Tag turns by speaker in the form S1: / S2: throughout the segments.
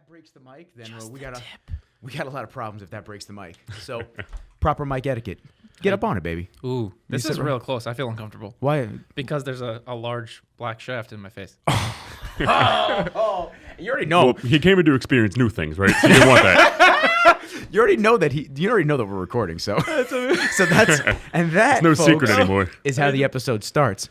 S1: breaks the mic, then we got a lot of problems if that breaks the mic. So proper mic etiquette. Get up on it, baby.
S2: Ooh, this is real close. I feel uncomfortable.
S1: Why?
S2: Because there's a large black shaft in my face.
S1: Oh, you already know.
S3: Well, he came in to experience new things, right? So you didn't want that.
S1: You already know that we're recording. So that's and that
S3: no
S1: folks,
S3: secret anymore.
S1: Is how the episode starts.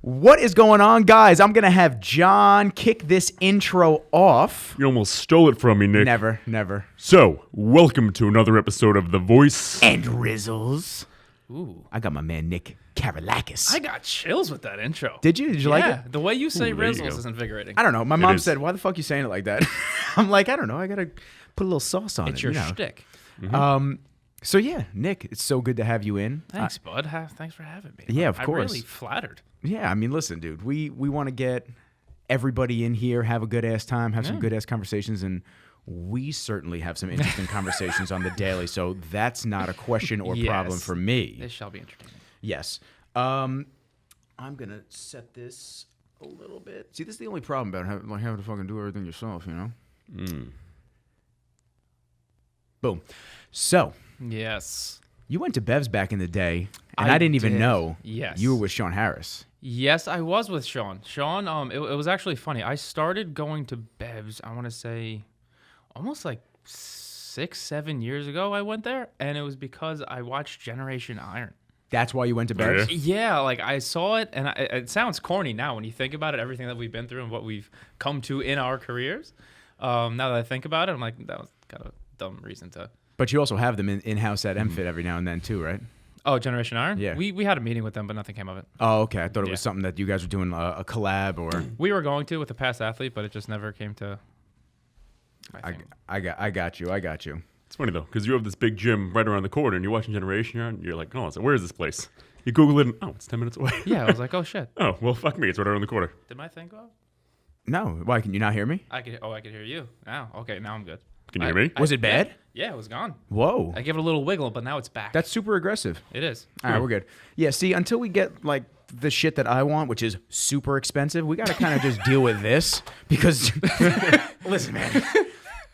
S1: What is going on, guys? I'm gonna have John kick this intro off.
S3: You almost stole it from me, Nick.
S1: Never.
S3: So, welcome to another episode of The Voice
S1: And Rizzles.
S2: Ooh.
S1: I got my man Nick Karalekas.
S2: I got chills with that intro.
S1: Did you? Did you like it?
S2: The way you say
S3: Ooh, there you
S2: Rizzles
S3: go.
S2: is invigorating.
S1: I don't know. My mom
S3: is.
S1: said, "Why the fuck you saying it like that?" I'm like, I don't know. I gotta put a little sauce on
S2: It's
S1: it.
S2: your
S1: you know.
S2: shtick.
S1: So yeah, Nick, it's so good to have you in.
S2: Thanks, bud. Thanks for having me.
S1: Yeah, of
S2: I'm
S1: course.
S2: really flattered.
S1: Yeah, I mean, listen, dude, we want to get everybody in here, have a good ass time, have some good ass conversations, and we certainly have some interesting conversations on the daily. So that's not a question or problem for me.
S2: This shall be entertaining.
S1: Yes. I'm gonna set this a little bit. See, this is the only problem about having to fucking do everything yourself, you know? Boom. So
S2: Yes.
S1: you went to Bev's back in the day, and
S2: I
S1: I didn't even
S2: did.
S1: know
S2: Yes.
S1: you were with Sean Harris.
S2: Yes, I was with Sean. Sean, it was actually funny. I started going to Bev's, I want to say, almost like 6-7 years ago I went there, and it was because I watched Generation Iron.
S1: That's why you went to Bev's?
S2: Yeah, like I saw it, and it sounds corny now when you think about it, everything that we've been through and what we've come to in our careers. Now that I think about it, I'm like, that was kind of a dumb reason to...
S1: But you also have them in-house at M Fit every now and then too, right?
S2: Oh, Generation Iron?
S1: Yeah.
S2: We had a meeting with them, but nothing came of it.
S1: Oh, okay. I thought it was
S2: Yeah.
S1: something that you guys were doing a collab or...
S2: We were going to with a past athlete, but it just never came to...
S1: I got you.
S3: It's funny, though, because you have this big gym right around the corner, and you're watching Generation Iron, and you're like, oh, so where is this place? You Google it, and it's 10 minutes away.
S2: Yeah, I was like, oh, shit.
S3: Oh, well, fuck me. It's right around the corner.
S2: Did my thing go out?
S1: No. Why? Can you not hear me?
S2: I could hear you. Now, okay, now I'm good.
S3: Can you hear me?
S1: Was it bad?
S2: Yeah, it was gone.
S1: Whoa.
S2: I gave it a little wiggle, but now it's back.
S1: That's super aggressive.
S2: It is.
S1: All right, we're good. Yeah, see, until we get, like, the shit that I want, which is super expensive, we got to kind of just deal with this because, listen, man,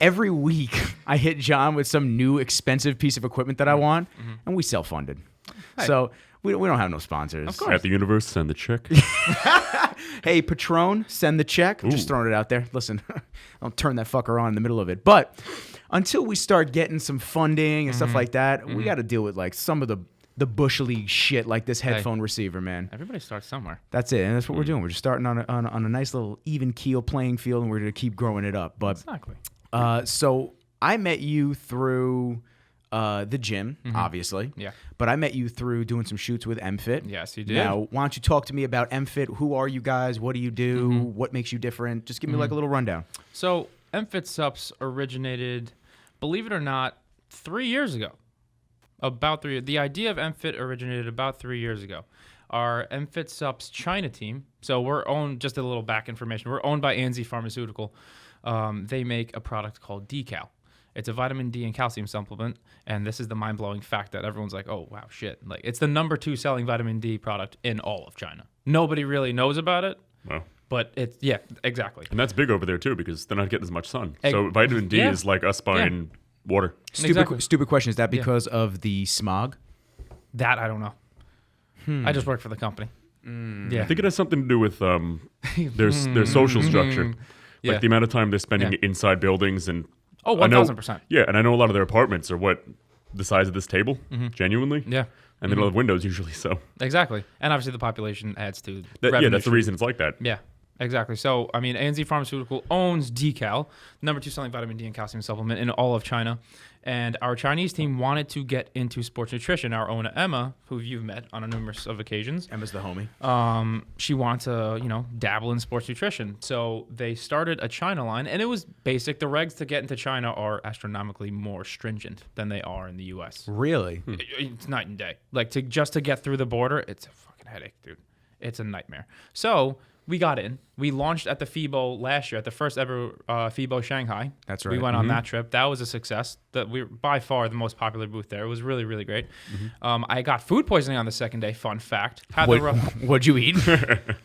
S1: every week I hit John with some new expensive piece of equipment that I want, and we self-funded.
S2: Hey.
S1: So we don't have no sponsors.
S2: Of course.
S3: At the universe, send the check.
S1: Hey, Patron, send the check. Just throwing it out there. Listen, I'll turn that fucker on in the middle of it. But until we start getting some funding and stuff like that, we got to deal with like some of the bush league shit, like this headphone receiver, man.
S2: Everybody starts somewhere.
S1: That's it, and that's what we're doing. We're just starting on a nice little even keel playing field, and we're gonna keep growing it up. But
S2: Exactly.
S1: so I met you through the gym, obviously.
S2: Yeah.
S1: But I met you through doing some shoots with M Fit.
S2: Yes, you did.
S1: Now, why don't you talk to me about M Fit? Who are you guys? What do you do? What makes you different? Just give me like a little rundown.
S2: So, M Fit Supps originated, believe it or not, 3 years ago. The idea of M Fit originated about 3 years ago. Our M Fit Supps China team, so we're owned, just a little back information, we're owned by ANZ Pharmaceutical. They make a product called Decal. It's a vitamin D and calcium supplement, and this is the mind-blowing fact that everyone's like, oh, wow, shit. Like, it's the number 2 selling vitamin D product in all of China. Nobody really knows about it,
S3: Wow.
S2: but it's, yeah, exactly.
S3: And that's big over there, too, because they're not getting as much sun. So vitamin D is like us buying water.
S1: Stupid question. Is that because of the smog?
S2: That, I don't know. I just work for the company. Yeah.
S3: I think it has something to do with their social structure.
S2: Yeah.
S3: Like the amount of time they're spending inside buildings and...
S2: Oh,
S3: I know-
S2: 1,000%.
S3: Yeah, and I know a lot of their apartments are the size of this table, genuinely.
S2: Yeah.
S3: And they don't have windows usually, so...
S2: Exactly. And obviously the population adds to
S3: Yeah,
S2: revenue.
S3: that's the reason it's like that.
S2: Yeah, exactly. So, I mean, ANZ Pharmaceutical owns Decal, number 2 selling vitamin D and calcium supplement in all of China. And our Chinese team wanted to get into sports nutrition. Our owner, Emma, who you've met on a numerous of occasions.
S1: Emma's the homie.
S2: She wanted to, dabble in sports nutrition. So they started a China line, and it was basic. The regs to get into China are astronomically more stringent than they are in the U.S.
S1: Really?
S2: It's night and day. Like, just to get through the border, it's a fucking headache, dude. It's a nightmare. So we got in. We launched at the FIBO last year, at the first ever FIBO Shanghai.
S1: That's right.
S2: We went on that trip. That was a success. That we were by far the most popular booth there. It was really, really great. I got food poisoning on the second day. Fun fact.
S1: What'd you eat?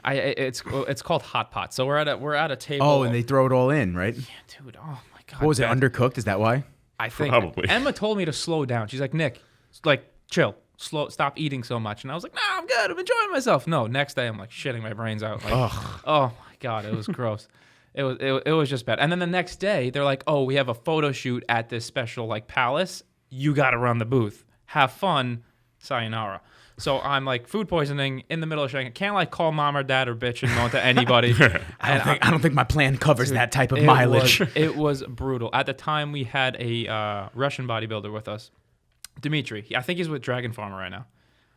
S2: It's called hot pot. So we're at a table.
S1: Oh, and they throw it all in, right?
S2: Yeah, dude. Oh my god.
S1: What was it? Undercooked? Is that why?
S2: I think
S3: Probably.
S2: Emma told me to slow down. She's like, Nick, like chill. Stop eating so much. And I was like, nah, I'm good. I'm enjoying myself. No, next day I'm like shitting my brains out. Like, oh my god, it was gross. It was just bad. And then the next day they're like, oh, we have a photo shoot at this special like palace. You got to run the booth. Have fun. Sayonara. So I'm like food poisoning in the middle of Shanghai. Can't like call mom or dad or bitch and moan to anybody.
S1: I don't think my plan covers that type of mileage.
S2: It was brutal. At the time we had a Russian bodybuilder with us. Dimitri. I think he's with Dragon Farmer right now.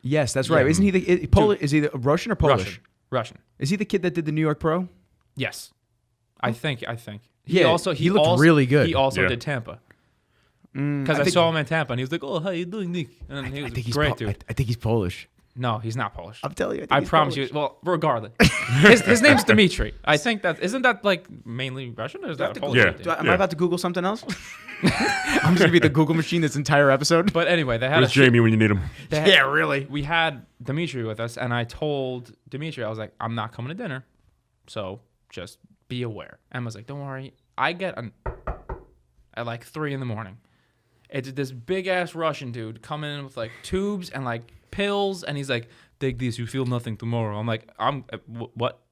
S1: Yes, that's right. Isn't he is he the Russian or Polish?
S2: Russian.
S1: Is he the kid that did the New York Pro?
S2: Yes. I think.
S1: He looked really good.
S2: He also did Tampa. Because I saw him in Tampa and he was like, "Oh, how you doing, Nick?" And he was great, dude.
S1: I think he's Polish.
S2: No, he's not Polish.
S1: I'm telling you.
S2: I promise you. Well, regardless, his name's Dimitri. I think isn't that like mainly Russian or is that Polish?
S3: Yeah.
S1: Am I about to Google something else? I'm just gonna be the Google machine this entire episode.
S2: But anyway, they had
S3: Where's Jamie when you need him?
S1: Yeah, really.
S2: We had Dimitri with us, and I told Dimitri, I was like, I'm not coming to dinner, so just be aware. Emma's like, don't worry. I get at like 3 a.m. It's this big ass Russian dude coming in with like tubes and like pills, and he's like, take this, you feel nothing tomorrow. I'm like, what?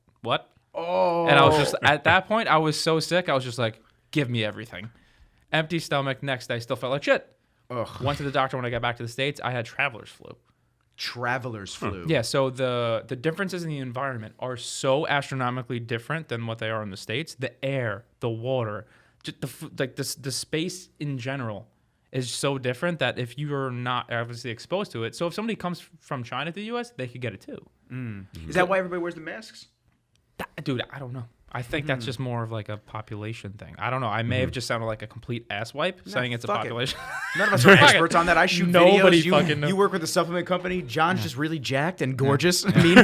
S2: Oh. And I was just at that point, I was so sick. I was just like, give me everything. Empty stomach. Next day, still felt like shit.
S1: Ugh.
S2: Went to the doctor when I got back to the States. I had traveler's flu.
S1: Traveler's flu.
S2: Yeah, so the differences in the environment are so astronomically different than what they are in the States. The air, the water, just the space in general is so different that if you are not obviously exposed to it, so if somebody comes from China to the U.S., they could get it too.
S1: Is that why everybody wears the masks?
S2: Dude, I don't know. I think that's just more of like a population thing. I don't know. I may have just sounded like a complete asswipe saying it's a population.
S1: None of us are experts on that. I shoot
S2: Nobody
S1: videos.
S2: fucking knows.
S1: You work with a supplement company. John's just really jacked and gorgeous. I mean,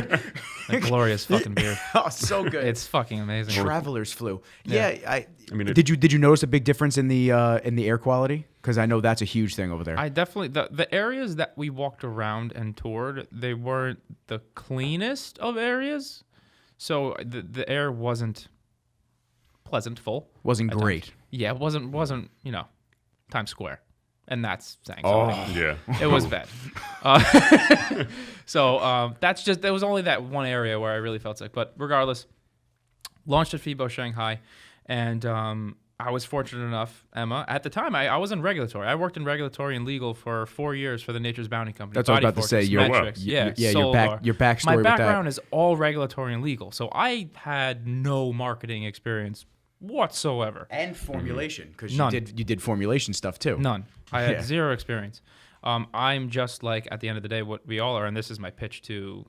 S2: A glorious fucking beard.
S1: oh, so good.
S2: It's fucking amazing.
S1: Traveler's flu. Yeah. I
S3: mean,
S1: did you notice a big difference in the air quality? Because I know that's a huge thing over there.
S2: I definitely the areas that we walked around and toured, they weren't the cleanest of areas. So the air wasn't pleasantful.
S1: Wasn't great.
S2: Yeah, it wasn't Times Square, and that's saying
S3: Oh,
S2: something.
S3: yeah.
S2: It was bad. So that's just there was only that one area where I really felt sick. But regardless, launched at FIBO Shanghai, and I was fortunate enough, Emma. At the time, I was in regulatory. I worked in regulatory and legal for 4 years for the Nature's Bounty Company.
S1: That's what I was about to say.
S2: Your
S1: backstory
S2: My
S1: with
S2: background
S1: that.
S2: is all regulatory and legal, so I had no marketing experience whatsoever.
S1: And formulation, because
S2: None.
S1: you did formulation stuff too.
S2: None. I had
S1: Yeah.
S2: zero experience. I'm just like, at the end of the day, what we all are, and this is my pitch to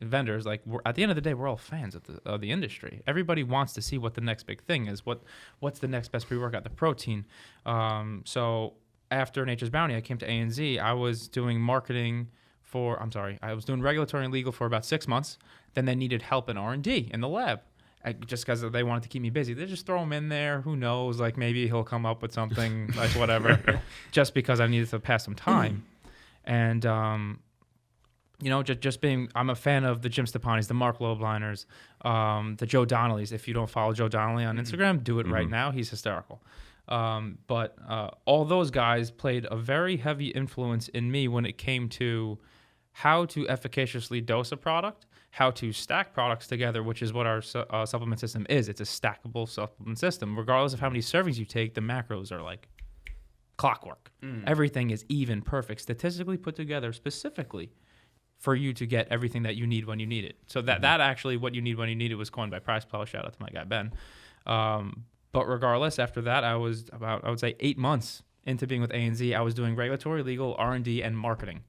S2: vendors, like at the end of the day, we're all fans of the industry. Everybody wants to see what the next big thing is. What's the next best pre-workout? The protein. So after Nature's Bounty, I came to ANZ. I was doing marketing I was doing regulatory and legal for about 6 months. Then they needed help in R&D in the lab. Just because they wanted to keep me busy. They just throw him in there. Who knows? Like maybe he'll come up with something, like whatever. Just because I needed to pass some time. And, just being, I'm a fan of the Jim Stepanis, the Mark Lobliners, the Joe Donnellys. If you don't follow Joe Donnelly on Instagram, do it right now. He's hysterical. But all those guys played a very heavy influence in me when it came to how to efficaciously dose a product, how to stack products together, which is what our supplement system is. It's a stackable supplement system. Regardless of how many servings you take, the macros are like clockwork. Everything is even, perfect, statistically put together specifically for you to get everything that you need when you need it. So that actually, what you need when you need it, was coined by Price Plow. Shout out to my guy, Ben. But regardless, after that, I was about, I would say, 8 months into being with ANZ. I was doing regulatory, legal, R&D, and marketing.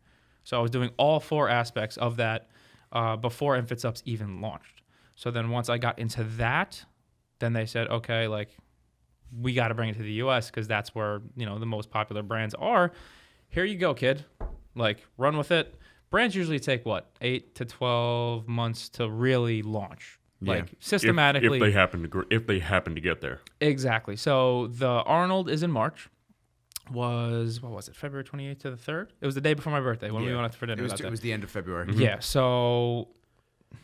S2: So I was doing all 4 aspects of that before M Fit Supps even launched. So then once I got into that, then they said, okay, like, we got to bring it to the US because that's where, the most popular brands are. Here you go, kid. Like, run with it. Brands usually take, 8 to 12 months to really launch. like systematically.
S3: If they happen to get there.
S2: Exactly. So the Arnold is in March. What was it? February 28th to the 3rd? It was the day before my birthday when we went out for dinner.
S1: It was the end of February.
S3: Mm-hmm.
S2: Yeah. So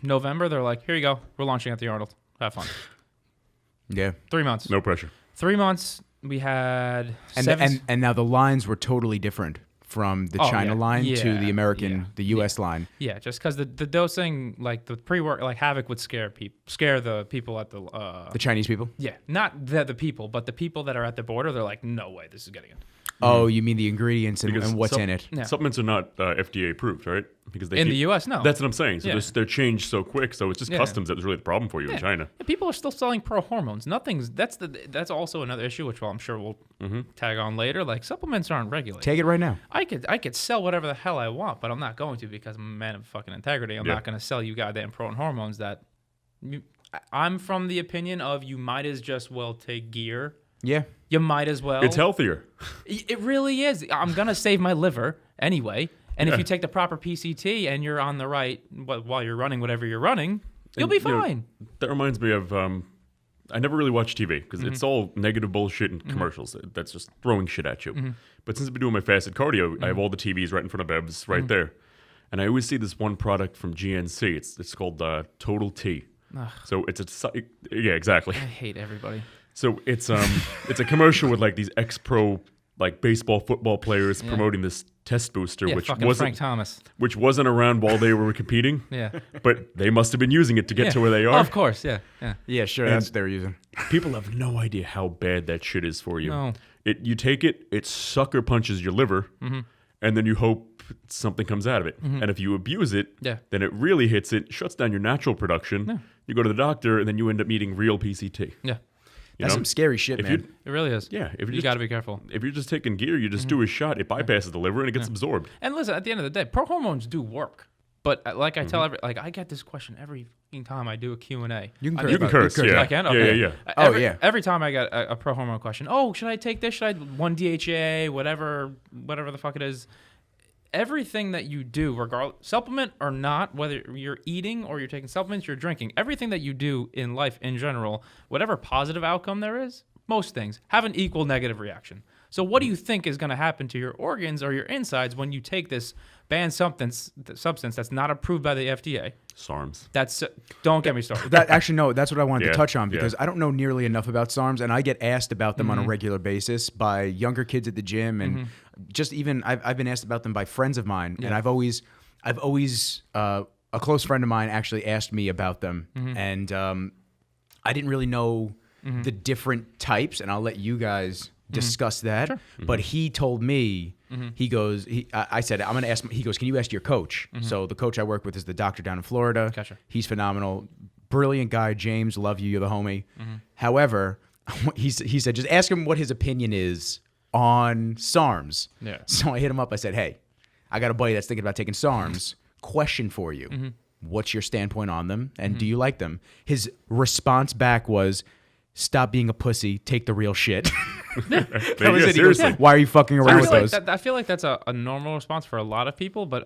S2: November, they're like, here you go. We're launching at the Arnold. Have fun.
S1: Yeah.
S2: 3 months.
S3: No pressure.
S2: 3 months. We had
S1: and now the lines were totally different from the China line to the American, the U.S. line.
S2: Yeah, just because the dosing, like the pre-work, like Havoc would scare the people at
S1: the Chinese people.
S2: Yeah, not the people, but the people that are at the border. They're like, no way, this is getting it.
S1: Oh, you mean the ingredients and what's in it?
S2: Yeah.
S3: Supplements are not FDA approved, right? Because
S2: in the U.S., no.
S3: That's what I'm saying. So they're changed so quick. So it's just customs that's really the problem for you in China.
S2: Yeah, people are still selling pro hormones. That's also another issue, which I'm sure we'll tag on later. Like supplements aren't regulated.
S1: Take it right now.
S2: I could sell whatever the hell I want, but I'm not going to because I'm a man of fucking integrity. I'm not going to sell you goddamn pro hormones that. I'm from the opinion of you might as just well take gear.
S1: Yeah.
S2: You might as well.
S3: It's healthier.
S2: It really is. I'm going to save my liver anyway. And if you take the proper PCT and you're on the right, while you're running whatever you're running, you'll be fine.
S3: That reminds me of, I never really watch TV because it's all negative bullshit and commercials. That's just throwing shit at you. But since I've been doing my fasted cardio, I have all the TVs right in front of Bev's right there. And I always see this one product from GNC. It's called Total T. So it's yeah, exactly.
S2: I hate everybody.
S3: So it's a commercial with like these ex-pro like baseball, football players promoting this test booster, which wasn't
S2: Frank Thomas,
S3: which wasn't around while they were competing.
S2: Yeah,
S3: but they must have been using it to get to where they are.
S2: Oh, of course, yeah,
S1: sure. That's what they were using.
S3: People have no idea how bad that shit is for you.
S2: No.
S3: You take it sucker punches your liver, and then you hope something comes out of it. And if you abuse it, then it really hits it, shuts down your natural production.
S2: Yeah.
S3: You go to the doctor, and then you end up needing real PCT.
S2: Yeah.
S1: That's some scary shit, man.
S2: It really is.
S3: Yeah.
S2: You got to be careful.
S3: If you're just taking gear, you just do a shot. It bypasses the liver and it gets absorbed.
S2: And listen, at the end of the day, pro hormones do work. But like I tell I get this question every time I do a Q&A.
S1: You can
S3: curse. Yeah.
S2: I can? Okay.
S3: Yeah.
S2: Every time I get a pro hormone question, should I take this? Should I 1 DHA, whatever the fuck it is? Everything that you do, regardless, supplement or not, whether you're eating or you're taking supplements, you're drinking, everything that you do in life in general, whatever positive outcome there is, most things have an equal negative reaction. So what do you think is going to happen to your organs or your insides when you take this banned substance that's not approved by the FDA?
S3: SARMs.
S2: Don't get me started.
S1: That's what I wanted to touch on because I don't know nearly enough about SARMs, and I get asked about them on a regular basis by younger kids at the gym, and just even I've been asked about them by friends of mine, and I've always a close friend of mine actually asked me about them, and I didn't really know the different types, and I'll let you guys discuss that.
S2: Sure.
S1: But he told me, he goes, I said, I'm going to ask him, he goes, can you ask your coach? So the coach I work with is the doctor down in Florida.
S2: Gotcha.
S1: He's phenomenal. Brilliant guy. James, love you. You're the homie. However, he said, just ask him what his opinion is on SARMs.
S2: Yeah.
S1: So I hit him up. I said, hey, I got a buddy that's thinking about taking SARMs. Question for you. What's your standpoint on them? And do you like them? His response back was, stop being a pussy. Take the real shit. That was it. He goes, why are you fucking around with those?
S2: I feel like that's a normal response for a lot of people, but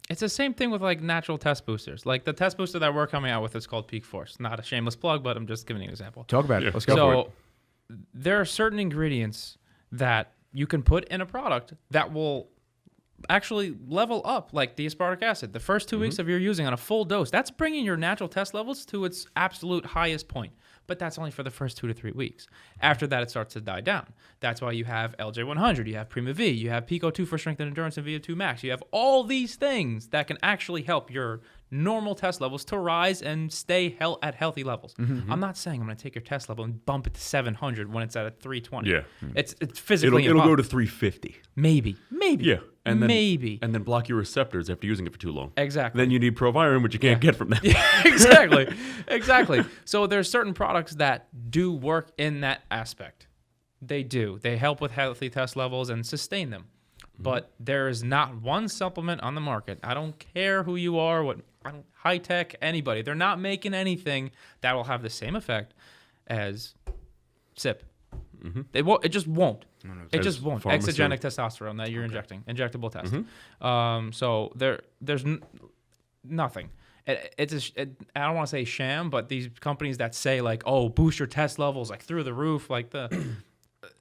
S2: it's the same thing with like natural test boosters. Like the test booster that we're coming out with is called Peak Force. Not a shameless plug, but I'm just giving you an example.
S1: Talk about it. Let's go
S2: for
S1: it.
S2: There are certain ingredients that you can put in a product that will actually level up, like the aspartic acid. The first 2 weeks of your using on a full dose, that's bringing your natural test levels to its absolute highest point. But that's only for the first 2 to 3 weeks. After that, it starts to die down. That's why you have LJ100, you have Prima V, you have Pico 2 for strength and endurance, and VO2 Max. You have all these things that can actually help your normal test levels to rise and stay at healthy levels. I'm not saying I'm going to take your test level and bump it to 700 when it's at a 320.
S3: Yeah.
S2: It's physically
S3: It'll go to 350.
S2: Maybe.
S3: Yeah. And then,
S2: maybe.
S3: And then block your receptors after using it for too long.
S2: Exactly.
S3: Then you need Proviron, which you can't get from them.
S2: Exactly. So there's certain products that do work in that aspect. They do. They help with healthy test levels and sustain them. But there is not one supplement on the market. I don't care who you are, high tech, anybody. They're not making anything that will have the same effect as SIP. It just won't. It just won't. Exogenic testosterone that you're injecting, injectable test. So there's nothing. I don't want to say sham, but these companies that say like, oh, boost your test levels like through the roof, like the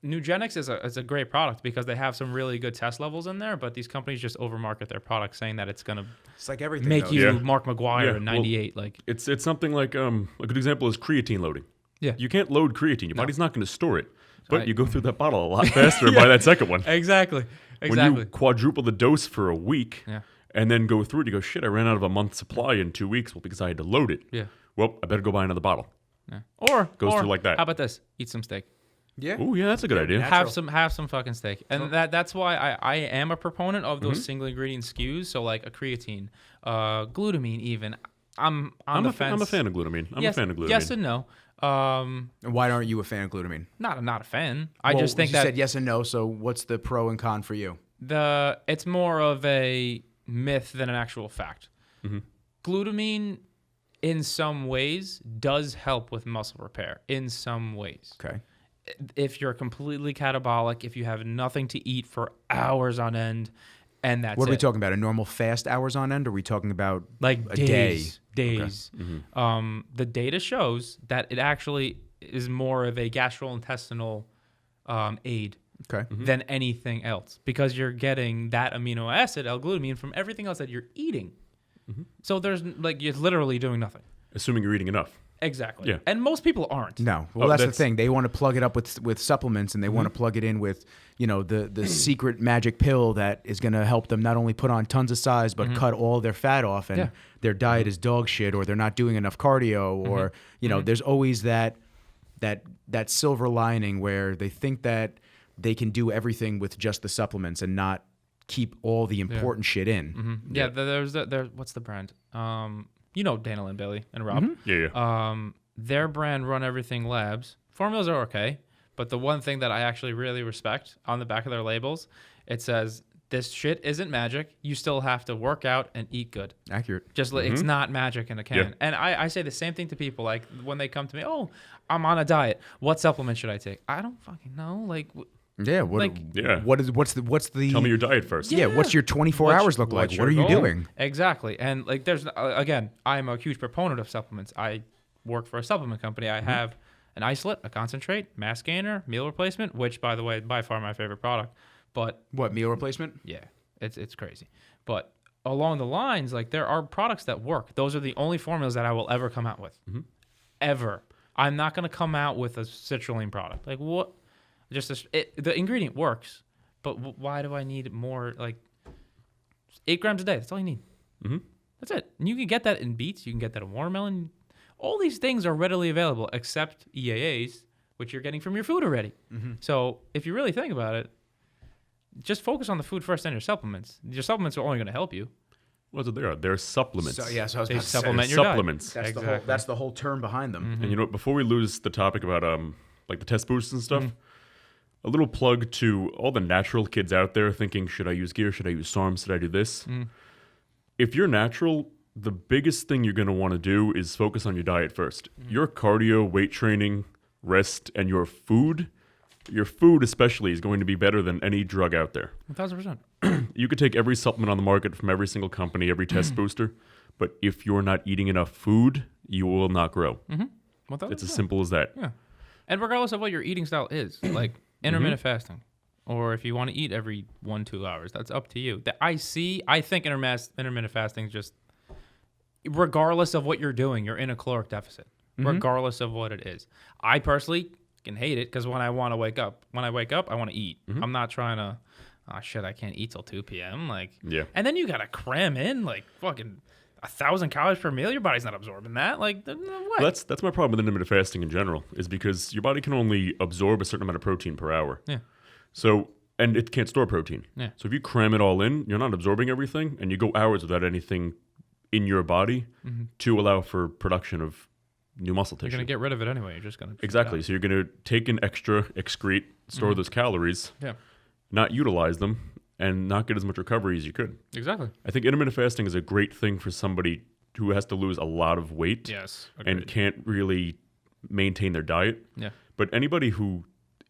S2: Nugenix is a great product because they have some really good test levels in there, but these companies just overmarket their product saying that it's gonna
S1: like everything
S2: make
S1: though.
S2: you
S3: Yeah.
S2: Mark McGuire in
S3: well,
S2: '98. Like
S3: It's something like a good example is creatine loading.
S2: Yeah.
S3: You can't load creatine. Your body's not going to store it. But
S2: Right.
S3: you go through that bottle a lot faster and buy that second one.
S2: exactly.
S3: When you quadruple the dose for a week
S2: Yeah.
S3: and then go through it, you go, shit, I ran out of a month's supply in 2 weeks. Well, because I had to load it.
S2: Yeah.
S3: Well, I better go buy another bottle.
S2: Yeah. Or
S3: Goes through like that.
S2: How about this? Eat some steak.
S1: Yeah.
S3: Oh, yeah, that's a good idea.
S1: Natural.
S2: Have some fucking steak, and that's why I am a proponent of those single ingredient SKUs. So like a creatine, glutamine, even. I'm on the fence.
S3: I'm a fan of glutamine. I'm a fan of glutamine.
S2: Yes and no.
S1: Why aren't you a fan of glutamine?
S2: Not a fan. I
S1: Well,
S2: just think
S1: you
S2: that
S1: said yes and no. So what's the pro and con for you?
S2: it's more of a myth than an actual fact. Glutamine, in some ways, does help with muscle repair. In some ways.
S1: Okay.
S2: If you're completely catabolic, if you have nothing to eat for hours on end, and that's
S1: What are we
S2: it.
S1: talking about? A normal fast hours on end? Or are we talking about
S2: Like
S1: a
S2: days,
S1: day?
S2: days. The data shows that it actually is more of a gastrointestinal aid
S1: Okay.
S2: than anything else because you're getting that amino acid, L-glutamine, from everything else that you're eating. So there's like you're literally doing nothing.
S3: Assuming you're eating enough.
S2: Exactly.
S3: Yeah.
S2: And most people aren't.
S1: No. Well,
S3: Oh,
S1: that's the
S3: that's-
S1: thing. They want to plug it up with supplements, and they want to plug it in with, the secret magic pill that is going to help them not only put on tons of size, but cut all their fat off, and
S2: Yeah.
S1: their diet is dog shit, or they're not doing enough cardio, or there's always that silver lining where they think that they can do everything with just the supplements and not keep all the important shit in.
S2: Yeah. There's what's the brand? Dana and Billy and Rob.
S3: Yeah.
S2: Their brand Run Everything Labs. Formulas are okay, but the one thing that I actually really respect on the back of their labels, it says this shit isn't magic. You still have to work out and eat good.
S1: Accurate.
S2: Just like it's not magic in a can.
S3: Yeah.
S2: And I say the same thing to people like when they come to me, "Oh, I'm on a diet. What supplement should I take?" I don't fucking know. Like
S1: Yeah.
S3: Yeah.
S1: What's the
S3: Tell me your diet first.
S1: Yeah. What's your 24
S2: What's-
S1: hours look like?
S2: what's
S1: What are
S2: your
S1: you
S2: goal?
S1: doing?
S2: Exactly. And like there's again, I'm a huge proponent of supplements. I work for a supplement company. I have an isolate, a concentrate, mass gainer, meal replacement, which by the way, by far my favorite product. But
S1: What, meal replacement?
S2: yeah, it's crazy. But along the lines, like there are products that work. Those are the only formulas that I will ever come out with. Ever. I'm not going to come out with a citrulline product. Like what? The ingredient works, but why do I need more? Like 8 grams a day. That's all you need. That's it. And you can get that in beets. You can get that in watermelon. All these things are readily available except EAAs, which you're getting from your food already. So if you really think about it, just focus on the food first and your supplements. Your supplements are only going to help you.
S3: What's it there? They're supplements.
S1: So I was
S2: They
S1: about to say,
S2: supplement your diet.
S3: Supplements.
S1: that's the whole term behind them.
S3: And you know what? Before we lose the topic about like the test boosts and stuff, a little plug to all the natural kids out there thinking, should I use gear? Should I use SARM? Should I do this? If you're natural, the biggest thing you're going to want to do is focus on your diet first. Your cardio, weight training, rest, and your food especially is going to be better than any drug out there.
S2: 1,000%.
S3: You could take every supplement on the market from every single company, every test booster, but if you're not eating enough food, you will not grow.
S2: 1,000%.
S3: It's as simple as that.
S2: Yeah. And regardless of what your eating style is, like intermittent fasting, or if you want to eat every 1-2 hours, that's up to you. I think intermittent fasting is just, regardless of what you're doing, you're in a caloric deficit, regardless of what it is. I personally can hate it because when I wake up, I want to eat. I'm not trying to, oh shit, I can't eat till 2 p.m. Like,
S3: Yeah.
S2: And then you got to cram in like fucking 1,000 calories per meal. Your body's not absorbing that. Like, there's no way.
S3: Well, that's my problem with intermittent fasting in general, is because your body can only absorb a certain amount of protein per hour.
S2: Yeah.
S3: So, and it can't store protein.
S2: Yeah.
S3: So if you cram it all in, you're not absorbing everything, and you go hours without anything in your body to allow for production of new muscle
S2: You're
S3: tissue.
S2: going to get rid of it anyway. You're just going to.
S3: Exactly. So you're going to take an extra, excrete, store those calories,
S2: Yeah.
S3: not utilize them, and not get as much recovery as you could.
S2: Exactly.
S3: I think intermittent fasting is a great thing for somebody who has to lose a lot of weight
S2: Yes.
S3: and can't really maintain their diet.
S2: Yeah.
S3: But anybody who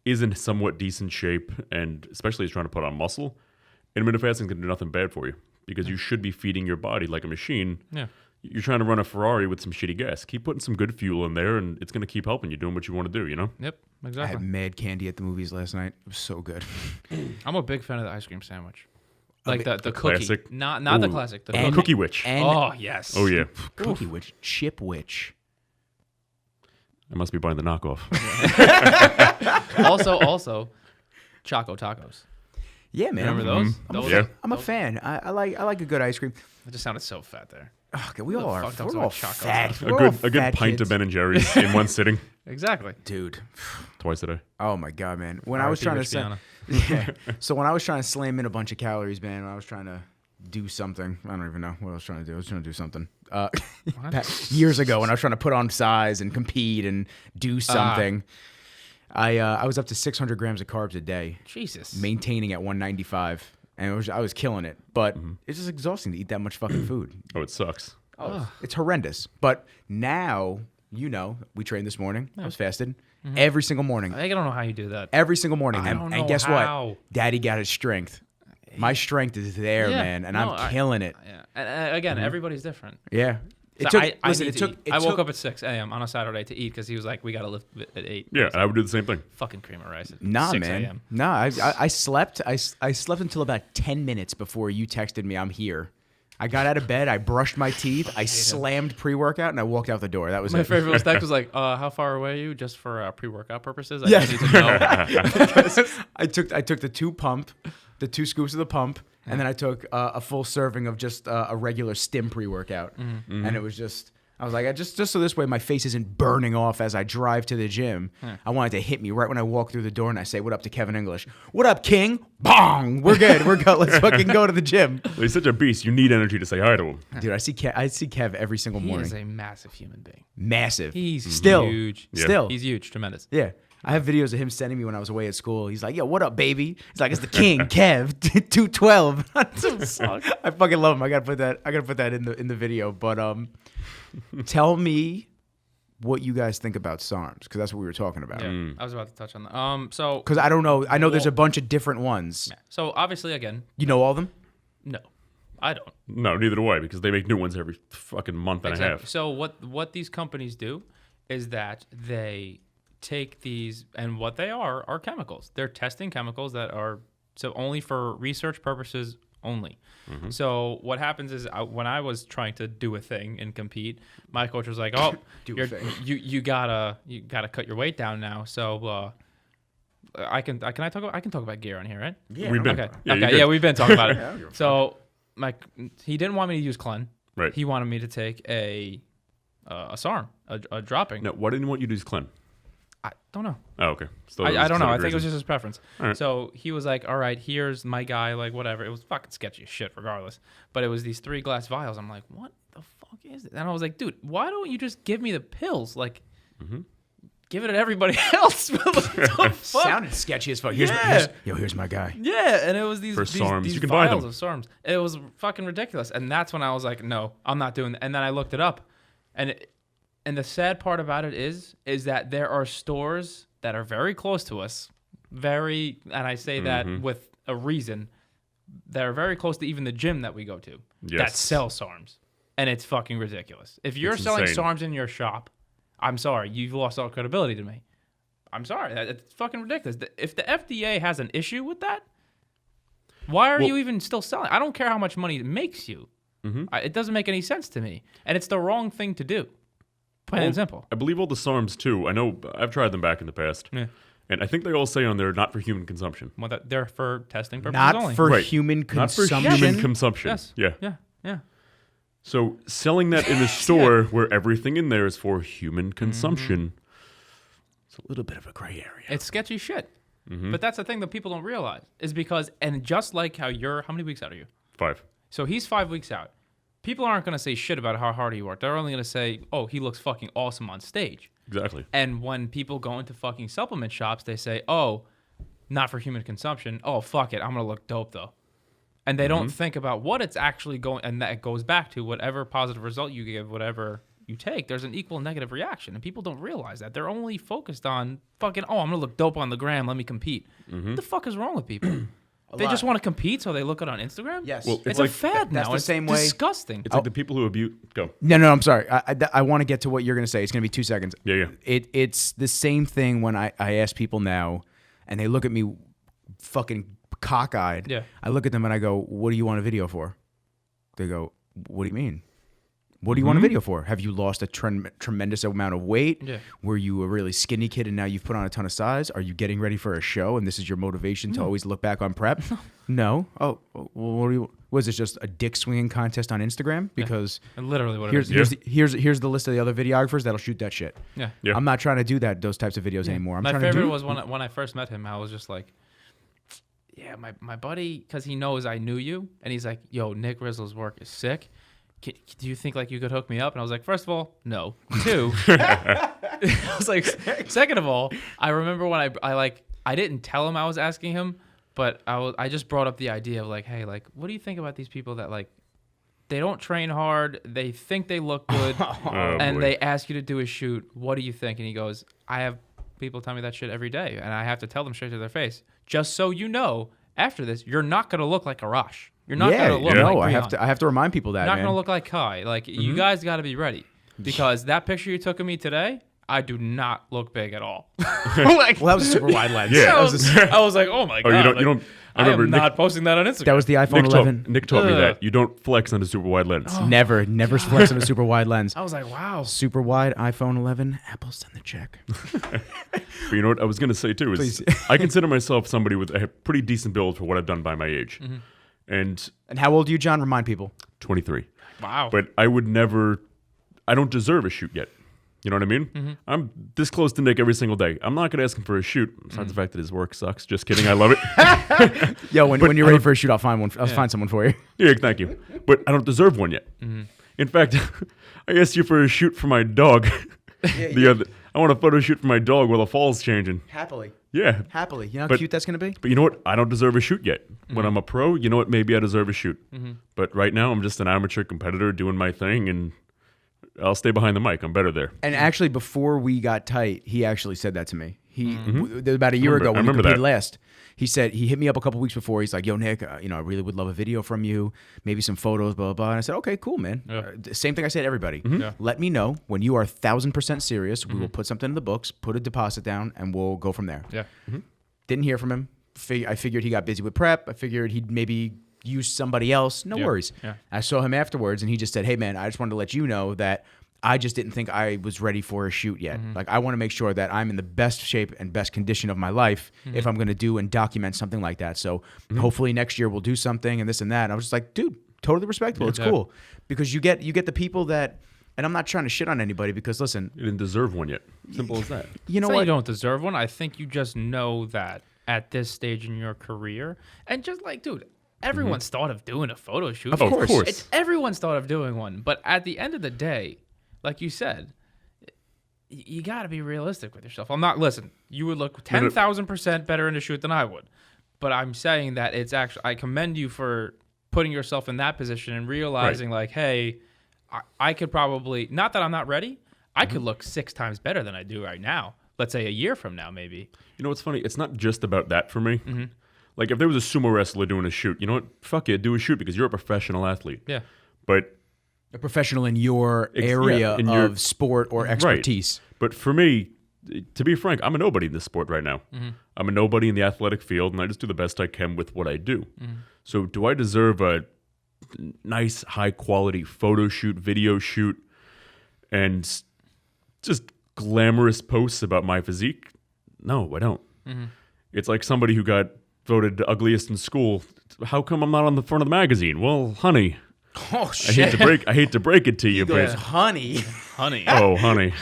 S3: is in somewhat decent shape and especially is trying to put on muscle, intermittent fasting is going to do nothing bad for you because you should be feeding your body like a machine.
S2: Yeah.
S3: you're trying to run a Ferrari with some shitty gas. Keep putting some good fuel in there, and it's going to keep helping you doing what you want to do, you know?
S2: Yep,
S1: I had
S2: exactly.
S1: mad candy at the movies last night. It was so good.
S2: I'm a big fan of the ice cream sandwich. Like the cookie.
S3: classic.
S2: Not the
S3: Ooh.
S2: classic. The
S1: And-
S2: cookie.
S3: Cookie Witch.
S1: And
S2: Oh, yes.
S3: Oh, yeah.
S1: Cookie Witch, Chip Witch.
S3: I must be buying the knockoff.
S2: also, Choco Tacos.
S1: Yeah, man.
S2: Remember those? Those
S3: Yeah.
S1: I'm a fan. I like a good ice cream.
S2: It just sounded so fat there.
S1: Oh, okay, we
S2: Who
S1: all
S2: the
S1: are.
S2: fuck talks
S1: We're all
S2: about chocolate?
S1: fat.
S3: A
S1: We're all
S3: good
S1: fat
S3: pint
S1: kids.
S3: of Ben and Jerry's in one sitting.
S2: Exactly.
S1: Dude.
S3: Twice a day.
S1: Oh my god, man. When I was
S2: R.I.P.
S1: trying to
S2: Rich
S1: say, yeah. So when I was trying to slam in a bunch of calories, man, when I was trying to do something. I don't even know what I was trying to do. I was trying to do something. Years ago when I was trying to put on size and compete and do something. I was up to 600 grams of carbs a day,
S2: Jesus.
S1: maintaining at 195, and I was killing it. But it's just exhausting to eat that much fucking food.
S3: Oh, it sucks.
S1: Oh, it's horrendous. But now, we trained this morning. I was fasted every single morning.
S2: I don't know how you do that.
S1: Every single morning.
S2: I
S1: And,
S2: don't
S1: and
S2: know
S1: guess
S2: how.
S1: what? Daddy got his strength. My strength is there,
S2: Yeah,
S1: man, and
S2: no,
S1: I'm killing it.
S2: Yeah. And again, everybody's different.
S1: Yeah. It
S2: So
S1: took, listen, it took, it
S2: I woke
S1: took-
S2: up at 6 a.m. on a Saturday to eat because he was like, we got to lift at 8.
S3: Yeah, I would do the same thing.
S2: Fucking cream of rice at
S1: Nah,
S2: 6
S1: man.
S2: a.m.
S1: Nah, I slept. I slept until about 10 minutes before you texted me, I'm here. I got out of bed. I brushed my teeth. I slammed pre-workout, and I walked out the door. That was
S2: My
S1: it.
S2: favorite text was like, how far away are you? Just for pre-workout purposes? I
S1: Yes.
S2: need to know.
S1: I took the two scoops of the pump, and then I took a full serving of just a regular stim pre-workout, and it was just. I was like, just so this way my face isn't burning off as I drive to the gym. I wanted to hit me right when I walk through the door and I say, "What up" to Kevin English? "What up, King?" Bong. We're good. We're good. Let's fucking go to the gym,
S3: Well, he's such a beast. You need energy to say hi to him.
S1: dude. I see Kev every single
S2: He
S1: morning.
S2: is a massive human being.
S1: Massive.
S2: He's
S1: still
S2: huge.
S3: Yeah.
S1: Still.
S2: He's huge. Tremendous.
S1: Yeah. I have videos of him sending me when I was away at school. He's like, "Yo, what up, baby?" He's like, "It's the king, Kev, 212." I fucking love him. I gotta put that in the video. But tell me what you guys think about SARMs, because that's what we were talking about.
S2: Yeah, I was about to touch on that. So
S1: Because I don't know. I know there's a bunch of different ones.
S2: so obviously, again,
S1: You know all of them?
S2: no, I don't.
S3: No, neither do I, because they make new ones every fucking month and a half.
S2: So what these companies do is that they take these, and what they are chemicals. They're testing chemicals that are so only for research purposes only. So what happens is when I was trying to do a thing and compete, my coach was like, "Oh, you gotta cut your weight down now." So I can talk about gear on here, right?
S1: Yeah.
S3: We've been.
S2: Okay.
S3: Yeah, you're
S2: Okay.
S3: good.
S2: Yeah, we've been talking about
S1: Yeah,
S2: it.
S1: you're
S2: So he didn't want me to use Clen.
S3: Right.
S2: He wanted me to take a SARM, a dropping.
S3: No, why didn't you want you to use Clen?
S2: I don't know.
S3: Oh, okay. Still
S2: I don't know. I
S3: specific
S2: think it was
S3: reason.
S2: just his preference.
S3: All right.
S2: So he was like, "All right, here's my guy." Like whatever. It was fucking sketchy as shit, regardless. But it was these 3 glass vials. I'm like, "What the fuck is it?" And I was like, "Dude, why don't you just give me the pills? Like, give it to everybody else." What the fuck?
S1: Sounded sketchy as fuck. Here's my guy.
S2: Yeah, and it was these
S3: For
S2: these,
S3: SARMs.
S2: these
S3: You can buy
S2: vials
S3: them.
S2: of SARMs. It was fucking ridiculous, and that's when I was like, "No, I'm not doing that." And then I looked it up, and the sad part about it is that there are stores that are very close to us, and I say that with a reason, that are very close to even the gym that we go to that
S3: Yes.
S2: sell SARMs, and it's fucking ridiculous. If you're
S3: It's
S2: selling
S3: insane.
S2: SARMs in your shop, I'm sorry, you've lost all credibility to me. I'm sorry, it's fucking ridiculous. If the FDA has an issue with that, why are you even still selling? I don't care how much money it makes you. It doesn't make any sense to me, and it's the wrong thing to do. Plain and simple.
S3: I believe all the SARMs too. I know I've tried them back in the past.
S2: Yeah.
S3: And I think they all say on there not for human consumption.
S2: Well, they're for testing purposes
S1: Not
S2: only.
S1: for
S3: Right.
S1: human
S3: Not for
S1: consumption.
S3: human consumption.
S2: Yes.
S3: Yeah.
S2: Yeah.
S3: So selling that in a store where everything in there is for human consumption, it's a little bit of a gray area.
S2: It's sketchy shit. But that's the thing that people don't realize is because, and just like how how many weeks out are you?
S3: 5.
S2: So he's 5 weeks out. People aren't going to say shit about how hard he worked. They're only going to say, "Oh, he looks fucking awesome on stage."
S3: Exactly.
S2: And when people go into fucking supplement shops, they say, "Oh, not for human consumption. Oh, fuck it. I'm going to look dope though." And they don't think about what it's actually going, and that goes back to whatever positive result you give, whatever you take, there's an equal negative reaction. And people don't realize that. They're only focused on fucking, "Oh, I'm going to look dope on the gram. Let me compete." What the fuck is wrong with people? They just want to compete, so they look it on Instagram.
S1: Yes.
S3: Well,
S2: It's
S3: like,
S2: a fad now.
S1: that's the
S2: It's
S1: same way-
S2: disgusting.
S3: It's like the people who abuse. Go.
S1: No, I'm sorry. I want to get to what you're going to say. It's going to be 2 seconds.
S3: Yeah.
S1: It's the same thing when I ask people now, and they look at me fucking cockeyed.
S2: Yeah.
S1: I look at them and I go, "What do you want a video for?" They go, "What do you mean? What do you want a video for? Have you lost a tremendous amount of weight?
S2: Yeah.
S1: Were you a really skinny kid and now you've put on a ton of size? Are you getting ready for a show and this is your motivation to always look back on prep?" No. Oh, well, was this just a dick swinging contest on Instagram? Because
S2: And literally what
S1: here's
S2: it is.
S1: here's the list of the other videographers that'll shoot that shit.
S2: Yeah.
S3: Yeah.
S1: I'm not trying to do those types of videos anymore. I'm
S2: My
S1: trying
S2: favorite
S1: to do
S2: was when I first met him. I was just like, yeah, my buddy, because he knows I knew you, and he's like, yo, Nick Rizzles' work is sick. Do you think like you could hook me up? And I was like, first of all, no. 2, I was like, second of all, I remember when I didn't tell him I was asking him, but I just brought up the idea of like, hey, like, what do you think about these people that like, they don't train hard, they think they look good, and
S3: boy.
S2: they ask you to do a shoot. What do you think? And he goes, I have people tell me that shit every day, and I have to tell them straight to their face. Just so you know, after this, you're not gonna look like Arash. You're not gonna look like
S1: no, I
S2: Breon.
S1: have to remind people that,
S2: Not
S1: man.
S2: gonna look like Kai. Like you guys got to be ready because that picture you took of me today, I do not look big at all. Like,
S1: Well, that was a super wide lens.
S3: Yeah.
S2: I was like, oh my god.
S3: Oh, you don't.
S2: like,
S3: You don't. I
S2: I
S3: remember
S2: am not posting that on Instagram.
S1: That was the iPhone 11.
S3: Nick taught me
S2: Ugh.
S3: that you don't flex on a super wide lens.
S1: Never flex on a super wide lens.
S2: I was like, wow.
S1: Super wide iPhone 11. Apple send the check.
S3: But you know what I was gonna say too is I consider myself somebody with a pretty decent build for what I've done by my age, and
S1: And how old are you, John? Remind people.
S3: 23.
S2: Wow.
S3: But I would never. I don't deserve a shoot yet. You know what I mean? I'm this close to Nick every single day. I'm not gonna ask him for a shoot. Besides the fact that his work sucks. Just kidding. I love it.
S1: Yo, when you're ready for a shoot, I'll find one. I'll find someone for you.
S3: Yeah, thank you. But I don't deserve one yet. In fact, I asked you for a shoot for my dog. I want a photo shoot for my dog while the fall's changing.
S1: Happily.
S3: Yeah.
S1: Happily. You know how
S3: But-
S1: cute that's going to be?
S3: But you know what? I don't deserve a shoot yet. When I'm a pro, you know what? Maybe I deserve a shoot. But right now, I'm just an amateur competitor doing my thing, and I'll stay behind the mic. I'm better there.
S1: And actually, before we got tight, he actually said that to me. About a year
S3: remember-
S1: ago
S3: I
S1: when we
S3: remember
S1: competed
S3: that.
S1: last, he said he hit me up a couple weeks before. He's like, "Yo, Nick, I really would love a video from you, maybe some photos, blah blah blah." And I said, "Okay, cool, man."
S2: Yeah.
S1: Same thing I said to everybody.
S2: Yeah.
S1: Let me know when you are 1,000% serious. We will put something in the books, put a deposit down, and we'll go from there.
S2: Yeah.
S1: Didn't hear from him. I figured he got busy with prep. I figured he'd maybe use somebody else. No
S2: Yeah.
S1: worries.
S2: Yeah.
S1: I saw him afterwards, and he just said, "Hey, man, I just wanted to let you know that I just didn't think I was ready for a shoot yet. Like, I want to make sure that I'm in the best shape and best condition of my life if I'm going to do and document something like that. So hopefully next year we'll do something and this and that." And I was just like, dude, totally respectable. It's
S2: Yeah.
S1: cool because you get the people that. And I'm not trying to shit on anybody because listen,
S3: You didn't deserve one yet. Simple as that.
S1: you know
S2: It's not
S1: what?
S2: you don't deserve one. I think you just know that at this stage in your career, and just like, dude, everyone's thought of doing a photo shoot.
S3: Of course.
S2: It's everyone's thought of doing one. But at the end of the day, like you said, you got to be realistic with yourself. Listen, you would look 10,000% better in a shoot than I would. But I'm saying that it's actually, I commend you for putting yourself in that position and realizing, like, hey, I could probably, not that I'm not ready, I could look 6 times better than I do right now. Let's say a year from now, maybe.
S3: You know what's funny? It's not just about that for me. Like, if there was a sumo wrestler doing a shoot, you know what? Fuck it, do a shoot because you're a professional athlete.
S2: Yeah.
S3: But
S1: A professional in your
S3: yeah,
S1: area
S3: in your-
S1: of sport or expertise.
S3: But for me, to be frank, I'm a nobody in this sport right now. I'm a nobody in the athletic field, and I just do the best I can with what I do. So do I deserve a nice, high-quality photo shoot, video shoot, and just glamorous posts about my physique? No, I don't. It's like somebody who got voted ugliest in school. How come I'm not on the front of the magazine? Well, honey,
S1: Oh
S3: I
S1: shit!
S3: hate to break it to you,
S1: Goes,
S3: but
S1: honey.
S2: Honey.
S3: oh, honey.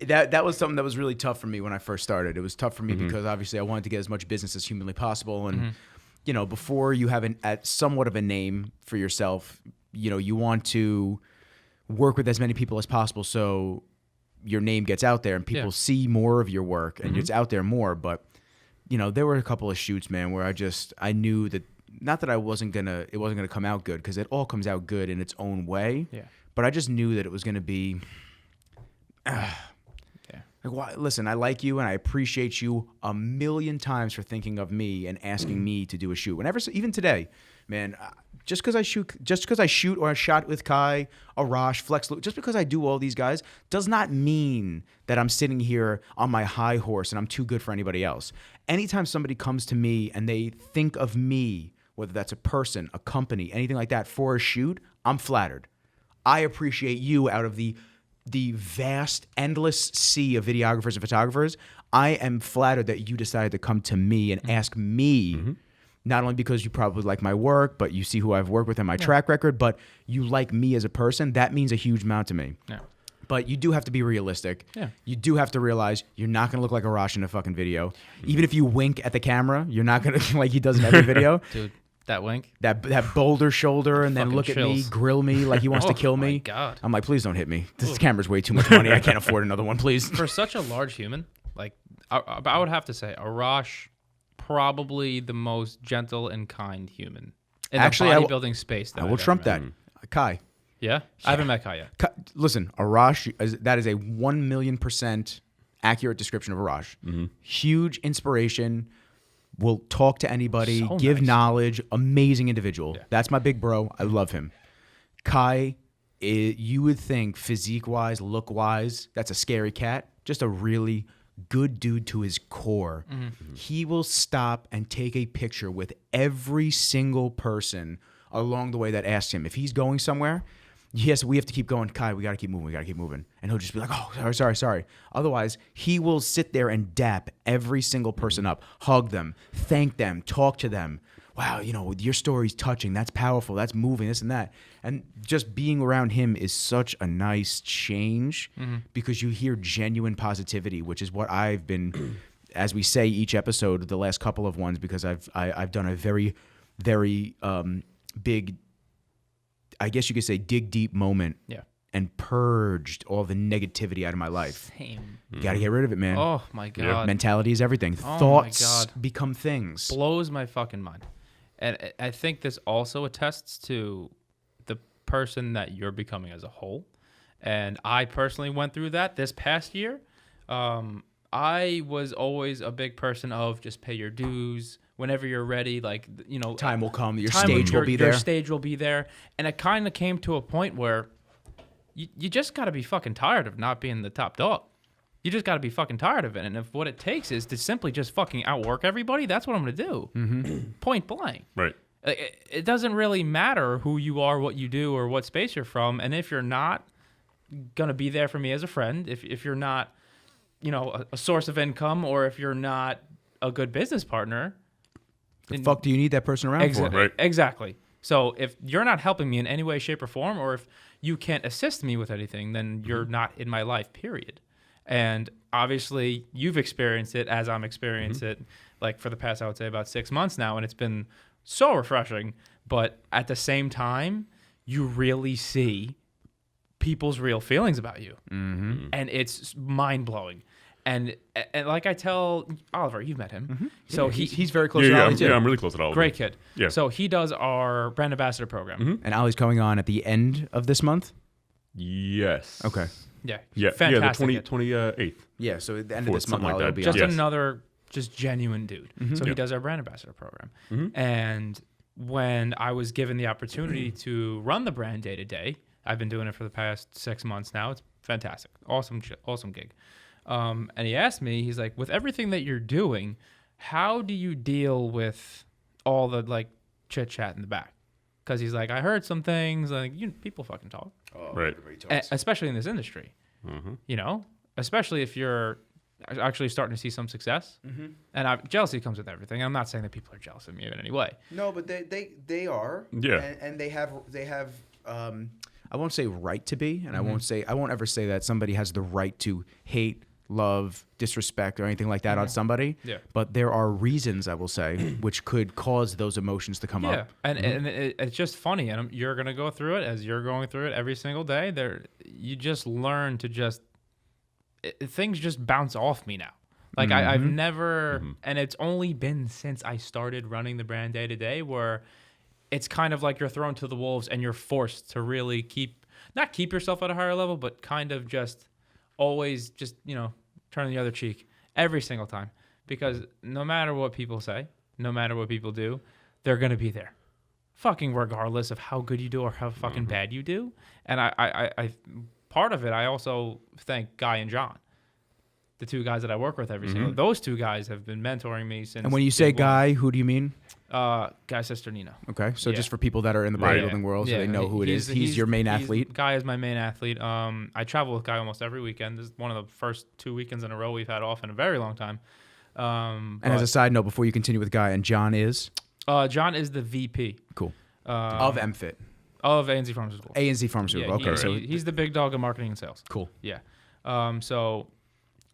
S1: That was something that was really tough for me when I first started. It was tough for me because obviously I wanted to get as much business as humanly possible, and you know, before you have somewhat of a name for yourself, you know, you want to work with as many people as possible so your name gets out there and people see more of your work and it's out there more. But you know, there were a couple of shoots, man, where I knew that not that it wasn't gonna come out good because it all comes out good in its own way.
S2: Yeah.
S1: But I just knew that it was gonna be. Like, why? Listen, I like you and I appreciate you a million times for thinking of me and asking me to do a shoot. Whenever, even today, man, just because I shoot or I shot with Kai, Arash, Flex, just because I do all these guys does not mean that I'm sitting here on my high horse and I'm too good for anybody else. Anytime somebody comes to me and they think of me, whether that's a person, a company, anything like that, for a shoot, I'm flattered. I appreciate you out of the vast, endless sea of videographers and photographers. I am flattered that you decided to come to me and ask me, not only because you probably like my work, but you see who I've worked with in my track record, but you like me as a person. That means a huge amount to me.
S2: Yeah.
S1: But you do have to be realistic.
S2: Yeah.
S1: You do have to realize you're not going to look like Arash in a fucking video. Even if you wink at the camera, you're not going to, like he does in every video.
S2: Dude, that wink.
S1: That boulder shoulder and then
S2: Fucking
S1: look at me,
S2: chills.
S1: grill me like he wants to kill me.
S2: Oh my God.
S1: I'm like, please don't hit me. This camera's way too much money. I can't afford another one, please.
S2: For such a large human, like I would have to say, Arash, probably the most gentle and kind human in
S1: Actually,
S2: the bodybuilding space.
S1: I will trump that. Kai.
S2: Yeah? I haven't met Kai yet.
S1: Listen, Arash, that is a 1,000,000% accurate description of Arash. Huge inspiration. Will talk to anybody,
S2: So
S1: give
S2: nice.
S1: knowledge, amazing individual.
S2: Yeah.
S1: That's my big bro. I love him. Kai, you would think physique-wise, look-wise, that's a scary cat. Just a really good dude to his core. He will stop and take a picture with every single person along the way that asks him. If he's going somewhere, yes, we have to keep going. Kai, we got to keep moving. And he'll just be like, oh, sorry. Otherwise, he will sit there and dap every single person up, hug them, thank them, talk to them. Wow, your story's touching. That's powerful. That's moving, this and that. And just being around him is such a nice change because you hear genuine positivity, which is what I've been, as we say each episode, the last couple of ones, because I've done a very, very big, I guess you could say, dig deep moment.
S2: Yeah.
S1: And purged all the negativity out of my life.
S2: Same.
S1: You got to get rid of it, man.
S2: Oh my God.
S1: Mentality is everything.
S2: Oh, my
S1: Thoughts
S2: God.
S1: become things.
S2: Blows my fucking mind. And I think this also attests to the person that you're becoming as a whole. And I personally went through that this past year. I was always a big person of just pay your dues. Whenever you're ready,
S1: Time will come. Your stage will be there.
S2: Your stage will be there. And it kind of came to a point where you just got to be fucking tired of not being the top dog. You just got to be fucking tired of it. And if what it takes is to simply just fucking outwork everybody, that's what I'm going to do. Point blank.
S3: Right.
S2: It doesn't really matter who you are, what you do, or what space you're from. And if you're not going to be there for me as a friend, if you're not, a source of income, or if you're not a good business partner,
S1: The fuck do you need that person around for?
S3: Right.
S2: Exactly. So if you're not helping me in any way, shape, or form, or if you can't assist me with anything, then you're not in my life, period. And obviously, you've experienced it as I'm experiencing it, like for the past, I would say, about 6 months now, and it's been so refreshing. But at the same time, you really see people's real feelings about you, and it's mind-blowing. And like I tell Oliver, you've met him, so
S1: he's very close to
S3: Yeah,
S1: Ollie too.
S3: I'm really close to Oliver.
S2: great kid.
S3: Yeah.
S2: So he does our brand ambassador program.
S1: And Ollie's coming on at the end of this month.
S3: Yes.
S1: Okay.
S2: Yeah.
S3: Yeah.
S2: Fantastic.
S3: Yeah, the
S2: kid.
S3: 28th.
S1: Yeah. So at the end of
S3: Fourth,
S1: this month,
S3: something like
S1: Ollie will
S3: that.
S1: be
S2: Just
S1: on.
S3: Yes.
S2: another genuine dude. So he
S3: Yeah.
S2: does our brand ambassador program. And when I was given the opportunity to run the brand day to day, I've been doing it for the past 6 months now. It's fantastic. Awesome gig. And he asked me, he's like, with everything that you're doing, how do you deal with all the chit chat in the back? Because he's like, I heard some things, people fucking talk.
S3: Right.
S2: Especially in this industry, especially if you're actually starting to see some success. And jealousy comes with everything. I'm not saying that people are jealous of me in any way.
S1: No, but they are.
S3: Yeah.
S1: And they have I won't say right to be, and I won't ever say that somebody has the right to hate, love, disrespect, or anything like that on somebody.
S2: Yeah.
S1: But there are reasons, I will say, which could cause those emotions to come up.
S2: And it's just funny, and you're gonna go through it as you're going through it every single day. You just learn to things just bounce off me now. I've never, and it's only been since I started running the brand day to day where it's kind of like you're thrown to the wolves and you're forced to really not keep yourself at a higher level, but kind of just always turn the other cheek every single time, because no matter what people say, no matter what people do, they're going to be there. Fucking regardless of how good you do or how fucking bad you do. And I part of it, I also thank Guy and John, the two guys that I work with every single. Those two guys have been mentoring me since.
S1: And when you say Guy, who do you mean?
S2: Guy's sister Nina.
S1: Okay, so just for people that are in the bodybuilding world, so they know who it is. He's your main athlete.
S2: Guy is my main athlete. I travel with Guy almost every weekend. This is one of the first 2 weekends in a row we've had off in a very long time.
S1: And as a side note, before you continue with Guy, and John is?
S2: John is the VP.
S1: Cool. Of M Fit.
S2: Of A&Z Pharmaceutical.
S1: A&Z Pharmaceutical.
S2: Yeah,
S1: okay, so
S2: he's the big dog of marketing and sales.
S1: Cool.
S2: Yeah. So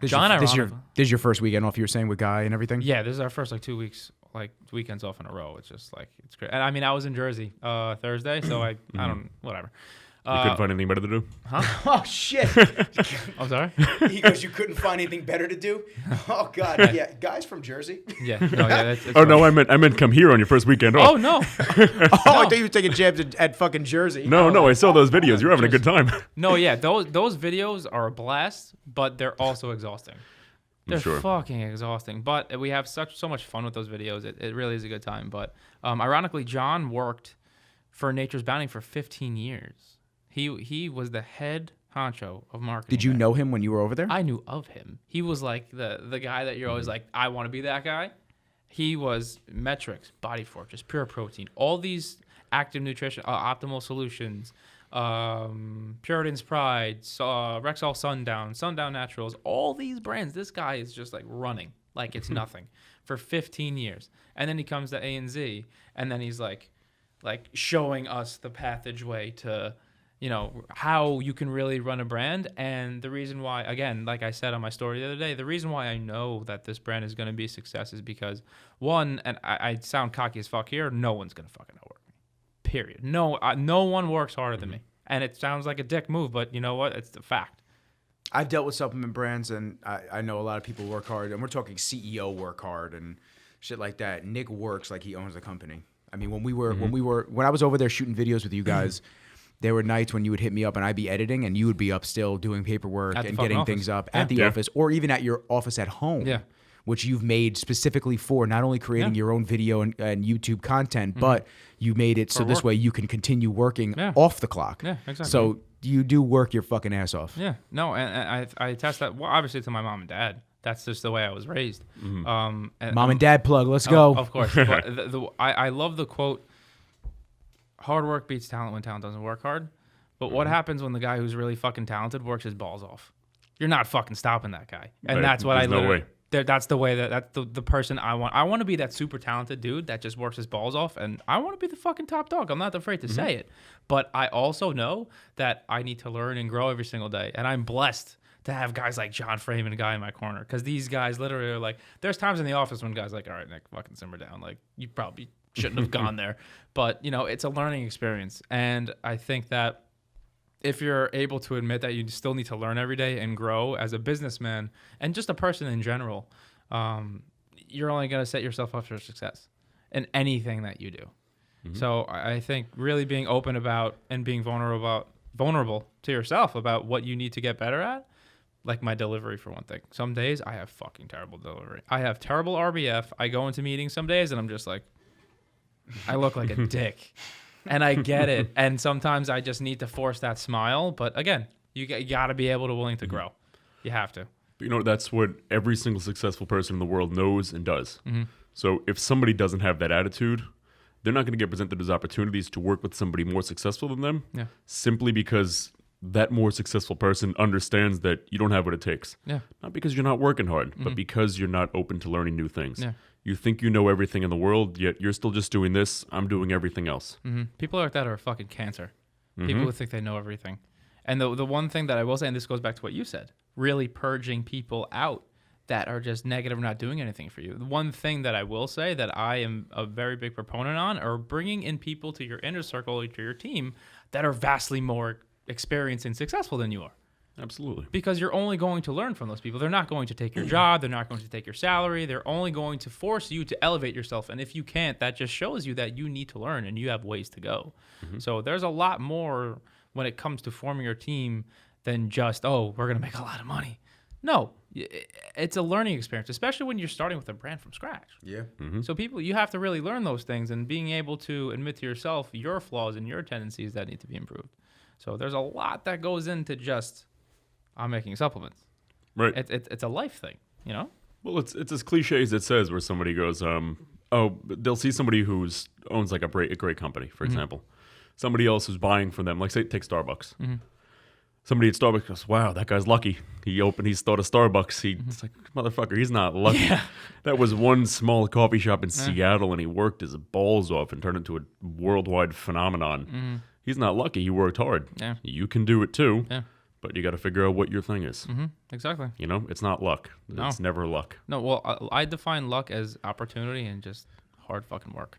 S1: this
S2: John,
S1: this is your first weekend off. You were saying with Guy and everything.
S2: Yeah, this is our first 2 weeks, weekends off in a row. It's just it's great. And I mean, I was in Jersey Thursday, so I don't whatever.
S3: You couldn't find anything better to do?
S2: Huh?
S1: Oh shit!
S2: I'm sorry.
S1: He goes, you couldn't find anything better to do? Oh god, yeah. Guys from Jersey.
S2: Yeah. No, yeah. That's
S3: oh no, I meant come here on your first weekend off.
S2: Oh no.
S1: I thought you were taking jabs at fucking Jersey.
S3: No, I saw those videos. You're having a good time.
S2: No, yeah. Those videos are a blast, but they're also exhausting. They're fucking exhausting. But we have so much fun with those videos. It really is a good time. But ironically, John worked for Nature's Bounty for 15 years. He was the head honcho of marketing.
S1: Did you know him when you were over there?
S2: I knew of him. He was like the guy that you're always like, I want to be that guy. He was Metrics, Body Fortress, Pure Protein, all these active nutrition, Optimal Solutions, Puritan's Pride, Rexall Sundown Naturals, all these brands. This guy is just running like it's nothing for 15 years. And then he comes to A&Z, and then he's like showing us the passageway to, how you can really run a brand. And the reason why, again, like I said on my story the other day, the reason why I know that this brand is going to be a success is because, one, and I sound cocky as fuck here, no one's going to fucking outwork me. Period. No one works harder than me. And it sounds like a dick move, but you know what? It's the fact.
S1: I've dealt with supplement brands, and I know a lot of people work hard, and we're talking CEO work hard and shit like that. Nick works like he owns the company. I mean, when I was over there shooting videos with you guys, there were nights when you would hit me up and I'd be editing and you would be up still doing paperwork and getting things up at the office, or even at your office at home, which you've made specifically for not only creating your own video and YouTube content, but you made it so this way you can continue working off the clock.
S2: Yeah, exactly.
S1: So you do work your fucking ass off.
S2: Yeah, no, and I attest that, well, obviously to my mom and dad. That's just the way I was raised.
S1: Mom and dad plug, let's go.
S2: Of course. But I love the quote, hard work beats talent when talent doesn't work hard. But what happens when the guy who's really fucking talented works his balls off? You're not fucking stopping that guy. And that's what
S3: There's no way.
S2: That's the way that's the person I want. I want to be that super talented dude that just works his balls off, and I want to be the fucking top dog. I'm not afraid to say it. But I also know that I need to learn and grow every single day. And I'm blessed to have guys like John Frame and a guy in my corner, because these guys literally are like, there's times in the office when guys are like, all right, Nick, fucking simmer down. Like, you probably shouldn't have gone there. But, it's a learning experience. And I think that if you're able to admit that you still need to learn every day and grow as a businessman and just a person in general, you're only going to set yourself up for success in anything that you do. So I think really being open about and being vulnerable to yourself about what you need to get better at. Like my delivery, for one thing. Some days I have fucking terrible delivery. I have terrible RBF. I go into meetings some days and I'm just like, I look like a dick. And I get it. And sometimes I just need to force that smile. But again, you got to be able to willing to grow. You have to.
S3: But that's what every single successful person in the world knows and does. So if somebody doesn't have that attitude, they're not going to get presented those opportunities to work with somebody more successful than them. Simply because that more successful person understands that you don't have what it takes. Not because you're not working hard, but because you're not open to learning new things. You think you know everything in the world, yet you're still just doing this. I'm doing everything else.
S2: People like that are a fucking cancer. People who think they know everything. And the one thing that I will say, and this goes back to what you said, really purging people out that are just negative or not doing anything for you. The one thing that I will say that I am a very big proponent on are bringing in people to your inner circle, to your team, that are vastly more experienced and successful than you are.
S3: Absolutely.
S2: Because you're only going to learn from those people. They're not going to take your job. They're not going to take your salary. They're only going to force you to elevate yourself. And if you can't, that just shows you that you need to learn and you have ways to go. So there's a lot more when it comes to forming your team than just, we're going to make a lot of money. No, it's a learning experience, especially when you're starting with a brand from scratch.
S1: Yeah.
S2: So you have to really learn those things, and being able to admit to yourself your flaws and your tendencies that need to be improved. So there's a lot that goes into just, I'm making supplements.
S3: Right.
S2: It's a life thing, you know?
S3: Well, it's as cliche as it says, where somebody goes, they'll see somebody owns like a great company, for example. Somebody else who's buying from them, like say take Starbucks. Somebody at Starbucks goes, wow, that guy's lucky. He started Starbucks. It's like, motherfucker, he's not lucky.
S2: Yeah.
S3: That was one small coffee shop in Seattle, and he worked his balls off and turned into a worldwide phenomenon. He's not lucky. He worked hard.
S2: Yeah.
S3: You can do it too.
S2: Yeah.
S3: But you got to figure out what your thing is.
S2: Exactly.
S3: You know, it's not luck.
S2: No.
S3: It's never luck.
S2: No, well, I define luck as opportunity and just hard fucking work.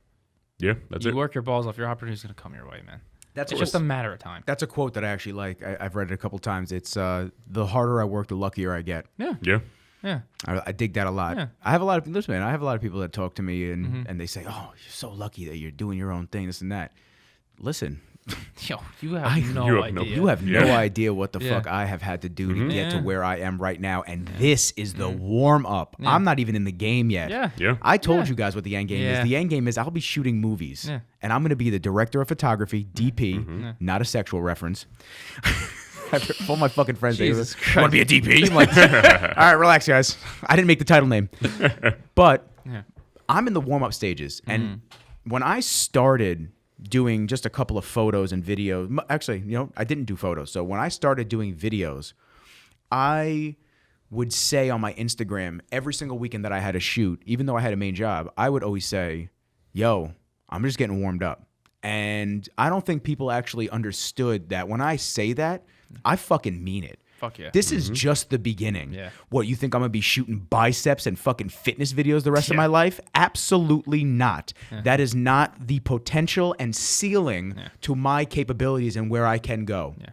S3: Yeah, that's
S2: You
S3: it.
S2: work your balls off, your opportunity's going to come your way, man.
S1: It's
S2: It's just a matter of time.
S1: That's a quote that I actually like. I've read it a couple times. It's the harder I work, the luckier I get.
S2: Yeah.
S3: Yeah.
S2: Yeah.
S1: I dig that a lot.
S2: Yeah.
S1: I have a lot of listen, man. I have a lot of people that talk to me and they say, "Oh, you're so lucky that you're doing your own thing, this and that." Listen,
S2: Yo, you have no
S3: you have
S2: idea.
S3: no-
S1: you have no idea what the
S2: Yeah.
S1: fuck I have had to do to get to
S2: Yeah.
S1: where I am right now, and this is the warm up.
S2: Yeah.
S1: I'm not even in the game yet.
S2: Yeah.
S3: Yeah.
S1: I told
S2: Yeah.
S1: you guys what the end game
S2: Yeah.
S1: is. The end game is I'll be shooting movies,
S2: Yeah.
S1: and I'm going to be the director of photography, DP,
S2: Yeah.
S1: not a sexual reference. All my fucking friends,
S2: Jesus
S1: they want to be a DP. I'm like, all right, relax, guys. I didn't make the title name, but
S2: Yeah.
S1: I'm in the warm up stages, and when I started doing just a couple of photos and videos, actually, you know, I didn't do photos. So when I started doing videos, I would say on my Instagram every single weekend that I had a shoot, even though I had a main job, I would always say, "Yo, I'm just getting warmed up." And I don't think people actually understood that when I say that, I fucking mean it.
S2: Fuck yeah.
S1: This is just the beginning.
S2: Yeah.
S1: What, you think I'm gonna be shooting biceps and fucking fitness videos the rest of my life? Absolutely not. That is not the potential and ceiling to my capabilities and where I can go.
S2: Yeah.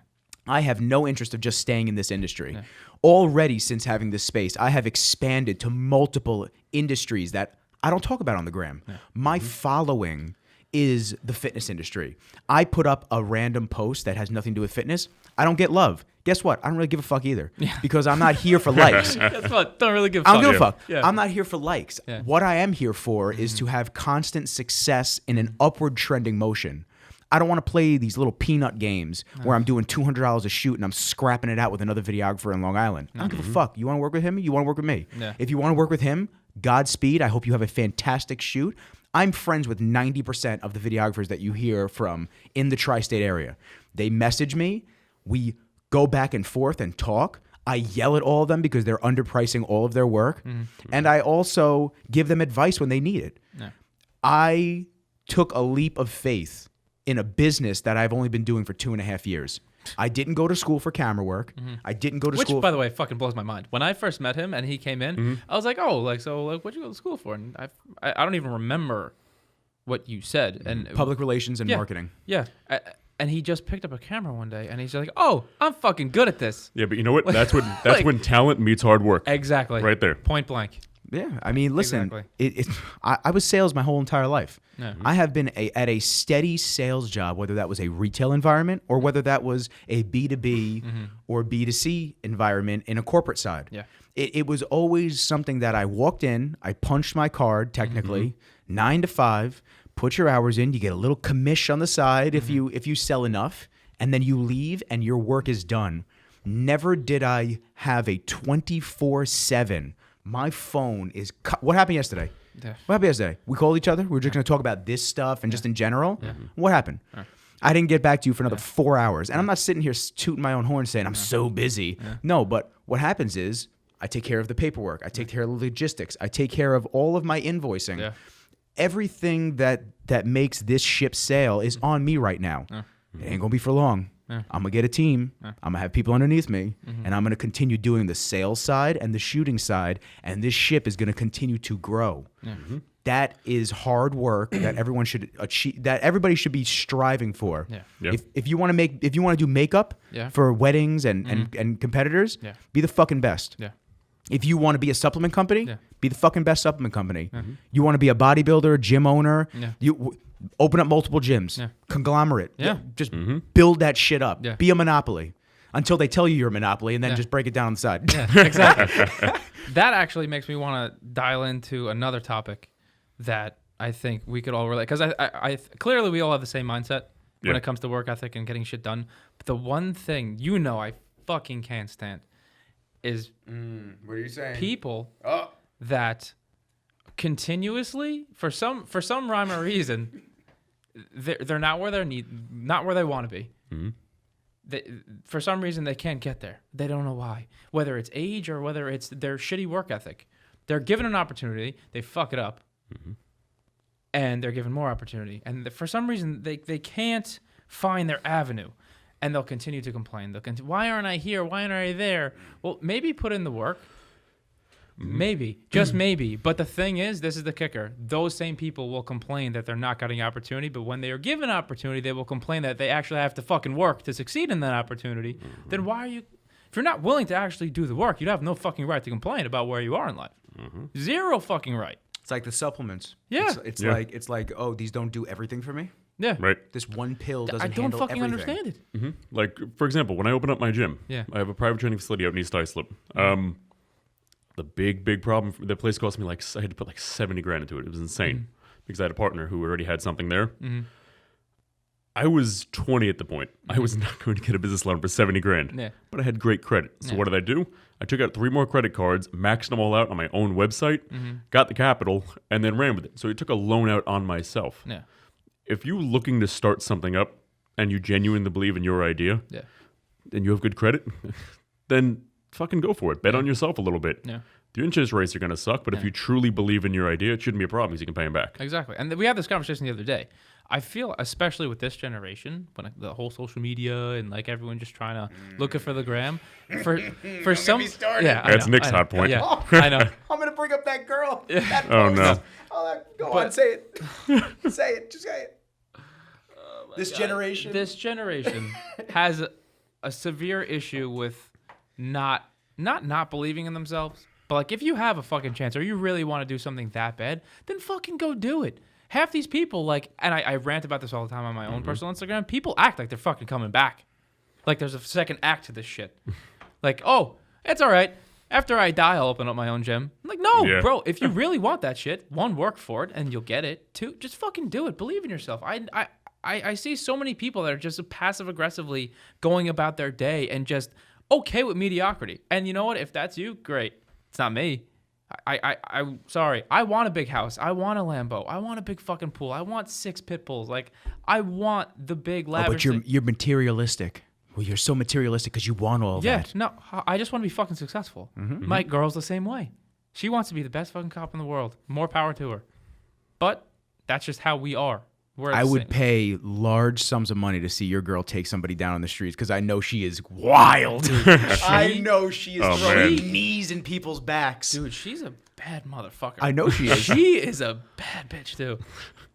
S1: I have no interest of just staying in this industry. Already, since having this space, I have expanded to multiple industries that I don't talk about on the gram. My following is the fitness industry. I put up a random post that has nothing to do with fitness. I don't get love. Guess what? I don't really give a fuck either because I'm not here for likes.
S2: That's what. Don't really give a
S1: I
S2: fuck.
S1: don't give a fuck.
S2: Yeah.
S1: I'm not here for likes.
S2: Yeah.
S1: What I am here for is to have constant success in an upward trending motion. I don't want to play these little peanut games where I'm doing $200 a shoot and I'm scrapping it out with another videographer in Long Island. I don't give a fuck. You want to work with him? You want to work with me?
S2: Yeah.
S1: If you want to work with him, Godspeed. I hope you have a fantastic shoot. I'm friends with 90% of the videographers that you hear from in the tri-state area. They message me. We go back and forth and talk. I yell at all of them because they're underpricing all of their work. And I also give them advice when they need it.
S2: Yeah.
S1: I took a leap of faith in a business that I've only been doing for 2.5 years. I didn't go to school for camera work. I didn't go to
S2: Which,
S1: school.
S2: by the way, fucking blows my mind. When I first met him and he came in, I was like, "Oh, like so, like what'd you go to school for?" And I don't even remember what you said. And
S1: Public relations and marketing.
S2: Yeah. And he just picked up a camera one day and he's like, "Oh, I'm fucking good at this."
S3: Yeah, but you know what? That's
S2: Like-
S3: when talent meets hard work.
S2: Exactly.
S3: Right there.
S2: Point blank.
S1: Yeah, I mean, listen,
S2: Exactly.
S1: I was sales my whole entire life.
S2: Yeah.
S1: I have been at a steady sales job, whether that was a retail environment or whether that was a B2B or B2C environment in a corporate side.
S2: Yeah.
S1: It was always something that I walked in, I punched my card, technically, 9 to 5, put your hours in, you get a little commish on the side if you sell enough, and then you leave and your work is done. Never did I have a 24/7. My phone is what happened yesterday?
S2: Yeah.
S1: What happened yesterday? We called each other. We were just going to talk about this stuff and just in general. What happened? I didn't get back to you for another 4 hours. And I'm not sitting here tooting my own horn saying I'm so busy. No, but what happens is I take care of the paperwork. I take care of the logistics. I take care of all of my invoicing.
S2: Yeah.
S1: Everything that makes this ship sail is on me right now. It ain't going to be for long. I'm going to get a team. I'm going to have people underneath me. And I'm going to continue doing the sales side and the shooting side. And this ship is going to continue to grow. That is hard work that everyone should achieve, that everybody should be striving for.
S2: Yeah.
S3: Yeah.
S1: If you want to do makeup
S2: Yeah.
S1: for weddings and competitors,
S2: Yeah.
S1: be the fucking best.
S2: Yeah.
S1: If you want to be a supplement company,
S2: Yeah.
S1: be the fucking best supplement company. You want to be a bodybuilder, gym owner,
S2: Yeah.
S1: open up multiple gyms,
S2: Yeah.
S1: conglomerate.
S2: Yeah.
S1: Just build that shit up.
S2: Yeah.
S1: Be a monopoly. until they tell you you're a monopoly, and then just break it down on the side.
S2: Yeah, exactly. That actually makes me want to dial into another topic that I think we could all relate, because I clearly we all have the same mindset when it comes to work ethic and getting shit done. But the one thing I fucking can't stand is
S1: what are you saying?
S2: people that continuously, for some rhyme or reason, they're not where not where they want to be. For some reason they can't get there. They don't know why. Whether it's age or whether it's their shitty work ethic. They're given an opportunity, they fuck it up, and they're given more opportunity. And for some reason they can't find their avenue, and they'll continue to complain. Why aren't I here? Why aren't I there? Well, maybe put in the work. Maybe, just maybe. But the thing is, this is the kicker. Those same people will complain that they're not getting opportunity, but when they are given opportunity, they will complain that they actually have to fucking work to succeed in that opportunity. Then why are you... If you're not willing to actually do the work, you'd have no fucking right to complain about where you are in life. Zero fucking right.
S1: It's like the supplements.
S2: Yeah.
S1: It's like, oh, these don't do everything for me?
S2: Yeah.
S3: Right.
S1: This one pill doesn't
S2: I don't
S1: handle
S2: fucking
S1: everything.
S2: understand it.
S3: Like, for example, when I open up my gym,
S2: Yeah.
S3: I have a private training facility out in East Islip. The big problem, the place cost me I had to put like 70 grand into it. It was insane because I had a partner who already had something there. I was 20 at the point. I was not going to get a business loan for 70 grand,
S2: Yeah.
S3: but I had great credit. So what did I do? I took out 3 more credit cards, maxed them all out on my own website, got the capital, and then ran with it. So I took a loan out on myself.
S2: Yeah.
S3: If you're looking to start something up and you genuinely believe in your idea, and you have good credit, then fucking go for it. Bet on yourself a little bit.
S2: Yeah.
S3: The interest rates are going to suck, but if you truly believe in your idea, it shouldn't be a problem because you can pay them back.
S2: Exactly. And we had this conversation the other day. I feel, especially with this generation, when the whole social media and like everyone just trying to looking for the gram, for some,
S3: That's Nick's hot point.
S2: Yeah, I know.
S1: I'm gonna bring up that girl.
S2: Yeah.
S1: That
S3: Oh no.
S1: Go on, say it. Say it. Just say it. This generation
S2: has a severe issue with not believing in themselves. But like, if you have a fucking chance or you really want to do something that bad, then fucking go do it. Half these people, like, and I rant about this all the time on my own personal Instagram, people act like they're fucking coming back. Like there's a second act to this shit. Like, oh, it's all right. After I die, I'll open up my own gym. I'm like, no, bro, if you really want that shit, 1, work for it and you'll get it. 2, just fucking do it. Believe in yourself. I see so many people that are just passive aggressively going about their day and just okay with mediocrity. And you know what? If that's you, great. It's not me. I'm sorry. I want a big house. I want a Lambo. I want a big fucking pool. I want 6 pit bulls. Like, I want the big lavish.
S1: But you're materialistic. Well, you're so materialistic because you want all that.
S2: No, I just want to be fucking successful. My girl's the same way. She wants to be the best fucking cop in the world. More power to her. But that's just how we are.
S1: I would pay large sums of money to see your girl take somebody down on the streets because I know she is wild. I know she is throwing knees in people's backs.
S2: Dude, she's a bad motherfucker.
S1: I know she is.
S2: She is a bad bitch too.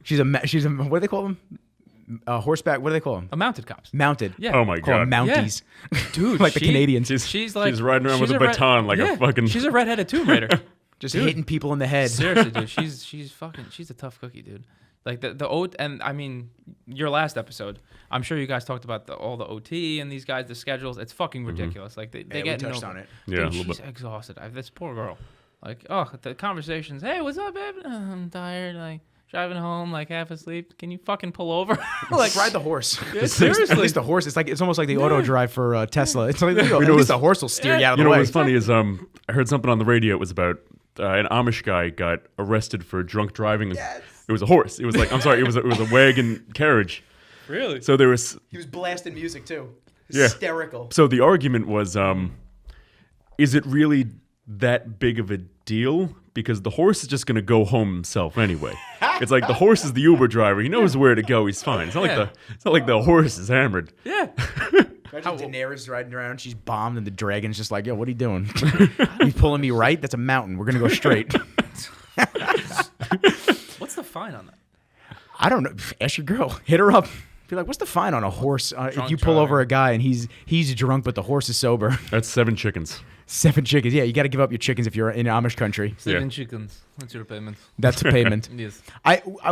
S1: She's a what do they call them? Horseback. What do they call them?
S2: A mounted cops.
S1: Mounted.
S2: Yeah.
S3: Oh my
S1: Call them
S3: god.
S1: Mounties.
S2: Dude,
S1: like the Canadians.
S2: She's
S3: riding around with a baton like a fucking.
S2: She's a redheaded Tomb Raider.
S1: Just hitting people in the head.
S2: Seriously, dude. She's a tough cookie, dude. Like the OT, and I mean, your last episode, I'm sure you guys talked about all the OT and these guys, the schedules. It's fucking ridiculous. Like they get
S1: we touched on it.
S3: Yeah,
S2: dude, she's exhausted. This poor girl. Like, oh, the conversations. Hey, what's up, babe? I'm tired. Like driving home, like half asleep. Can you fucking pull over?
S1: Like ride the horse.
S2: Yeah, seriously.
S1: At least the horse. It's almost like the auto drive for Tesla. It's like, at least the horse will steer you out of the way.
S3: You know what's funny is I heard something on the radio. It was about an Amish guy got arrested for drunk driving.
S1: Yes.
S3: It was a horse. It was like, I'm sorry, it was a wagon carriage.
S2: Really?
S3: So there was.
S1: He was blasting music too.
S3: Yeah.
S1: Hysterical.
S3: So the argument was, is it really that big of a deal? Because the horse is just going to go home himself anyway. It's like the horse is the Uber driver. He knows where to go. He's fine. It's not like the horse is hammered.
S2: Yeah.
S1: Imagine Daenerys riding around. She's bombed, and the dragon's just like, "Yo, what are you doing? You pulling me right? That's a mountain. We're gonna go straight."
S2: What's the fine on that?
S1: I don't know. Ask your girl. Hit her up. Be like, what's the fine on a horse if
S2: Drunk
S1: you pull over
S2: driving.
S1: a guy and he's drunk but the horse is sober?
S3: That's 7 chickens.
S1: 7 chickens. Yeah, you got to give up your chickens if you're in Amish country.
S2: 7 chickens. That's your payment.
S1: That's a payment.
S2: Yes.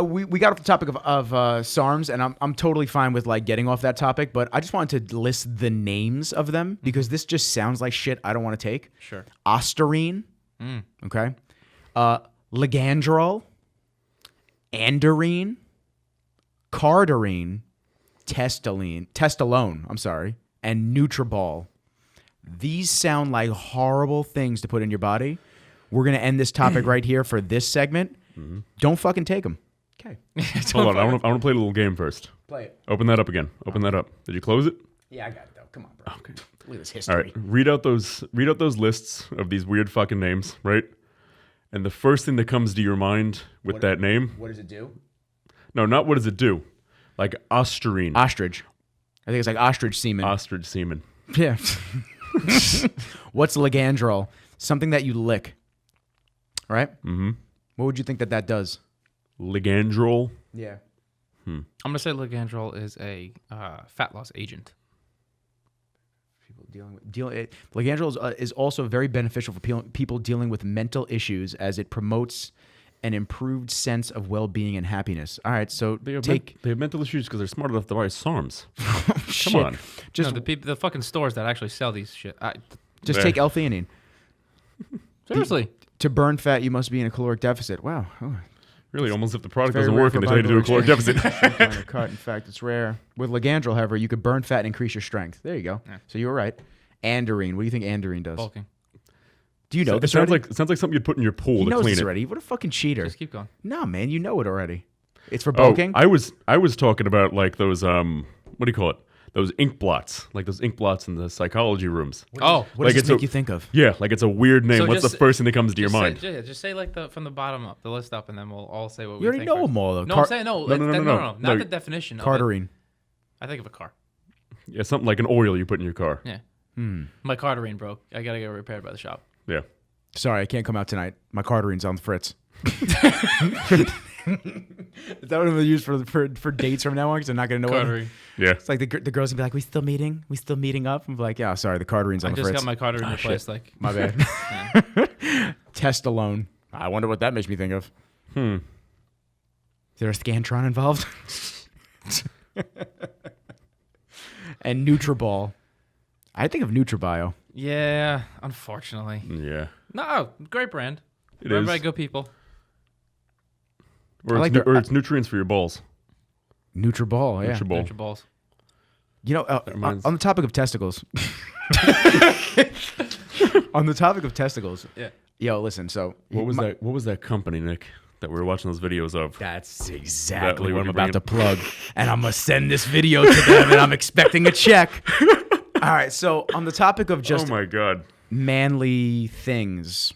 S1: We got off the topic of SARMs, and I'm totally fine with like getting off that topic, but I just wanted to list the names of them because this just sounds like shit I don't want to take.
S2: Sure.
S1: Ostarine. Okay. Ligandrol. Andarine. Cardarine. Testolone, I'm sorry, and Nutribol. These sound like horrible things to put in your body. We're going to end this topic right here for this segment. Don't fucking take them. Okay.
S3: Hold on, I want to play a little game first.
S1: Play it.
S3: Open that up again. Open that up. Did you close it?
S1: Yeah, I got it, though. Come on, bro.
S3: Okay.
S1: Look at this history.
S3: All right. Read out those lists of these weird fucking names, right? And the first thing that comes to your mind with that name.
S1: What does it do?
S3: No, not what does it do. Like Ostarine.
S1: Ostrich. I think it's like ostrich semen.
S3: Ostrich semen.
S1: Yeah. What's Ligandrol? Something that you lick. Right?
S3: Mm-hmm.
S1: What would you think that does?
S3: Ligandrol.
S1: Yeah.
S2: I'm going to say Ligandrol is a fat loss agent.
S1: People Ligandrol is also very beneficial for people dealing with mental issues as it promotes an improved sense of well-being and happiness. All right, so
S3: They have mental issues because they're smart enough to buy SARMs.
S1: Come
S3: on.
S1: Just
S2: No, the fucking stores that actually sell these shit.
S1: take L-theanine.
S2: Seriously.
S1: To burn fat, you must be in a caloric deficit. Wow. Oh.
S3: Really, almost if the product
S1: Very
S3: doesn't
S1: rare
S3: work
S1: for
S3: and they tell you to do a caloric
S1: body
S3: deficit.
S1: Cut. In fact, it's rare. With Ligandrol, however, you could burn fat and increase your strength. There you go.
S2: Yeah.
S1: So you were right. Andarine. What do you think Andarine does?
S2: Bulking.
S1: Do you know
S3: It
S1: this
S3: sounds
S1: already?
S3: like something you'd put in your pool
S1: He
S3: to
S1: knows
S3: clean
S1: this
S3: it.
S1: already. What a fucking cheater.
S2: Just keep going.
S1: No, man, you know it already. It's for
S3: Oh,
S1: bulking.
S3: I was talking about like those what do you call it? Those ink blots, like those ink blots in the psychology rooms.
S1: What does
S3: like
S1: this
S3: it's
S1: make
S3: a-
S1: you think of?
S3: Yeah, like it's a weird name.
S2: So
S3: What's
S2: just-
S3: the first thing that comes to your mind?
S2: Just say like from the bottom up, the list up, and then we'll all say what we
S1: You already
S2: think
S1: know
S2: first.
S1: them all, though.
S2: No, I'm saying no.
S3: No.
S2: Not the definition. Of it.
S1: Cardarine.
S2: I think of a car.
S3: Yeah, something like an oil you put in your car.
S2: Yeah. My Cardarine broke. I gotta get it repaired by the shop.
S3: Yeah.
S1: Sorry, I can't come out tonight. My Cardarine's on the fritz. Is that what I'm gonna use for dates from now on? Because I'm not gonna know.
S2: Cardarine.
S3: Yeah.
S1: It's like the girls gonna be like, "We still meeting? We still meeting up?" I'm like, "Yeah, sorry, the Cardarine's on
S2: I
S1: the
S2: just
S1: fritz."
S2: got my Cardarine replaced. Like,
S1: My bad.
S2: yeah.
S1: Test alone. I wonder what that makes me think of.
S3: Hmm.
S1: Is there a Scantron involved? And Nutriball. I think of Nutribio.
S2: Yeah, unfortunately.
S3: Yeah.
S2: No, great brand.
S3: It
S2: Run
S3: is.
S2: by good people.
S3: Or,
S1: I like
S3: it's nutrients for your balls.
S1: Nutriball, yeah.
S3: Nutriball.
S2: Nutriballs.
S1: You know,
S3: reminds-
S1: on the topic of testicles. On the topic of testicles.
S2: Yeah.
S1: Yo, listen. So
S3: What was that company, Nick, that we were watching those videos of?
S1: That's exactly
S3: That
S1: what I'm
S3: you
S1: about
S3: bring
S1: to
S3: up.
S1: plug, and I'm gonna send this video to them, and I'm expecting a check. All right. So on the topic of just
S3: Oh my god.
S1: manly things,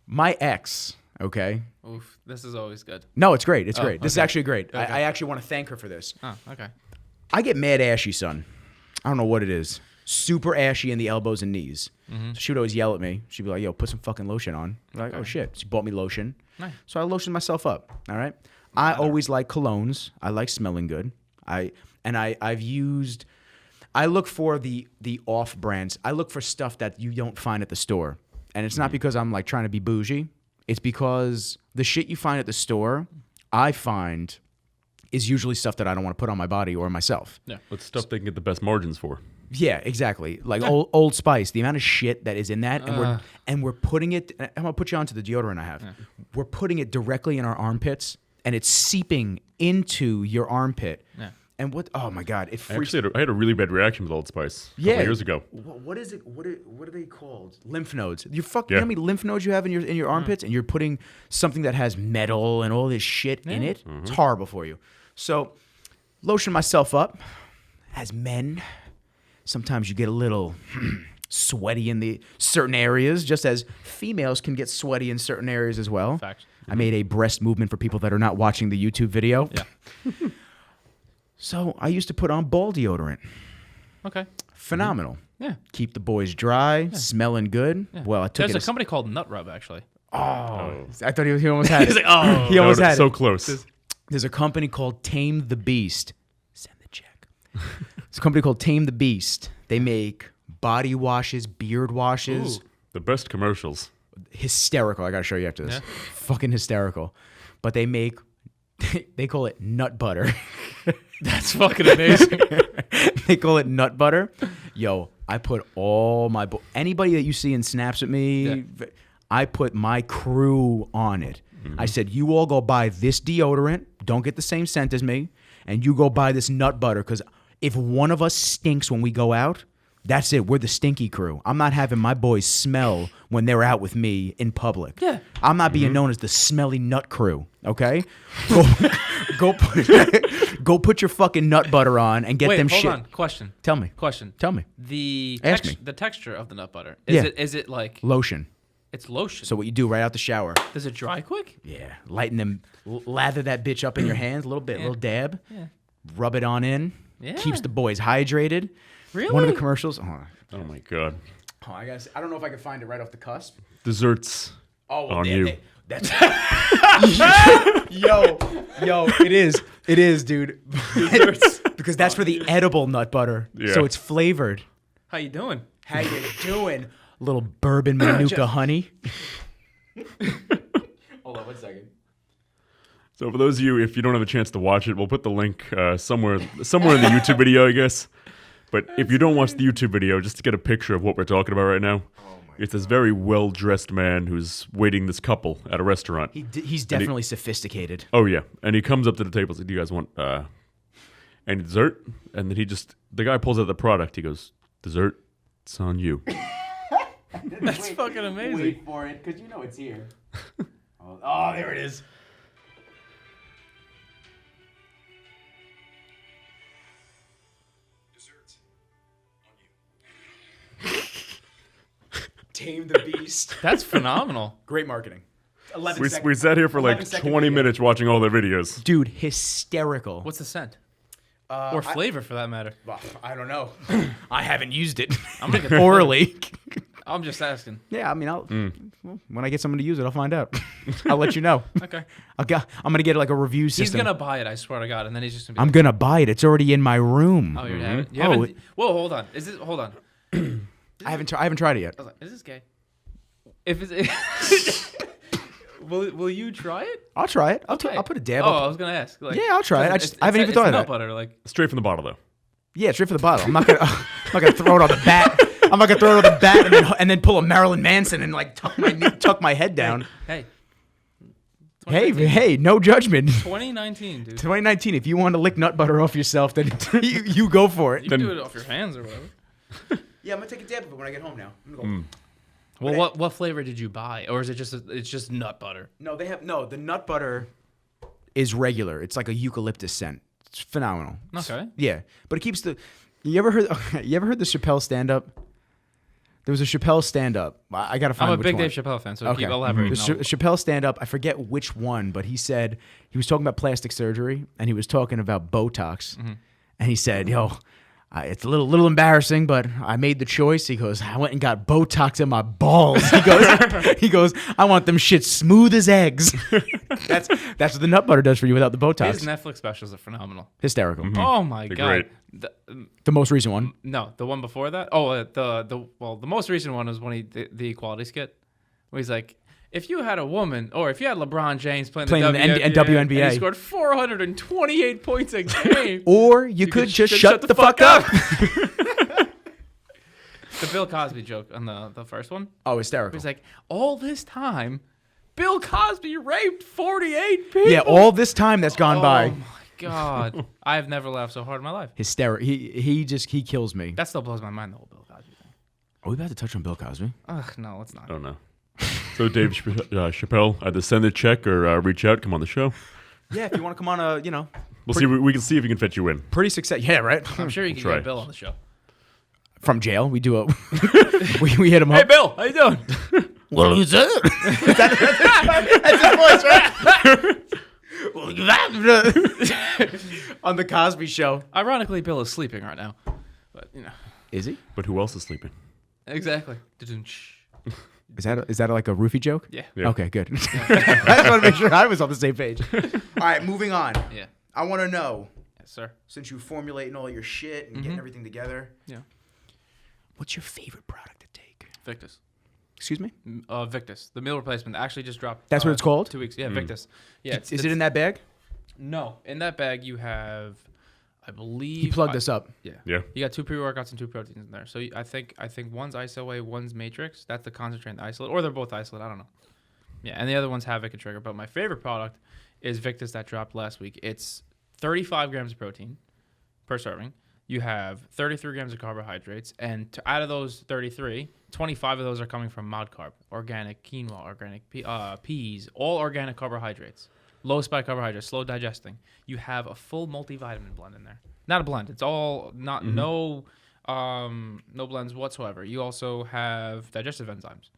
S1: my ex. Okay.
S2: Oof, this is always good.
S1: No, it's great. It's
S2: Oh,
S1: great. This is
S2: okay.
S1: actually great.
S2: Okay.
S1: I actually want to thank her for this.
S2: Oh, okay.
S1: I get mad ashy, son. I don't know what it is. Super ashy in the elbows and knees. So she would always yell at me. She'd be like, "Yo, put some fucking lotion on." I'm like, "Oh shit." She bought me lotion.
S2: Nice.
S1: So I lotioned myself up. All right. I always like colognes. I like smelling good. I look for the off brands. I look for stuff that you don't find at the store. And it's not because I'm like trying to be bougie. It's because the shit you find at the store, I find is usually stuff that I don't want to put on my body or myself.
S2: Yeah.
S3: It's stuff they can get the best margins for.
S1: Yeah, exactly. Like Old Spice, the amount of shit that is in that, and we're putting it. I'm gonna put you onto the deodorant I have. We're putting it directly in our armpits, and it's seeping into your armpit.
S2: Yeah.
S1: And what? Oh my god! It
S3: I
S1: freaks.
S3: actually had a really bad reaction with Old Spice a couple years ago.
S1: What is it? What are they called? Lymph nodes. You know
S3: Yeah.
S1: how many lymph nodes you have in your armpits, and you're putting something that has metal and all this shit in it. It's horrible for you. So, lotion myself up. As men, sometimes you get a little sweaty in the certain areas, just as females can get sweaty in certain areas as well.
S2: Facts.
S1: I made a breast movement for people that are not watching the YouTube video.
S2: Yeah.
S1: So I used to put on ball deodorant.
S2: Okay.
S1: Phenomenal.
S2: Yeah.
S1: Keep the boys dry, smelling good.
S2: Yeah.
S1: Well, I took
S2: There's
S1: it.
S2: a company called Nut Rub, actually.
S1: I thought he almost had it.
S2: He's like, oh.
S1: He almost had
S3: so
S1: it.
S3: close.
S1: There's a company called Tame the Beast. Send the check. It's a company called Tame the Beast. They make body washes, beard washes.
S2: Ooh.
S3: The best commercials.
S1: Hysterical. I gotta show you after this.
S2: Yeah.
S1: Fucking hysterical. But they make, they call it nut butter.
S2: That's fucking amazing.
S1: They call it nut butter. Yo, I put all my anybody that you see in snaps with me, I put my crew on it. I said, you all go buy this deodorant. Don't get the same scent as me, and you go buy this nut butter, because if one of us stinks when we go out, that's it. We're the stinky crew. I'm not having my boys smell when they're out with me in public.
S2: Yeah.
S1: I'm not being known as the smelly nut crew. Okay, go put your fucking nut butter on and get
S2: Wait,
S1: them
S2: hold
S1: shit.
S2: on. Question.
S1: Tell me.
S2: Tell
S1: me.
S2: The
S1: me.
S2: the texture of the nut butter.
S1: Yeah.
S2: Is it like
S1: Lotion.
S2: it's lotion?
S1: So what you do right out the shower?
S2: Does it dry quick?
S1: Yeah, lighten them, lather that bitch up in your hands a little bit, little dab.
S2: Yeah.
S1: Rub it on in.
S2: Yeah.
S1: Keeps the boys hydrated.
S2: Really?
S1: One of the commercials.
S3: Oh my god.
S1: I don't know if I can find it right off the cusp.
S3: Desserts on you.
S1: That's yo, it is, dude. Because that's for the edible nut butter,
S3: Yeah.
S1: so it's flavored.
S2: How you doing?
S1: How you doing? Little bourbon manuka honey. Hold on 1 second.
S3: So for those of you, if you don't have a chance to watch it, we'll put the link somewhere in the YouTube video, I guess. But if you don't watch the YouTube video, just to get a picture of what we're talking about right now, it's this very well-dressed man who's waiting this couple at a restaurant.
S1: He's definitely sophisticated.
S3: Oh, yeah. And he comes up to the table and says, do you guys want any dessert? And then the guy pulls out the product. He goes, dessert, it's on you.
S2: That's fucking amazing.
S1: Wait for it, because you know it's here. Oh, there it is. Tame the Beast.
S2: That's phenomenal.
S1: Great marketing. 11
S3: We
S1: seconds.
S3: sat here for like
S1: 11-second
S3: 20
S1: video.
S3: minutes watching all their videos.
S1: Dude, hysterical.
S2: What's the scent? Or flavor, for that matter.
S1: Well, I don't know. I haven't used it.
S2: I'm gonna get
S1: orally.
S2: I'm just asking.
S1: Yeah, I mean, well, when I get someone to use it, I'll find out. I'll let you know.
S2: Okay.
S1: I'm gonna get like a review system.
S2: He's gonna buy it, I swear to God, and then he's just gonna be
S1: I'm
S2: like,
S1: gonna buy it. It's already in my room.
S2: oh, you haven't? You
S1: Oh,
S2: haven't? Whoa, hold on. Hold on.
S1: I haven't tried it yet.
S2: I was like, is this gay? If it's will you try it?
S1: I'll try it. I'll put a dab.
S2: Oh, I was gonna ask. Like,
S1: Yeah, I'll try it. I haven't even thought of
S2: nut
S1: that.
S2: butter, like.
S3: Straight from the bottle, though.
S1: Yeah, straight for the bottle. I'm not gonna throw it on the bat. I'm not gonna throw it on the bat and then pull a Marilyn Manson and like tuck my head down.
S2: Hey.
S1: Hey, no judgment.
S2: 2019, dude.
S1: 2019. If you want to lick nut butter off yourself, then you go for it.
S2: You can do it off your hands or whatever.
S1: Yeah, I'm gonna take a dab of it when I get home now. I'm gonna go.
S2: Well, what flavor did you buy, or is it just it's just nut butter?
S1: No, the nut butter is regular. It's like a eucalyptus scent. It's phenomenal.
S2: Okay.
S1: Yeah, but it keeps the. You ever heard the Chappelle stand up? There was a Chappelle stand up. I gotta find.
S2: I'm a
S1: which
S2: big
S1: one.
S2: Dave Chappelle fan, so
S1: Okay.
S2: keep elaborating.
S1: The Chappelle stand up. I forget which one, but he said he was talking about plastic surgery and he was talking about Botox, and he said, "Yo, it's a little embarrassing, but I made the choice." He goes, "I went and got Botox in my balls." He goes, "I want them shit smooth as eggs." That's what the nut butter does for you without the Botox.
S2: His Netflix specials are phenomenal.
S1: Hysterical.
S2: Oh my
S3: They're
S2: God.
S3: great.
S1: The most recent one.
S2: No, the one before that. Oh, the most recent one was when he the equality skit, where he's like, if you had a woman, or if you had LeBron James playing the WNBA, and he scored 428 points a game,
S1: Or you could just shut the fuck up.
S2: The Bill Cosby joke on the first one.
S1: Oh, hysterical.
S2: He's like, all this time, Bill Cosby raped 48 people.
S1: Yeah, all this time that's gone by.
S2: Oh my God, I have never laughed so hard in my life.
S1: Hysterical. He kills me.
S2: That still blows my mind, the whole Bill Cosby thing.
S1: Are we about to touch on Bill Cosby?
S2: Ugh, no, let's not.
S3: I don't know. So Dave Chappelle, either send a check or reach out, come on the show.
S1: Yeah, if you want to come on
S3: We'll see. We can see if we can fit you in.
S1: pretty success. Yeah, right.
S2: I'm sure you can
S3: try.
S2: get Bill on the show.
S1: From jail, we do a we hit him up.
S2: Hey, Bill, how you doing?
S1: Well, who's that? That's his voice, right? On the Cosby Show.
S2: Ironically, Bill is sleeping right now, but you know.
S1: Is he?
S3: But who else is sleeping?
S2: Exactly. Da-dum-tsh.
S1: Is that like a roofie joke?
S2: Yeah.
S1: Okay, good. I just want to make sure I was on the same page. All right, moving on.
S2: Yeah.
S1: I want to know,
S2: Yes, sir.
S1: since you're formulating all your shit and getting everything together,
S2: Yeah.
S1: what's your favorite product to take?
S2: Victus.
S1: Excuse me?
S2: Victus. The meal replacement actually just dropped.
S1: That's what it's called?
S2: 2 weeks. Yeah, Victus. Yeah.
S1: Is it in that bag?
S2: No. In that bag, you have, I believe.
S1: He plugged us up.
S2: Yeah.
S3: Yeah.
S2: You got 2 pre-workouts and 2 proteins in there. So I think one's ISO-A, one's Matrix. That's the concentrate and the isolate. Or they're both isolate. I don't know. Yeah. And the other one's Havoc and Trigger. But my favorite product is Victus that dropped last week. It's 35 grams of protein per serving. You have 33 grams of carbohydrates. And out of those 33, 25 of those are coming from mod carb, organic quinoa, organic peas, all organic carbohydrates. Low spike carbohydrates, slow digesting. You have a full multivitamin blend in there. Not a blend. It's all not no blends whatsoever. You also have digestive enzymes.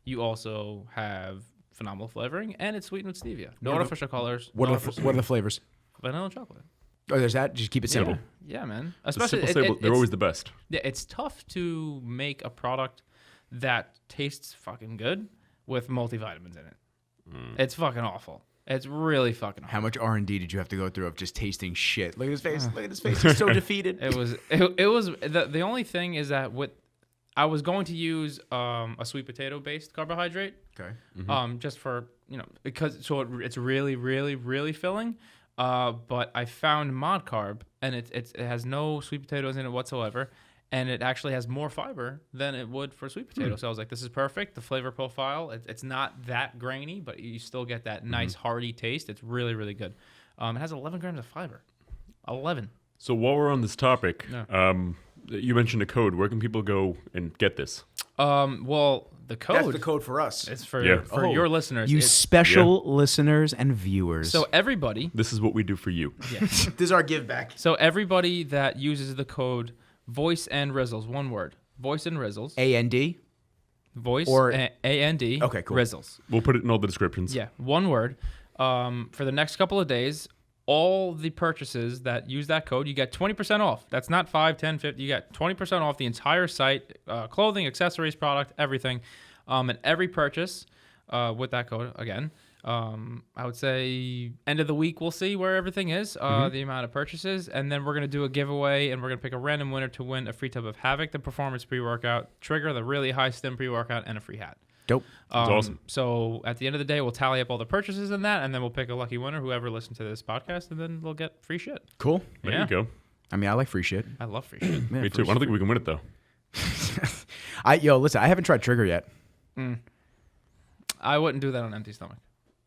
S2: You also have phenomenal flavoring, and it's sweetened with stevia. No artificial colors.
S1: What are the flavors?
S2: Vanilla and chocolate.
S1: Oh, there's that? Just keep it simple.
S2: Yeah, man.
S3: It's
S2: Especially
S3: simple, they're always the best.
S2: Yeah, it's tough to make a product that tastes fucking good with multivitamins in it. It's fucking awful. It's really fucking awful.
S1: How much R&D did you have to go through of just tasting shit? Look at his face. Look at his face. He's so defeated.
S2: It was the only thing is that I was going to use a sweet potato based carbohydrate.
S1: Okay.
S2: Just for, because it's really, really, really filling. But I found mod carb, and it has no sweet potatoes in it whatsoever, and it actually has more fiber than it would for sweet potato. So I was like, this is perfect. The flavor profile, it's not that grainy, but you still get that nice hearty taste. It's really, really good. It has 11 grams of fiber. 11.
S3: So while we're on this topic,
S2: Yeah.
S3: you mentioned a code. Where can people go and get this?
S2: Well, the code.
S1: That's the code for us.
S2: It's for
S3: Yeah.
S2: your listeners.
S1: You
S2: It's-
S1: special listeners and viewers.
S2: so everybody.
S3: This is what we do for you.
S2: Yeah.
S1: this is our give back.
S2: So everybody that uses the code Voice and Rizzles, one word, Voice and Rizzles,
S1: A-N-D?
S2: Voice
S1: or-
S2: A-N-D,
S1: Okay, cool.
S2: Rizzles.
S3: We'll put it in all the descriptions.
S2: Yeah, one word. For the next couple of days, all the purchases that use that code, you get 20% off. That's not 5, 10, 50. You get 20% off the entire site, clothing, accessories, product, everything. And every purchase with that code, again, I would say end of the week, we'll see where everything is, the amount of purchases. And then we're going to do a giveaway, and we're going to pick a random winner to win a free tub of Havoc, the performance pre-workout, Trigger, the really high stim pre-workout, and a free hat.
S1: Dope.
S3: That's awesome.
S2: So at the end of the day, we'll tally up all the purchases in that, and then we'll pick a lucky winner, whoever listened to this podcast, and then they'll get free shit.
S1: Cool.
S3: There
S2: Yeah.
S3: you go.
S1: I mean, I like free shit.
S2: I love free shit.
S1: Yeah,
S3: Me too. I don't think we can win it though.
S1: Listen, I haven't tried Trigger yet.
S2: I wouldn't do that on an empty stomach.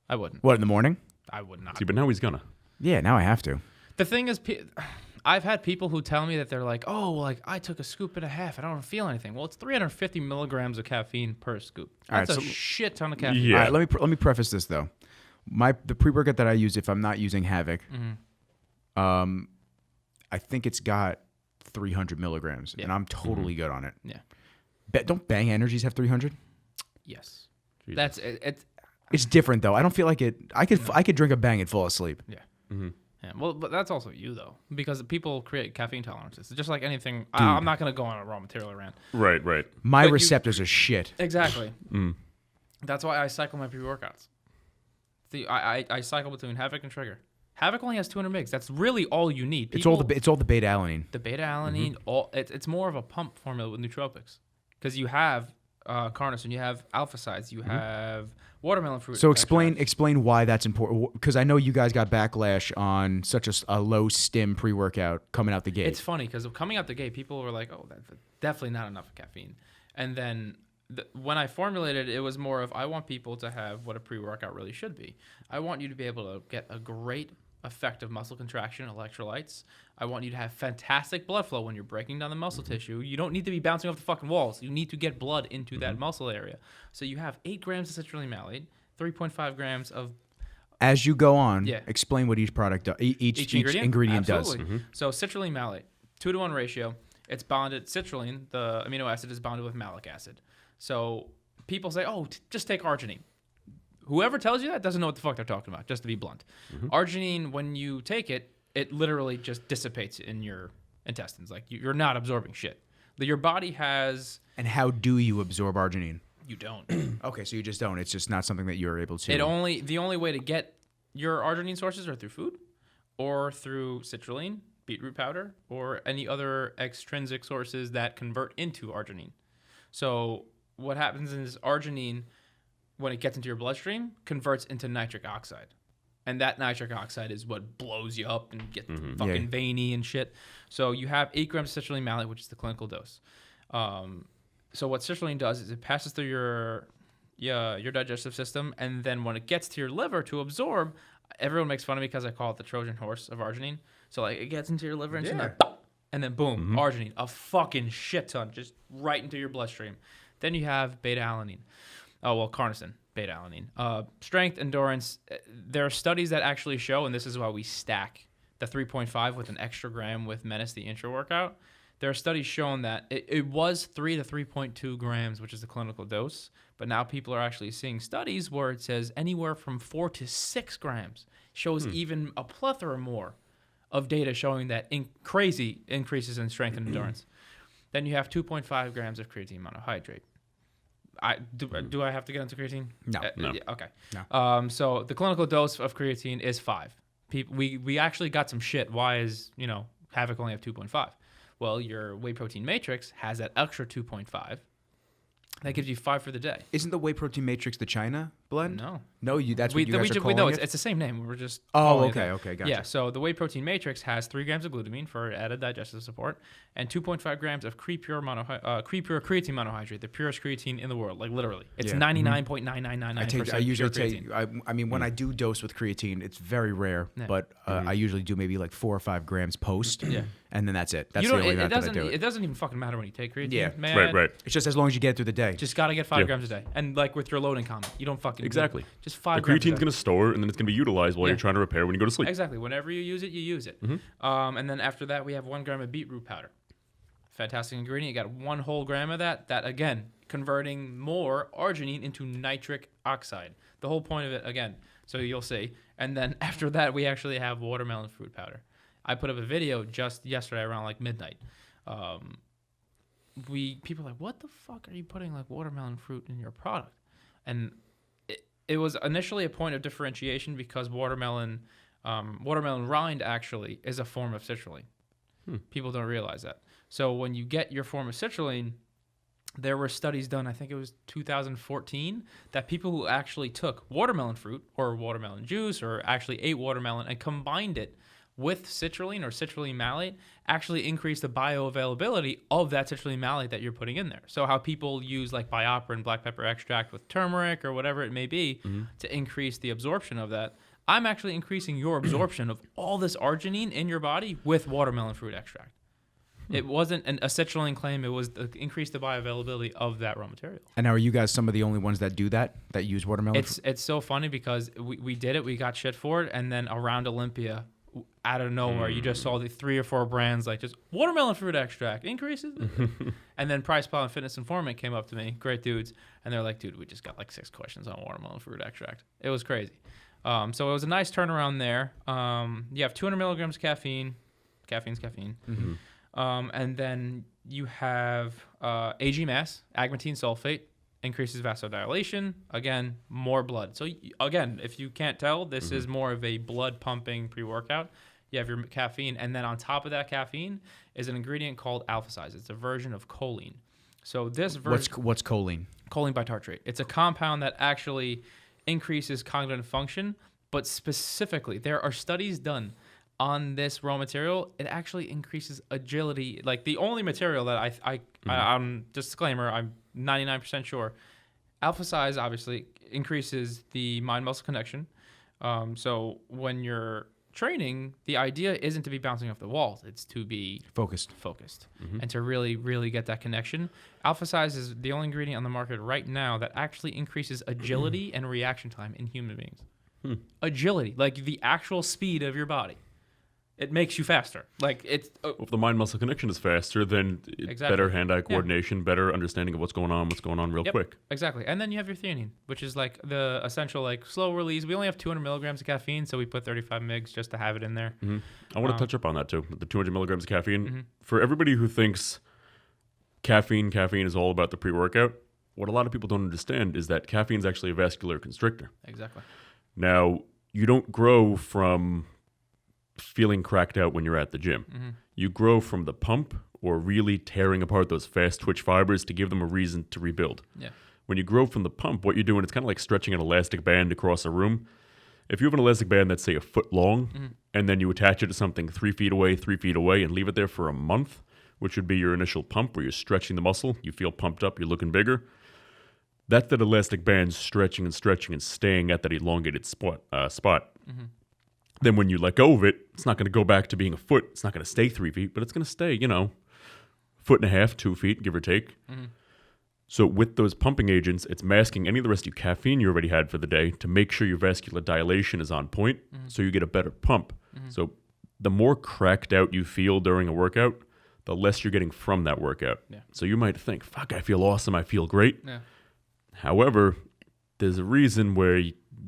S2: I wouldn't.
S1: What, in the morning?
S2: I would not.
S3: See, but now he's gonna.
S1: Yeah, now I have to.
S2: The thing is, I've had people who tell me that they're like, oh, like I took a scoop and a half. I don't feel anything. Well, it's 350 milligrams of caffeine per scoop. That's
S1: All right,
S2: a
S1: so-
S2: shit ton of caffeine.
S3: Yeah.
S1: All right, let me preface this though. The pre-workout that I use, if I'm not using Havoc, I think it's got 300 milligrams, and I'm totally good on it.
S2: Yeah.
S1: Don't Bang Energies have 300?
S2: Yes.
S3: Jesus.
S2: That's it.
S1: It's different though. I don't feel like it. I could drink a Bang and fall asleep.
S2: Yeah. Yeah. Well, but that's also you though, because people create caffeine tolerances. It's just like anything. I'm not gonna go on a raw material rant.
S3: Right.
S1: My
S2: But
S1: receptors are shit.
S2: Exactly. That's why I cycle my pre-workouts. I cycle between Havoc and Trigger. Havoc only has 200 mgs. That's really all you need.
S1: It's all the beta alanine.
S2: The beta alanine. It's more of a pump formula with nootropics, because you have carnosine, you have alpha sides, you have watermelon fruit.
S1: So explain why that's important, because I know you guys got backlash on such a low stim pre-workout coming out the gate.
S2: It's funny because coming out the gate, people were like, "Oh, that's definitely not enough caffeine," and then. When I formulated it, it was more of, I want people to have what a pre-workout really should be. I want you to be able to get a great effect of muscle contraction, electrolytes. I want you to have fantastic blood flow when you're breaking down the muscle tissue. You don't need to be bouncing off the fucking walls. You need to get blood into that muscle area. So you have 8 grams of citrulline malate, 3.5 grams of...
S1: As you go on,
S2: Yeah.
S1: explain what each product does. Each ingredient does.
S2: Absolutely. So citrulline malate, 2-to-1 ratio. It's bonded, citrulline, the amino acid, is bonded with malic acid. So people say, oh, just take arginine. Whoever tells you that doesn't know what the fuck they're talking about, just to be blunt. Arginine, when you take it, it literally just dissipates in your intestines. Like, you're not absorbing shit. Your body has...
S1: And how do you absorb arginine?
S2: You don't.
S1: Okay, so you just don't. It's just not something that you're able to.
S2: The only way to get your arginine sources are through food, or through citrulline, beetroot powder, or any other extrinsic sources that convert into arginine. So what happens is arginine, when it gets into your bloodstream, converts into nitric oxide. And that nitric oxide is what blows you up and gets fucking veiny and shit. So you have 8 grams of citrulline malate, which is the clinical dose. So what citrulline does is it passes through your digestive system, and then when it gets to your liver to absorb, everyone makes fun of me because I call it the Trojan horse of arginine. So like it gets into your liver and then boom, arginine, a fucking shit ton, just right into your bloodstream. Then you have beta-alanine. Oh, well, carnosine, beta-alanine. Strength, endurance. There are studies that actually show, and this is why we stack the 3.5 with an extra gram with Menace, the intra-workout. There are studies showing that it was 3 to 3.2 grams, which is the clinical dose. But now people are actually seeing studies where it says anywhere from 4 to 6 grams. Shows even a plethora more of data showing that crazy increases in strength and endurance. Then you have 2.5 grams of creatine monohydrate. Do I have to get into creatine?
S1: No.
S2: Okay.
S1: No.
S2: So the clinical dose of creatine is 5. We actually got some shit. Why is Havoc only have 2.5? Well, your whey protein matrix has that extra 2.5. That gives you 5 for the day.
S1: Isn't the whey protein matrix the China blend?
S2: No.
S1: No, that's what you guys are calling it?
S2: It's the same name. We're just
S1: okay, gotcha.
S2: Yeah, so the whey protein matrix has 3 grams of glutamine for added digestive support and 2.5 grams of Crepure creatine monohydrate, the purest creatine in the world, like literally. It's 99.9999%.
S1: I usually take, I mean, when I do dose with creatine, it's very rare, but I usually do maybe like 4 or 5 grams post, and then that's it. That's the only amount that I do it.
S2: It doesn't even fucking matter when you take creatine.
S1: Yeah,
S3: right.
S1: It's just as long as you get it through the day.
S2: Just got to get 5 grams a day. And like with your loading comment, you don't fucking
S3: Exactly.
S2: Just 5
S3: The
S2: grams.
S3: creatine's going to store, and then it's going to be utilized while you're trying to repair when you go to sleep.
S2: Exactly. Whenever you use it, you use it. And then after that, we have 1 gram of beetroot powder. Fantastic ingredient. You got 1 whole gram of that. That, again, converting more arginine into nitric oxide. The whole point of it, again, so you'll see. And then after that, we actually have watermelon fruit powder. I put up a video just yesterday around like midnight. People are like, what the fuck are you putting like watermelon fruit in your product? And it was initially a point of differentiation because watermelon rind actually is a form of citrulline. People don't realize that. So when you get your form of citrulline, there were studies done, I think it was 2014, that people who actually took watermelon fruit or watermelon juice or actually ate watermelon and combined it with citrulline or citrulline malate actually increase the bioavailability of that citrulline malate that you're putting in there. So how people use like BioPerine black pepper extract with turmeric or whatever it may be to increase the absorption of that. I'm actually increasing your absorption of all this arginine in your body with watermelon fruit extract. It wasn't a citrulline claim. It was increase the bioavailability of that raw material.
S1: And now are you guys some of the only ones that do that use watermelon?
S2: It's so funny because we did it. We got shit for it. And then around Olympia, out of nowhere, you just saw the 3 or 4 brands like just watermelon fruit extract increases. And then Price Pile and Fitness Informant came up to me, great dudes, and they're like, dude, we just got like 6 questions on watermelon fruit extract. It was crazy. So it was a nice turnaround there. You have 200 milligrams caffeine. Caffeine's caffeine. And then you have AG mass, agmatine sulfate, increases vasodilation. Again, more blood. So again, if you can't tell, this is more of a blood pumping pre-workout. You have your caffeine, and then on top of that caffeine is an ingredient called alpha size. It's a version of choline. So this version,
S1: what's choline?
S2: Choline bitartrate. It's a compound that actually increases cognitive function, but specifically, there are studies done on this raw material. It actually increases agility. Like the only material that I'm disclaimer, I'm 99% sure. Alpha size obviously increases the mind-muscle connection. So when you're training, the idea isn't to be bouncing off the walls. It's to be
S1: focused,
S2: and to really, really get that connection. Alpha size is the only ingredient on the market right now that actually increases agility and reaction time in human beings. Agility, like the actual speed of your body. It makes you faster. Like it's
S3: if the mind-muscle connection is faster, then better hand-eye coordination, better understanding of what's going on real quick.
S2: Exactly. And then you have your theanine, which is like the essential like slow release. We only have 200 milligrams of caffeine, so we put 35 mgs just to have it in there.
S3: I want to touch up on that too. The 200 milligrams of caffeine. For everybody who thinks caffeine is all about the pre-workout, what a lot of people don't understand is that caffeine is actually a vascular constrictor.
S2: Exactly.
S3: Now, you don't grow from feeling cracked out when you're at the gym.
S2: Mm-hmm.
S3: You grow from the pump or really tearing apart those fast twitch fibers to give them a reason to rebuild.
S2: Yeah.
S3: When you grow from the pump, what you're doing, it's kind of like stretching an elastic band across a room. If you have an elastic band that's, say, a foot long, and then you attach it to something 3 feet away, and leave it there for a month, which would be your initial pump where you're stretching the muscle, you feel pumped up, you're looking bigger. That's that elastic band stretching and staying at that elongated spot. Then when you let go of it, it's not going to go back to being a foot. It's not going to stay 3 feet, but it's going to stay, 1.5 feet, 2 feet, give or take. So with those pumping agents, it's masking any of the rest of your caffeine you already had for the day to make sure your vascular dilation is on point, so you get a better pump. So the more cracked out you feel during a workout, the less you're getting from that workout.
S2: Yeah.
S3: So you might think, fuck, I feel awesome, I feel great.
S2: Yeah.
S3: However, there's a reason where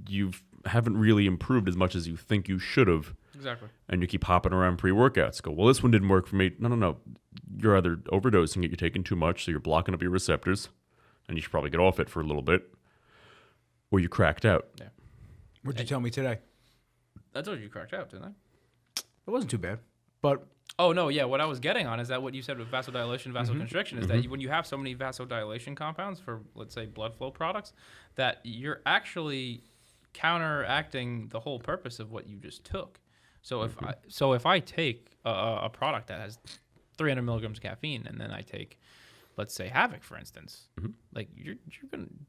S3: you haven't really improved as much as you think you should have.
S2: Exactly.
S3: And you keep hopping around pre-workouts. Go, well, this one didn't work for me. No. You're either overdosing it, you're taking too much, so you're blocking up your receptors, and you should probably get off it for a little bit, or you cracked out.
S2: Yeah.
S1: What'd you tell me today?
S2: I told you cracked out, didn't I?
S1: It wasn't too bad, but
S2: Oh, no, yeah. What I was getting on is that what you said with vasodilation, vasoconstriction, is that when you have so many vasodilation compounds for, let's say, blood flow products, that you're actually counteracting the whole purpose of what you just took. So if I take a product that has 300 milligrams of caffeine, and then I take, let's say, Havoc, for instance, like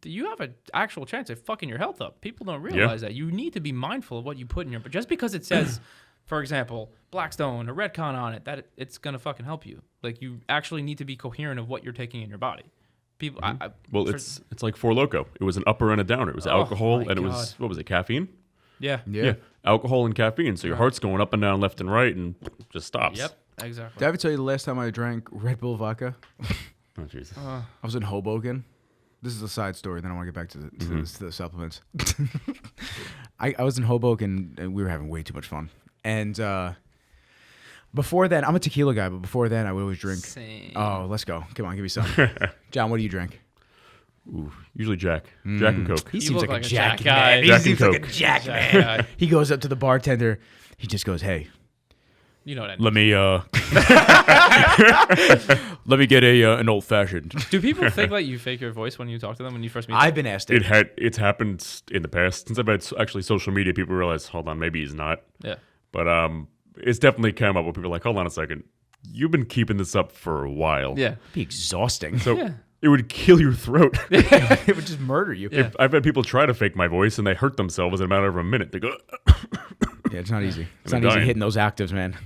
S2: you have an actual chance of fucking your health up. People don't realize that. You need to be mindful of what you put in your. But just because it says, for example, Blackstone or Redcon on it, that it's gonna fucking help you. Like, you actually need to be coherent of what you're taking in your body. People,
S3: it's like Four Loko. It was an upper and a downer. It was alcohol and it was, what was it, caffeine?
S2: Yeah.
S3: Alcohol and caffeine. So your heart's going up and down, left and right, and just stops.
S2: Yep. Exactly.
S1: did I ever tell you the last time I drank Red Bull vodka?
S3: Oh, Jesus.
S1: I was in Hoboken. This is a side story. Then I want to get back to the supplements. I was in Hoboken, and we were having way too much fun. And before then, I'm a tequila guy, but before then, I would always drink.
S2: Same.
S1: Oh, let's go. Come on, give me some. John, what do you drink?
S3: Ooh, usually Jack. Jack and Coke.
S1: He
S2: You
S1: seems
S2: look
S1: like a
S2: like a
S1: Jack
S2: Jack
S1: man.
S2: guy.
S1: He
S3: Jack
S1: seems
S3: and
S1: like a
S3: Coke.
S1: Jack
S2: Jack
S1: man.
S2: guy.
S1: He goes up to the bartender. He just goes, "Hey,
S2: You know what I mean.
S1: let me let me get an old fashioned."
S2: Do people think like you fake your voice when you talk to them when you first meet
S1: I've been asked it.
S3: It's happened in the past. Since I've had actually social media, people realize, hold on, maybe he's not.
S2: them?
S3: But it's definitely come up where people are like, hold on a second. You've been keeping this up for a while.
S2: Yeah.
S1: It'd be exhausting.
S3: So it would kill your throat.
S1: It would just murder you.
S2: Yeah.
S3: I've had people try to fake my voice and they hurt themselves in a matter of a minute. They go,
S1: Yeah, it's not easy. It's
S3: I'm
S1: not easy
S3: dying.
S1: hitting those octaves, man.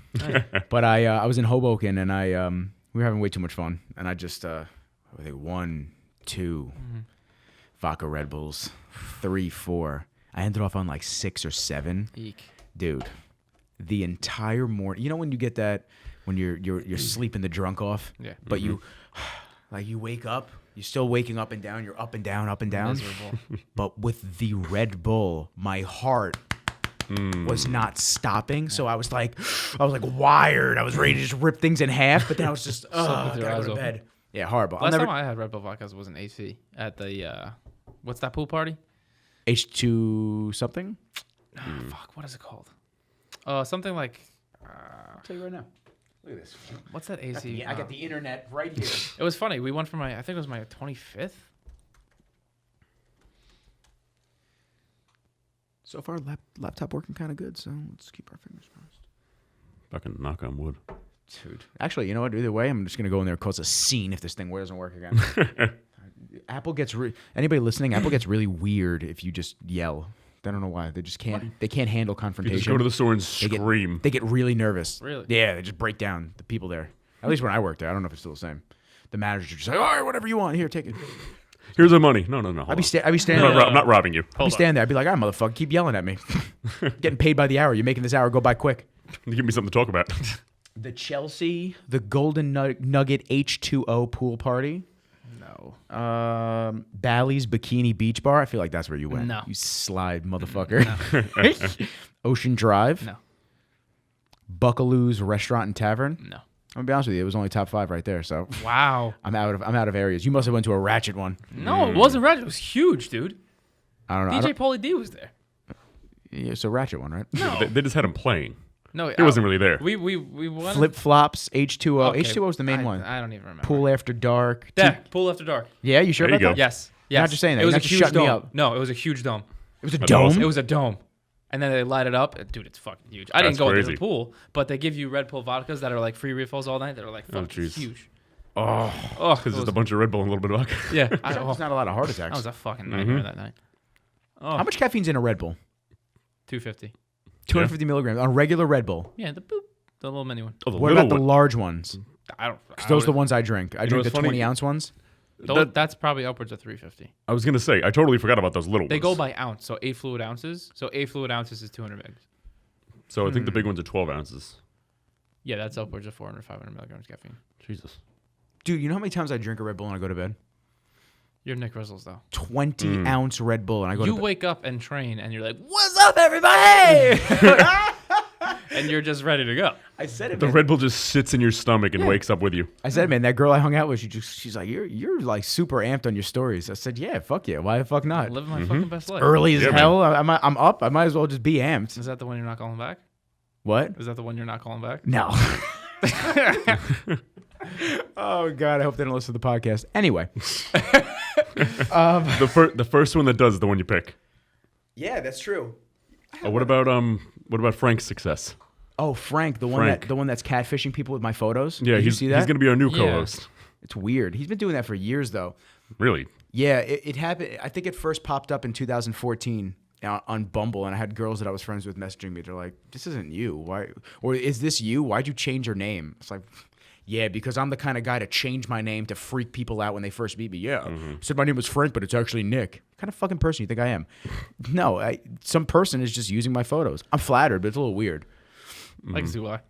S1: But I was in Hoboken, and we were having way too much fun, and I just I think 1, 2 vodka Red Bulls, 3, 4. I ended off on like 6 or 7.
S2: Eek.
S1: Dude, the entire morning. You know when you get that when you're sleeping the drunk off,
S2: Yeah.
S1: but you like you wake up, you're still waking up and down, you're up and down, up and down.
S2: Miserable.
S1: But with the Red Bull, my heart was not stopping. So I was like wired. I was ready to just rip things in half. But then I was just,
S2: with
S1: I
S2: your
S1: gotta
S2: eyes
S1: go to
S2: open.
S1: bed. Yeah, horrible.
S2: Last time I had Red Bull vodkas was an AC at the what's that pool party?
S1: H2 something.
S2: Fuck, what is it called? Something like
S1: I'll tell you right now. Look at this.
S2: what's that AC?
S1: I got the internet right here.
S2: It was funny. We went for I think it was my 25th.
S1: So far, laptop working kind of good. So let's keep our fingers crossed.
S3: fucking knock on wood.
S1: Dude. Actually, you know what? Either way, I'm just gonna go in there and cause a scene if this thing doesn't work again. Apple gets anybody listening. Apple gets really weird if you just yell. I don't know why. They just can't. They can't handle confrontation.
S3: You just go to the store and
S1: They get-
S3: scream.
S1: They get really nervous.
S2: Really?
S1: Yeah, they just break down the people there. At least when I worked there. I don't know if it's still the same. The managers are just like, all right, whatever you want. Here, take it.
S3: Here's the money. No.
S1: I'd be standing
S3: I'm
S1: there.
S3: not robbing you.
S1: I'd be standing there. I'd be like, all right, motherfucker, keep yelling at me. Getting paid by the hour. You're making this hour go by quick.
S3: Give me something to talk about.
S1: The Chelsea, the Golden Nugget H2O pool party.
S2: No.
S1: Bally's Bikini Beach Bar. I feel like that's where you went.
S2: No.
S1: You slide motherfucker. Ocean Drive.
S2: No.
S1: Buckaloo's Restaurant and Tavern.
S2: No.
S1: gonna be honest with you, it was only top 5 right there. So
S2: Wow.
S1: I'm out of areas. You must have went to a ratchet one.
S2: No, it wasn't Ratchet. It was huge, dude.
S1: I don't know.
S2: DJ Pauly D was there.
S1: Yeah, it's a ratchet one, right?
S2: No.
S3: They just had him playing.
S2: No,
S3: He wasn't really there.
S2: We went.
S1: Flip flops, H2O.
S2: Okay,
S1: H2O is the main one.
S2: I don't even remember.
S1: Pool after dark.
S2: Yeah, Pool After Dark.
S1: Yeah, you sure
S3: There you
S1: about
S3: go.
S1: that?
S2: Yes.
S1: You're not just saying that.
S2: It was
S1: You're
S2: a
S1: not just
S2: huge
S1: shutting me
S2: dome.
S1: up.
S2: No, it was a huge dome.
S1: It was a
S3: That's
S1: dome.
S3: awesome.
S2: It was a dome. And then they light it up. Dude, it's fucking huge. I didn't
S3: That's
S2: go into
S3: crazy.
S2: the pool, but they give you Red Bull vodkas that are like free refills all night. That are like fucking
S3: jeez.
S2: huge.
S1: Oh,
S3: Because it's a bunch of Red Bull and a little bit of vodka.
S2: Yeah.
S1: there's not a lot of heart
S2: That
S1: attacks.
S2: was a fucking nightmare that night. Oh,
S1: How much caffeine's in a Red Bull?
S2: 250.
S1: 250 milligrams on regular Red Bull.
S2: Yeah, the boop. The little mini one.
S3: Oh, the
S1: What
S3: little
S1: about the
S3: one.
S1: large ones?
S2: I don't.
S1: 'Cause those are the ones I drink. I
S3: know
S1: drink the
S3: what's funny?
S1: 20-ounce ones.
S2: That's probably upwards of 350.
S3: I was going to say, I totally forgot about those little
S2: They
S3: ones.
S2: go by ounce, so 8 fluid ounces. So 8 fluid ounces is 200 mg.
S3: So I think the big ones are 12 ounces.
S2: Yeah, that's upwards of 400, 500 milligrams caffeine.
S3: Jesus.
S1: Dude, you know how many times I drink a Red Bull and I go to bed?
S2: You're Nick Rizzles, though.
S1: 20-ounce Red Bull and I go
S2: You
S1: to bed.
S2: wake up and train, and you're like, "What's up, everybody?" And you're just ready to go.
S1: I said it,
S3: The
S1: man.
S3: Red Bull just sits in your stomach and wakes up with you.
S1: I said, man, that girl I hung out with, she's like, you're like super amped on your stories. I said, yeah, fuck yeah. Why the fuck not?
S2: Living my fucking best life.
S1: Early as
S3: Yeah, man.
S1: hell. I'm up. I might as well just be amped.
S2: Is that the one you're not calling back?
S1: What?
S2: Is that the one you're not calling back?
S1: No. Oh, God. I hope they don't listen to the podcast. Anyway.
S3: The first one that does is the one you pick.
S1: Yeah, that's true.
S3: What about Frank's success?
S1: Oh, Frank, the one that's catfishing people with my photos.
S3: Yeah,
S1: Did you
S3: he's
S1: see that?
S3: going to be our new
S2: Yeah.
S3: co-host.
S1: It's weird. He's been doing that for years, though.
S3: Really?
S1: Yeah, it happened. I think it first popped up in 2014 on Bumble, and I had girls that I was friends with messaging me. They're like, "This isn't you. Why? Or is this you? Why'd you change your name?" It's like, yeah, because I'm the kind of guy to change my name to freak people out when they first meet me. Yeah, said my name was Frank, but it's actually Nick. What kind of fucking person you think I am? No, some person is just using my photos. I'm flattered, but it's a little weird.
S2: Like Zulai.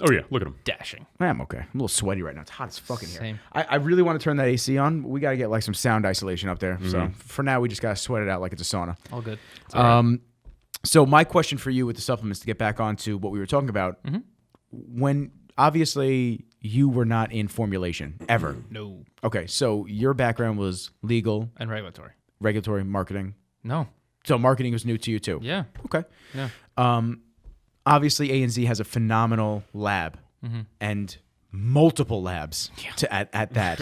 S3: Oh, yeah. Look at him.
S2: Dashing.
S1: I'm okay. I'm a little sweaty right now. It's hot as fucking here.
S2: Same.
S1: I really want to turn that AC on. We got to get like some sound isolation up there. So for now, we just got to sweat it out like it's a sauna.
S2: All good.
S1: So my question for you with the supplements, to get back onto what we were talking about, when obviously you were not in formulation ever.
S2: No.
S1: Okay, so your background was legal,
S2: And regulatory.
S1: regulatory, marketing.
S2: No.
S1: So marketing was new to you too.
S2: Yeah.
S1: Okay.
S2: Yeah.
S1: Obviously, A&Z has a phenomenal lab and multiple labs at that.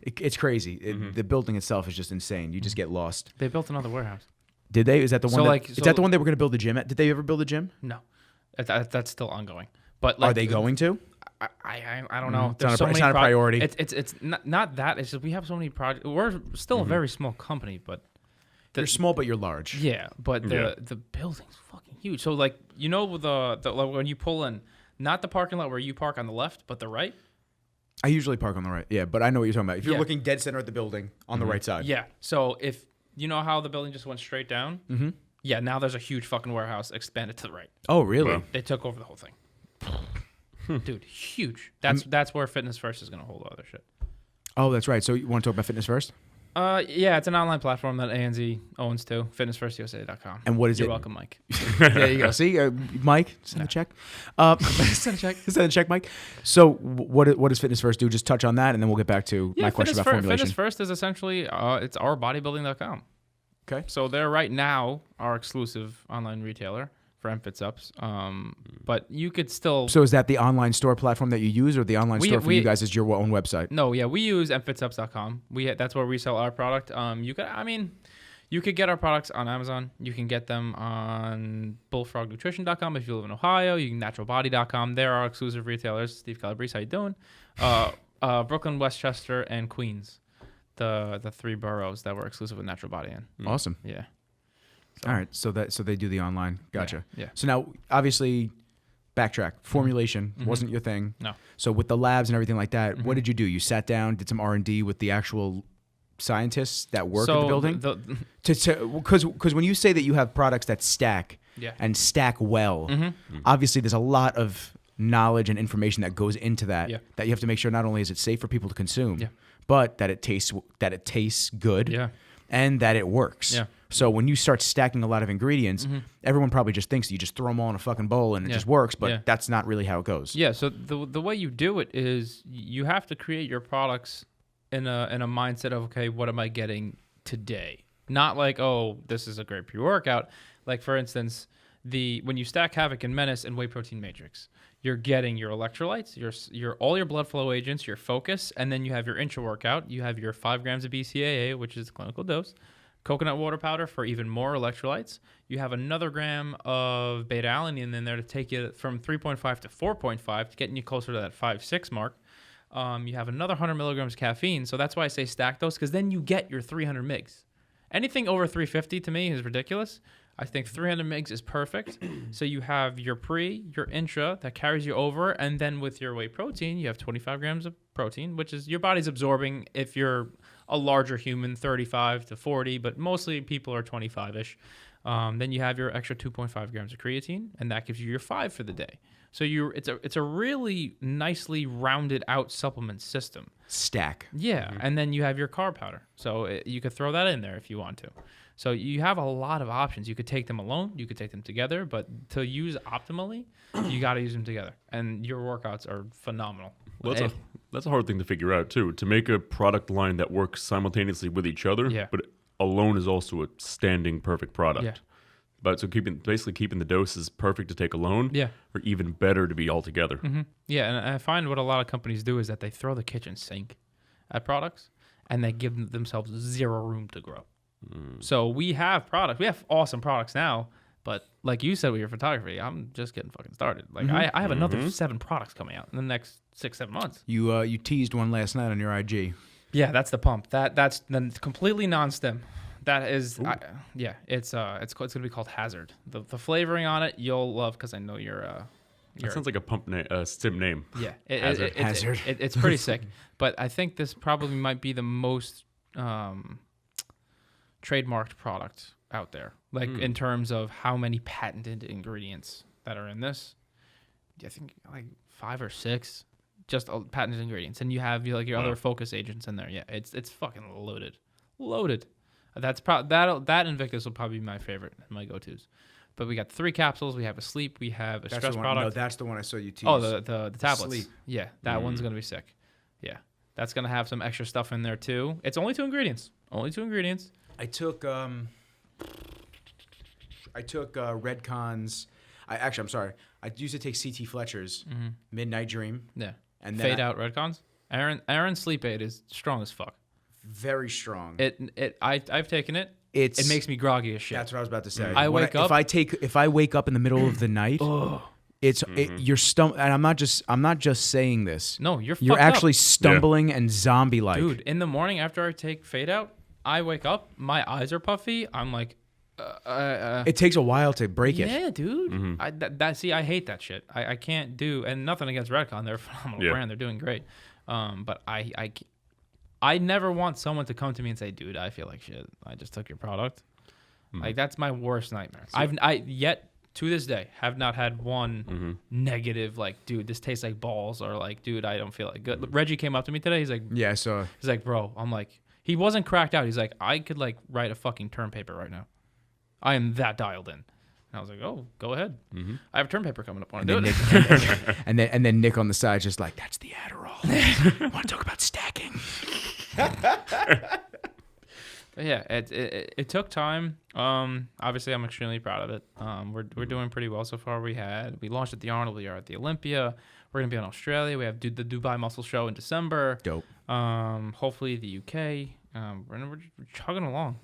S1: It's crazy. The building itself is just insane. You just get lost.
S2: They built another warehouse.
S1: Did they? Is that the one?
S2: So,
S1: that,
S2: like-
S1: is
S2: so-
S1: that the one they were going to build the gym at? Did they ever build a gym?
S2: No. That's still ongoing. But like,
S1: Are they going to?
S2: I don't know.
S1: It's not
S2: There's
S1: a-
S2: so
S1: it's
S2: many
S1: not a priority.
S2: It's not that. It's just we have so many projects. We're still a very small company, but
S1: You're small, but you're large.
S2: yeah. But
S3: Yeah.
S2: the building's fucking huge. So like the like when you pull in, not the parking lot where you park on the left, but the right.
S1: I usually park on the right. Yeah, but I know what you're talking about. If you're
S2: Yeah.
S1: looking dead center at the building, on the right side.
S2: Yeah. So if you know how the building just went straight down. Mm-hmm. Yeah. Now there's a huge fucking warehouse expanded to the right.
S1: Oh, really?
S3: Wow.
S2: They took over the whole thing. Dude, huge. That's where Fitness First is gonna hold all their shit.
S1: Oh, that's right. So you want to talk about Fitness First?
S2: Yeah, it's an online platform that ANZ owns too. FitnessFirstUSA.com.
S1: And what is
S2: You're
S1: it?
S2: welcome, Mike.
S1: There you go. See, Mike, send a check.
S2: Send a check.
S1: Send a check, Mike. So what does Fitness First do? Just touch on that, and then we'll get back to my question about formulation.
S2: Fitness First is essentially it's our bodybuilding.com.
S1: Okay.
S2: So they're right now our exclusive online retailer for M Fit Supps. But you could still
S1: So is that the online store platform that you use, or the online store for you guys is your own website?
S2: No, yeah, we use mfitsupps.com. That's where we sell our product. You could get our products on Amazon. You can get them on bullfrognutrition.com if you live in Ohio. You can naturalbody.com. They're our exclusive retailers. Steve Calabrese, how you doing? Brooklyn, Westchester, and Queens, the three boroughs that we're exclusive with Natural Body in.
S1: Awesome.
S2: Yeah.
S1: All right. So they do the online. Gotcha.
S2: Yeah.
S1: So now, obviously, backtrack. Formulation wasn't your thing.
S2: No.
S1: So with the labs and everything like that, what did you do? You sat down, did some R&D with the actual scientists that work in the building? Because when you say that you have products that stack
S2: Yeah.
S1: and stack well, obviously there's a lot of knowledge and information that goes into that
S2: Yeah.
S1: that you have to make sure not only is it safe for people to consume,
S2: Yeah.
S1: but that it tastes good,
S2: Yeah.
S1: and that it works.
S2: Yeah.
S1: So when you start stacking a lot of ingredients, everyone probably just thinks you just throw them all in a fucking bowl and it just works, but that's not really how it goes.
S2: Yeah, so the way you do it is you have to create your products in a mindset of, okay, what am I getting today? Not like, oh, this is a great pre-workout. Like, for instance, when you stack Havoc and Menace and Whey Protein Matrix, you're getting your electrolytes, your all your blood flow agents, your focus, and then you have your intra-workout. You have your 5 grams of BCAA, which is the clinical dose, coconut water powder for even more electrolytes. You have another gram of beta-alanine in there to take you from 3.5 to 4.5, getting you closer to that 5-6 mark. You have another 100 milligrams caffeine, so that's why I say stack those, because then you get your 300 mgs. Anything over 350 to me is ridiculous. I think 300 mgs is perfect. So you have your pre, your intra that carries you over, and then with your whey protein, you have 25 grams of protein, which is your body's absorbing if you're a larger human, 35 to 40, but mostly people are 25-ish. Then you have your extra 2.5 grams of creatine, and that gives you your 5 for the day. So it's a really nicely rounded out supplement system.
S1: Stack.
S2: Yeah, and then you have your carb powder. So you could throw that in there if you want to. So you have a lot of options. You could take them alone, you could take them together, but to use optimally, you got to use them together. And your workouts are phenomenal.
S3: Well, that's a hard thing to figure out too. To make a product line that works simultaneously with each other, but alone is also a standing perfect product.
S2: Yeah.
S3: But so basically keeping the doses perfect to take alone, or even better to be all together.
S2: Mm-hmm. Yeah, and I find what a lot of companies do is that they throw the kitchen sink at products, and they give themselves zero room to grow. So we have products. We have awesome products now, but like you said with your photography, I'm just getting fucking started. Like I have another 7 products coming out in the next 6-7 months.
S1: You teased one last night on your IG.
S2: Yeah, that's the pump. That's then completely non-stem. That is, it's gonna be called Hazard. The flavoring on it you'll love because I know you're.
S3: That sounds like a pump stim name.
S2: Yeah,
S1: Hazard.
S2: It's pretty sick. But I think this probably might be the most trademarked product out there, like in terms of how many patented ingredients that are in this. I think like 5 or 6 just patented ingredients, and you have your other focus agents in there. Yeah, it's fucking loaded. That Invictus will probably be my favorite and my go-tos. But we got 3 capsules. We have a sleep. We have a stress product.
S1: No, that's the one I saw you tease.
S2: Oh, the tablets.
S1: Sleep.
S2: Yeah, that one's gonna be sick. Yeah, that's gonna have some extra stuff in there too. It's only 2 ingredients.
S1: I took Redcon's. I'm sorry. I used to take CT Fletcher's Midnight Dream.
S2: Yeah.
S1: And
S2: then Fade Out Redcons. Aaron's sleep aid is strong as fuck.
S1: Very strong.
S2: I've taken it. It makes me groggy as shit.
S1: That's what I was about to say.
S2: I wake up.
S1: If I wake up in the middle of the night, your stomach. And I'm not just saying this.
S2: No, you're
S1: actually
S2: up.
S1: stumbling and zombie like.
S2: Dude, in the morning after I take Fade Out, I wake up, my eyes are puffy. I'm like,
S1: it takes a while to break it.
S2: Yeah, dude. I hate that shit. I can't do, and nothing against Redcon. They're a phenomenal brand. They're doing great. But I never want someone to come to me and say, dude, I feel like shit. I just took your product. Like, that's my worst nightmare. So, I yet to this day have not had one negative, like, dude, this tastes like balls, or like, dude, I don't feel like good. Reggie came up to me today. He's like,
S1: yeah, so
S2: he's like, bro, I'm like, he wasn't cracked out. He's like, I could like write a fucking term paper right now. I am that dialed in. And I was like, oh, go ahead. I have a term paper coming up. Want to do it?
S1: and then Nick on the side just like, that's the Adderall. Want to talk about stacking?
S2: Yeah, it took time. Obviously, I'm extremely proud of it. We're doing pretty well so far. We launched at the Arnold. We are at the Olympia. We're gonna be in Australia. We have the Dubai Muscle Show in December.
S1: Dope.
S2: Hopefully the UK. We're chugging along,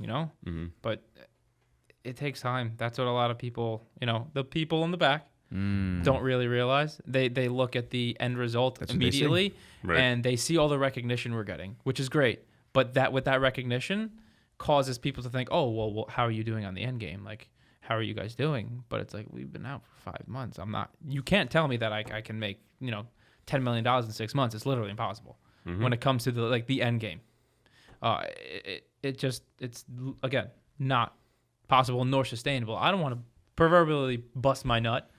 S2: But it takes time. That's what a lot of people, the people in the back don't really realize. They look at the end result immediately, and they see all the recognition we're getting, which is great. But with that recognition causes people to think, oh, well, how are you doing on the end game? Like, how are you guys doing? But it's like, we've been out for 5 months. You can't tell me that I can make, $10 million in 6 months. It's literally impossible when it comes to the end game. It's again, not possible nor sustainable. I don't want to proverbially bust my nut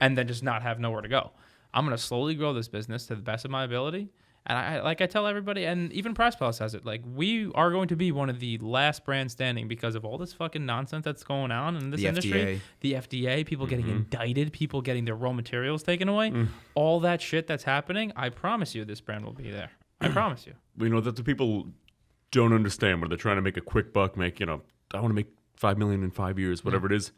S2: and then just not have nowhere to go. I'm going to slowly grow this business to the best of my ability, And I tell everybody, and even Price Palace says it, like, we are going to be one of the last brands standing because of all this fucking nonsense that's going on in this industry. The FDA, people getting indicted, people getting their raw materials taken away, all that shit that's happening. I promise you this brand will be there. I promise you.
S3: You know, that the people don't understand when they're trying to make a quick buck, I want to make $5 million in 5 years, whatever it is.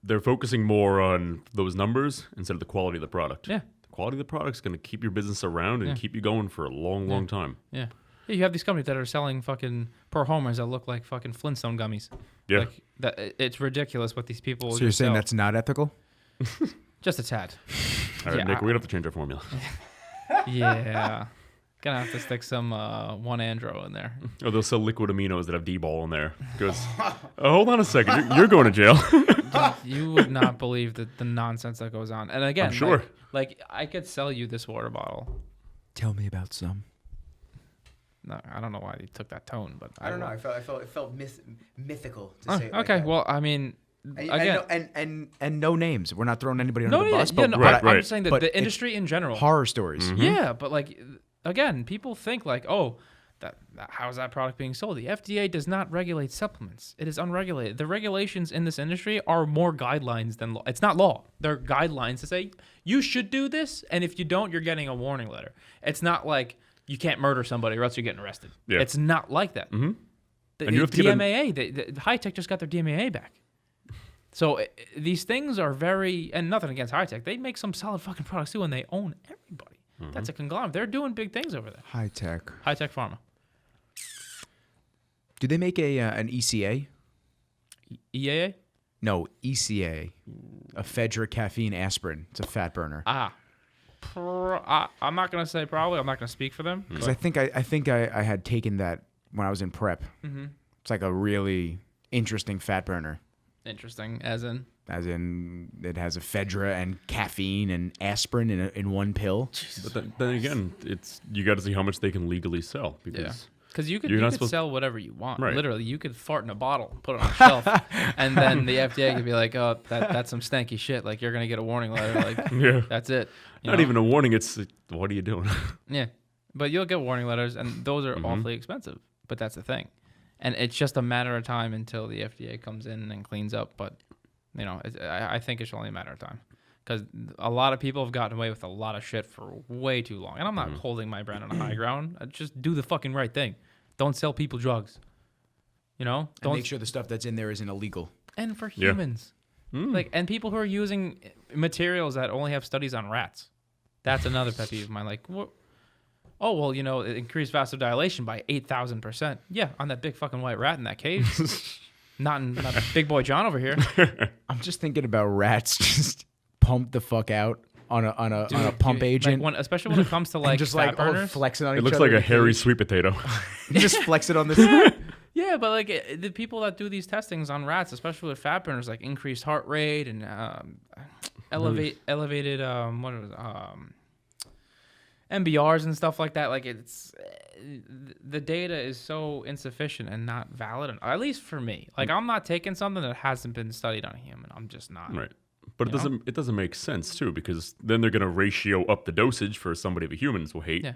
S3: They're focusing more on those numbers instead of the quality of the product.
S2: Yeah.
S3: Quality of the product is going to keep your business around and keep you going for a long, long time.
S2: Yeah. Yeah, you have these companies that are selling fucking per homers that look like fucking Flintstone gummies.
S3: Yeah.
S2: Like it's ridiculous what these people
S1: So you're saying that's not ethical?
S2: just a tad.
S3: All right, Nick, we're going to have to change our formula.
S2: Yeah. Gonna have to stick some 1-andro in there.
S3: Oh, they'll sell liquid aminos that have D-ball in there. Goes, hold on a second. You're going to jail.
S2: You would not believe the nonsense that goes on. And again,
S3: I'm sure.
S2: Like I could sell you this water bottle.
S1: Tell me about some.
S2: No, I don't know why you took that tone, but
S1: I don't know. It felt mythical to say it
S2: okay,
S1: like that.
S2: well, I mean,
S1: again, and no names. We're not throwing anybody under the bus.
S2: Yeah,
S1: But
S2: I'm just saying that the industry in general.
S1: Horror stories.
S3: Mm-hmm.
S2: Yeah, but like again, people think like, oh, that how is that product being sold? The FDA does not regulate supplements. It is unregulated. The regulations in this industry are more guidelines than law. It's not law. They're guidelines to say you should do this, and if you don't, you're getting a warning letter. It's not like you can't murder somebody or else you're getting arrested. Yeah. It's not like that.
S3: Mm-hmm.
S2: And you have DMAA, the High Tech just got their DMAA back. So these things are very, and nothing against High Tech. They make some solid fucking products too, and they own everybody. Mm-hmm. That's a conglomerate. They're doing big things over there.
S1: High Tech
S2: Pharma.
S1: Do they make an ECA?
S2: EAA?
S1: No, ECA. Ephedra caffeine aspirin. It's a fat burner.
S2: I'm not gonna say probably. I'm not gonna speak for them.
S1: Because I think I had taken that when I was in prep.
S2: Mm-hmm.
S1: It's like a really interesting fat burner.
S2: Interesting, as in
S1: it has ephedra and caffeine and aspirin in one pill.
S3: But then again, you got to see how much they can legally sell
S2: because you could sell whatever you want.
S3: Right.
S2: Literally, you could fart in a bottle, put it on a shelf, and then the FDA could be like, "Oh, that's some stanky shit. Like you're gonna get a warning letter. Like that's it."
S3: Not even a warning. It's what are you doing?
S2: Yeah, but you'll get warning letters, and those are awfully expensive. But that's the thing, and it's just a matter of time until the FDA comes in and cleans up. But I think it's only a matter of time because a lot of people have gotten away with a lot of shit for way too long. And I'm not holding my brand on a high ground. I just do the fucking right thing. Don't sell people drugs. Don't
S1: make sure the stuff that's in there isn't illegal.
S2: And for humans, and people who are using materials that only have studies on rats. That's another pet peeve of mine. Like, what? Oh well, it increased vasodilation by 8,000%. Yeah, on that big fucking white rat in that cage. Not Big Boy John over here.
S1: I'm just thinking about rats just pumped the fuck out on a pump agent.
S2: Especially when it comes to like
S1: just
S2: fat burners.
S1: Flexing on
S3: It
S1: each
S3: looks
S1: other.
S3: like a hairy sweet potato.
S1: Just flex it on this.
S2: Yeah, but like the people that do these testings on rats, especially with fat burners, like increased heart rate and elevated MBRs and stuff like that. Like the data is so insufficient and not valid, at least for me. Like I'm not taking something that hasn't been studied on a human. I'm just not.
S3: Right. But it doesn't make sense too, because then they're going to ratio up the dosage for somebody the humans will hate. Yeah.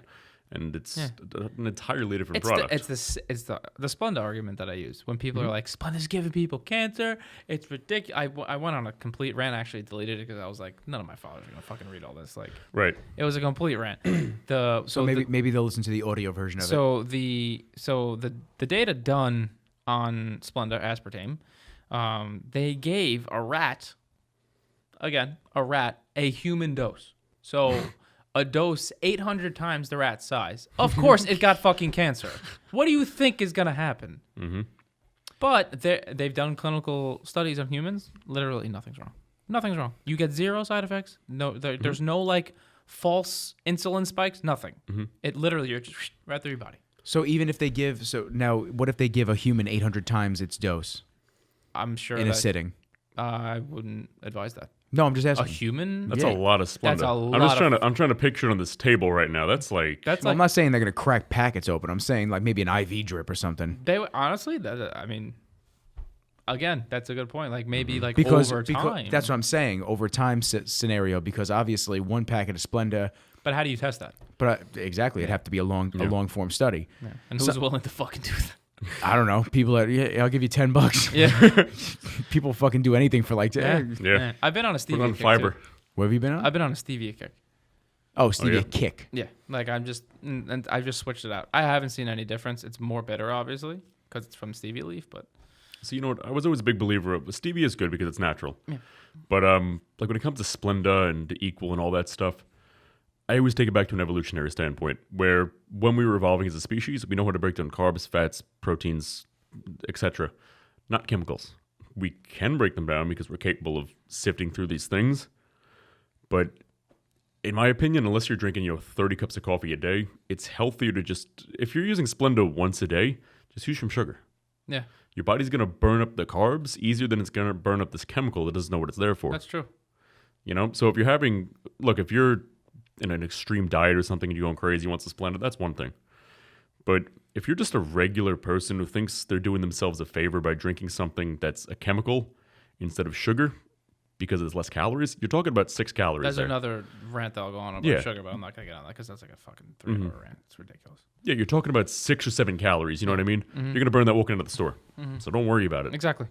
S3: And it's an entirely different product.
S2: It's the Splenda argument that I use when people are like, Splenda's giving people cancer. It's ridiculous. I went on a complete rant. I actually deleted it because I was like, none of my followers are gonna fucking read all this. Like,
S3: right.
S2: It was a complete rant.
S1: Maybe they'll listen to the audio version of it.
S2: So the data done on Splenda aspartame, they gave a rat a human dose. So. A dose 800 times the rat's size. Of course, it got fucking cancer. What do you think is going to happen? Mm-hmm. But they've done clinical studies on humans. Literally, nothing's wrong. Nothing's wrong. You get zero side effects. No, there's no like false insulin spikes. Nothing. Mm-hmm. It literally, you're just right through your body.
S1: So even if they what if they give a human 800 times its dose?
S2: I'm sure
S1: in a sitting.
S2: I wouldn't advise that.
S1: No, I'm just asking.
S2: A human?
S3: That's a lot of Splenda.
S2: That's a lot.
S3: I'm trying to picture it on this table right now. That's like.
S1: I'm not saying they're gonna crack packets open. I'm saying like maybe an IV drip or something.
S2: They honestly, again, that's a good point. Like maybe over time.
S1: Because that's what I'm saying. Over time scenario, because obviously one packet of Splenda
S2: But how do you test that?
S1: But exactly, it'd have to be a long form study.
S2: Yeah. And who's willing to fucking do that?
S1: I don't know. People that I'll give you $10.
S2: Yeah.
S1: People fucking do anything for like
S3: Yeah.
S2: I've been on a
S3: Put
S2: stevia
S3: on
S2: kick
S3: fiber.
S2: too.
S1: What have you been on?
S2: I've been on a stevia kick.
S1: Oh, stevia
S3: yeah.
S1: kick.
S2: Yeah, like and I've just switched it out. I haven't seen any difference. It's more bitter, obviously, because it's from stevia leaf. But
S3: So you know what? I was always a big believer of stevia is good because it's natural.
S2: Yeah.
S3: But like when it comes to Splenda and Equal and all that stuff, I always take it back to an evolutionary standpoint where when we were evolving as a species, we know how to break down carbs, fats, proteins, etc. Not chemicals. We can break them down because we're capable of sifting through these things. But in my opinion, unless you're drinking 30 cups of coffee a day, it's healthier to just, if you're using Splenda once a day, just use some sugar.
S2: yeah,
S3: Your body's going to burn up the carbs easier than it's going to burn up this chemical that doesn't know what it's there for.
S2: that's true.
S3: So if you're if you're in an extreme diet or something and you're going crazy, wants to Splenda, that's one thing. But if you're just a regular person who thinks they're doing themselves a favor by drinking something that's a chemical instead of sugar because it's less calories, you're talking about 6 calories
S2: That's
S3: there.
S2: another rant that I'll go on about
S3: Yeah.
S2: sugar, but I'm not gonna get on that because that's like a fucking 3-hour rant. It's ridiculous.
S3: Yeah, you're talking about 6 or 7 calories. You know what I mean? You're going to burn that walking into the store. So don't worry about it.
S2: Exactly.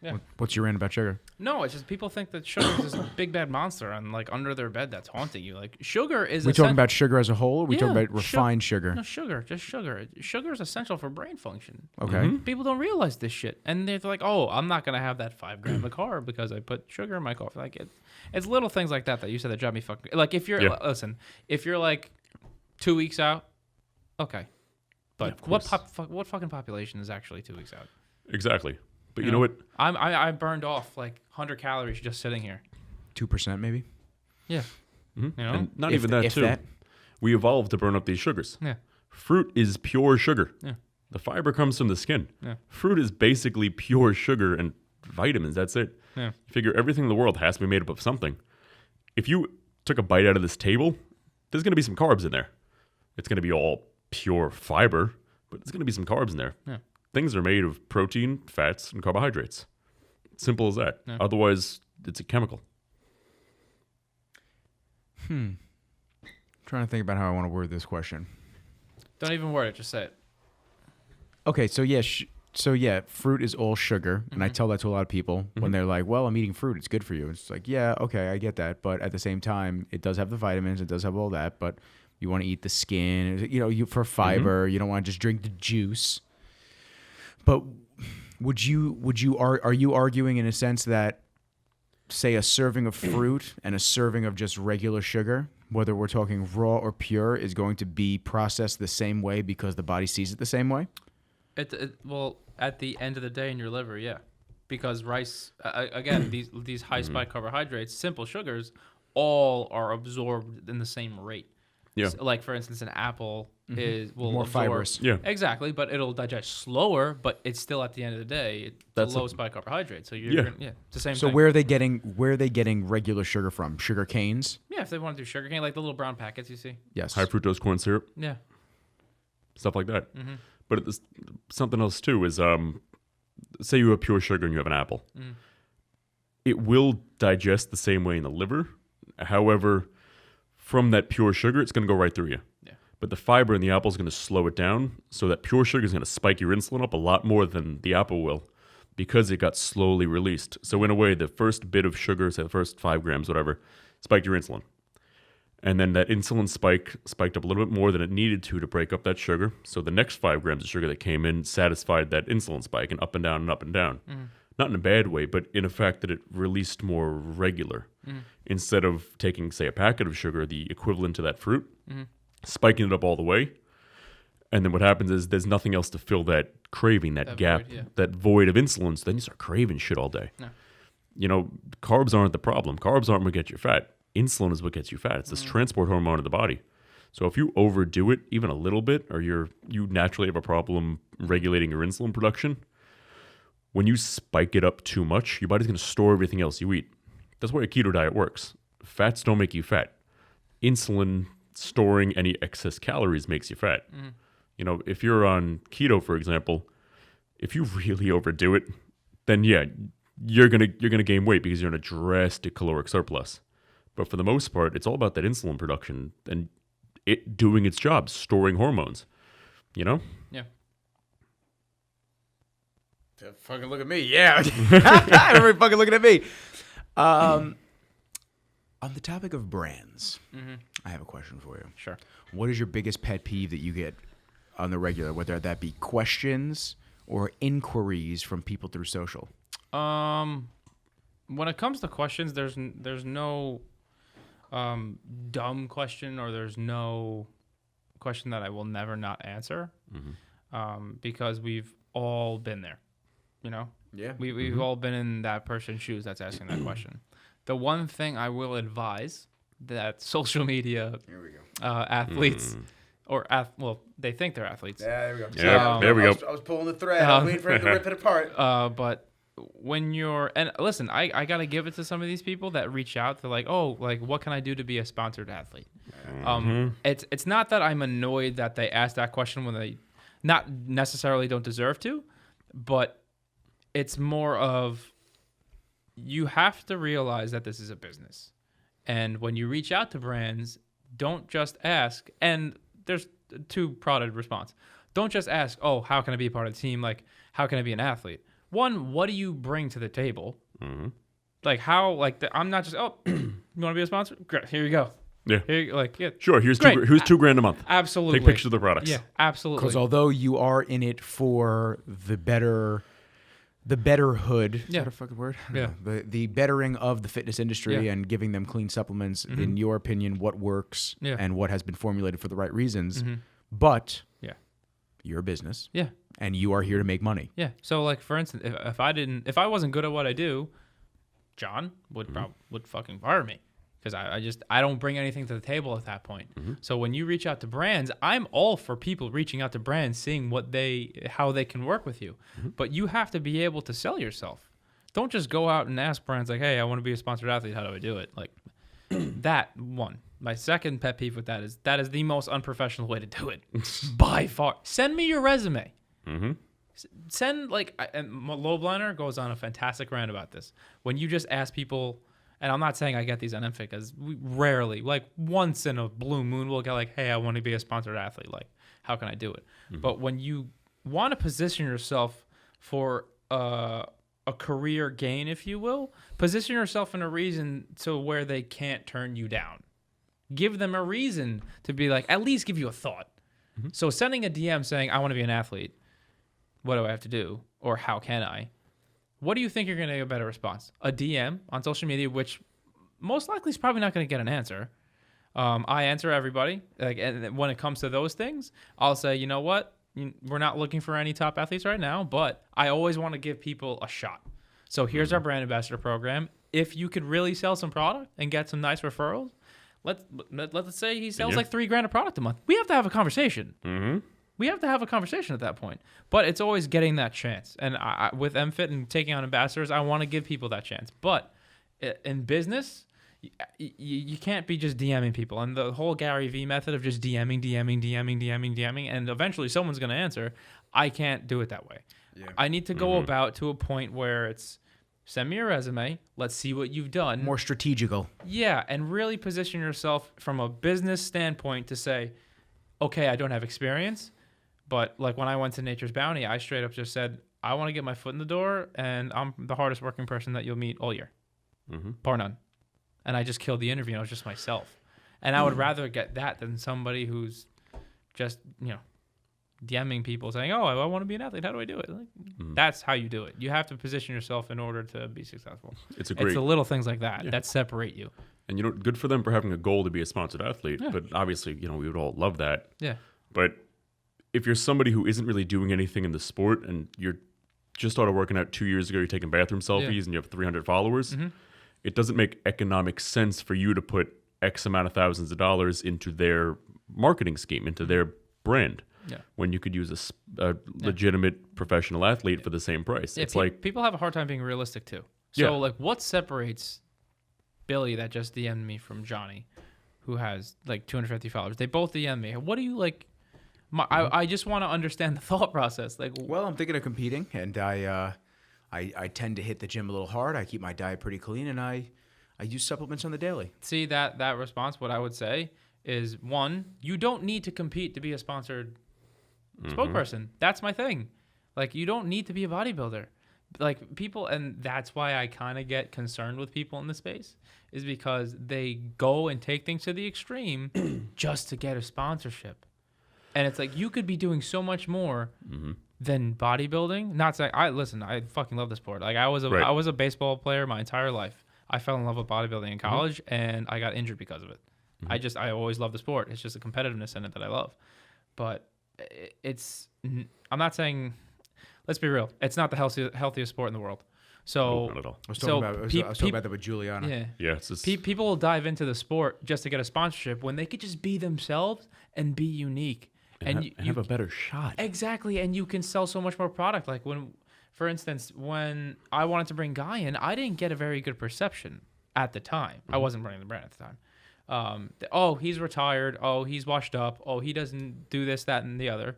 S2: Yeah.
S1: What's your rant about sugar?
S2: No, it's just people think that sugar is this big bad monster and like under their bed that's haunting you. Like sugar is.
S1: We talking about sugar as a whole? Or we talking
S2: Yeah,
S1: about refined sugar?
S2: No, sugar, just sugar. Sugar is essential for brain function.
S1: Okay.
S2: People don't realize this shit, and they're like, "Oh, I'm not gonna have that 5 gram of carb because I put sugar in my coffee." Like it's little things like that you said that drive me fucking. Like if you're listen, if you're like 2 weeks out, okay, but what fucking population is actually 2 weeks out?
S3: Exactly. But you know what?
S2: I burned off like 100 calories just sitting here.
S1: 2% maybe.
S2: Yeah. You know.
S3: And not
S1: If
S3: even that,
S1: if
S3: too.
S1: that.
S3: We evolved to burn up these sugars.
S2: Yeah.
S3: Fruit is pure sugar.
S2: Yeah.
S3: The fiber comes from the skin.
S2: Yeah.
S3: Fruit is basically pure sugar and vitamins. That's it.
S2: Yeah.
S3: You figure everything in the world has to be made up of something. If you took a bite out of this table, there's going to be some carbs in there. It's going to be all pure fiber, but there's going to be some carbs in there.
S2: Yeah.
S3: Things are made of protein, fats, and carbohydrates. Simple as that.
S2: Yeah.
S3: Otherwise, it's a chemical.
S1: Trying to think about how I want to word this question.
S2: Don't even word it. Just say it.
S1: Okay, so yeah, fruit is all sugar, and I tell that to a lot of people when they're like, "Well, I'm eating fruit; it's good for you." It's like, yeah, okay, I get that, but at the same time, it does have the vitamins, it does have all that, but you want to eat the skin, you for fiber. You don't want to just drink the juice. But are you arguing in a sense that, say, a serving of fruit and a serving of just regular sugar, whether we're talking raw or pure, is going to be processed the same way because the body sees it the same way?
S2: Well, at the end of the day in your liver, yeah. Because rice, again, these high spike carbohydrates, simple sugars, all are absorbed in the same rate.
S3: Yeah.
S2: So, like, for instance, an apple will
S1: More
S2: absorb,
S1: fibrous.
S3: Yeah.
S2: Exactly, but it'll digest slower, but it's still, at the end of the day,
S3: That's
S2: low spike carbohydrate. So
S3: Yeah.
S2: it's the same
S1: So
S2: thing.
S1: where are they getting regular sugar from? Sugar canes?
S2: Yeah, if they want to do sugar cane, like the little brown packets you see.
S1: Yes.
S3: High fructose corn syrup,
S2: Yeah.
S3: stuff like that. But something else too is, say you have pure sugar and you have an apple. It will digest the same way in the liver. However, from that pure sugar, it's going to go right through you.
S2: Yeah.
S3: But the fiber in the apple is going to slow it down, so that pure sugar is going to spike your insulin up a lot more than the apple will, because it got slowly released. So in a way, the first bit of sugar, say the first 5 grams, whatever, spiked your insulin. And then that insulin spiked up a little bit more than it needed to break up that sugar. So the next 5 grams of sugar that came in satisfied that insulin spike, and up and down and up and down. Not in a bad way, but in a fact that it released more regular. Instead of taking, say, a packet of sugar, the equivalent to that fruit, spiking it up all the way. And then what happens is there's nothing else to fill that craving, that gap,
S2: void, yeah.
S3: that void of insulin. So then you start craving shit all day.
S2: No.
S3: Carbs aren't the problem. Carbs aren't what gets you fat. Insulin is what gets you fat. It's this transport hormone in the body. So if you overdo it even a little bit, or you naturally have a problem regulating your insulin production, when you spike it up too much, your body's going to store everything else you eat. That's why a keto diet works. Fats don't make you fat. Insulin storing any excess calories makes you fat. If you're on keto, for example, if you really overdo it, then yeah, you're gonna gain weight because you're in a drastic caloric surplus. But for the most part, it's all about that insulin production, and it doing its job, storing hormones. You know?
S2: Yeah.
S1: Fucking look at me. Yeah. Everybody fucking looking at me. On the topic of brands, I have a question for you.
S2: Sure.
S1: What is your biggest pet peeve that you get on the regular, whether that be questions or inquiries from people through social?
S2: When it comes to questions, there's no dumb question, or there's no question that I will never not answer, because we've all been there. You know,
S1: Yeah.
S2: we've all been in that person's shoes that's asking that question. The one thing I will advise that social media athletes they think they're athletes.
S1: Yeah, there we go.
S3: Yeah, there we go.
S1: I was pulling the thread. I was waiting for him to rip it apart.
S2: But when you're, and listen, I gotta give it to some of these people that reach out. They're like, oh, like, what can I do to be a sponsored athlete? It's not that I'm annoyed that they ask that question when they not necessarily don't deserve to, but it's more of, you have to realize that this is a business. And when you reach out to brands, don't just ask, and there's two product response. Don't just ask, oh, how can I be a part of the team? Like, how can I be an athlete? One, what do you bring to the table? Like, how, like, I'm not just, oh, you want to be a sponsor? Great, here you go.
S3: Yeah.
S2: Here you, like, yeah.
S3: Sure, here's
S2: Great.
S3: here's $2,000 a month.
S2: Absolutely.
S3: Take pictures of the products.
S2: Yeah, absolutely.
S1: Because although you are in it for the betterhood, is that a fucking word? I don't know. The bettering of the fitness industry and giving them clean supplements, in your opinion, what works and what has been formulated for the right reasons. But you're a business.
S2: Yeah.
S1: And you are here to make money.
S2: Yeah. So, like, for instance, if I wasn't good at what I do, John would would fucking fire me, because I don't bring anything to the table at that point. So when you reach out to brands, I'm all for people reaching out to brands, seeing how they can work with you. But you have to be able to sell yourself. Don't just go out and ask brands like, hey, I want to be a sponsored athlete. How do I do it? Like, that one. My second pet peeve with that is the most unprofessional way to do it by far. Send me your resume. Send, like, and Lowbliner goes on a fantastic rant about this. When you just ask people, and I'm not saying I get these on M Fit, because we rarely, like, once in a blue moon, we'll get like, hey, I want to be a sponsored athlete. Like, how can I do it? But when you want to position yourself for a career gain, if you will, position yourself in a reason to where they can't turn you down. Give them a reason to be like, at least give you a thought. So sending a DM saying, I want to be an athlete, what do I have to do? Or how can I? What do you think you're going to get a better response? A DM on social media, which most likely is probably not going to get an answer. I answer everybody. Like, and when it comes to those things, I'll say, you know what? We're not looking for any top athletes right now, but I always want to give people a shot. So here's our brand ambassador program. If you could really sell some product and get some nice referrals, let's say he sells like $3,000 a product a month. We have to have a conversation. We have to have a conversation at that point. But it's always getting that chance. And with M Fit and taking on ambassadors, I want to give people that chance. But in business, you can't be just DMing people. And the whole Gary Vee method of just DMing, and eventually someone's going to answer. I can't do it that way. Yeah. I need to go about to a point where it's, send me your resume. Let's see what you've done.
S1: More strategical.
S2: Yeah, and really position yourself from a business standpoint to say, okay, I don't have experience, but like when I went to Nature's Bounty, I straight up just said, I want to get my foot in the door, and I'm the hardest working person that you'll meet all year, bar none. And I just killed the interview, and I was just myself. And I would rather get that than somebody who's just, DMing people saying, oh, I want to be an athlete. How do I do it? Like, that's how you do it. You have to position yourself in order to be successful. It's the little things like that that separate you.
S3: And, good for them for having a goal to be a sponsored athlete. Yeah. But obviously, we would all love that.
S2: Yeah.
S3: But if you're somebody who isn't really doing anything in the sport, and you're just started working out 2 years ago, you're taking bathroom selfies, and you have 300 followers, it doesn't make economic sense for you to put X amount of thousands of dollars into their marketing scheme, into their brand. Yeah. When you could use a legitimate professional athlete for the same price.
S2: Yeah,
S3: it's like
S2: people have a hard time being realistic too. So like, what separates Billy that just DM'd me from Johnny, who has like 250 followers? They both DM me. What do you like? I just want to understand the thought process. Like,
S1: well, I'm thinking of competing, and I tend to hit the gym a little hard. I keep my diet pretty clean, and I use supplements on the daily.
S2: See that response? What I would say is one, you don't need to compete to be a sponsored spokesperson. That's my thing. Like, you don't need to be a bodybuilder. Like, people, and that's why I kind of get concerned with people in the space, is because they go and take things to the extreme just to get a sponsorship. And it's like, you could be doing so much more than bodybuilding. Not saying, I fucking love the sport. Like, I was a baseball player my entire life. I fell in love with bodybuilding in college, and I got injured because of it. I always loved the sport. It's just the competitiveness in it that I love. But I'm not saying, let's be real, it's not the healthiest sport in the world. So,
S3: not at all.
S1: I was talking about that with Juliana.
S2: Yeah.
S3: Yeah, it's just,
S2: People will dive into the sport just to get a sponsorship when they could just be themselves and be unique.
S3: and have a better shot.
S2: Exactly, and you can sell so much more product. Like for instance, when I wanted to bring Guy in, I didn't get a very good perception at the time. I wasn't running the brand at the time. Oh, he's retired. Oh, he's washed up. Oh, he doesn't do this, that, and the other.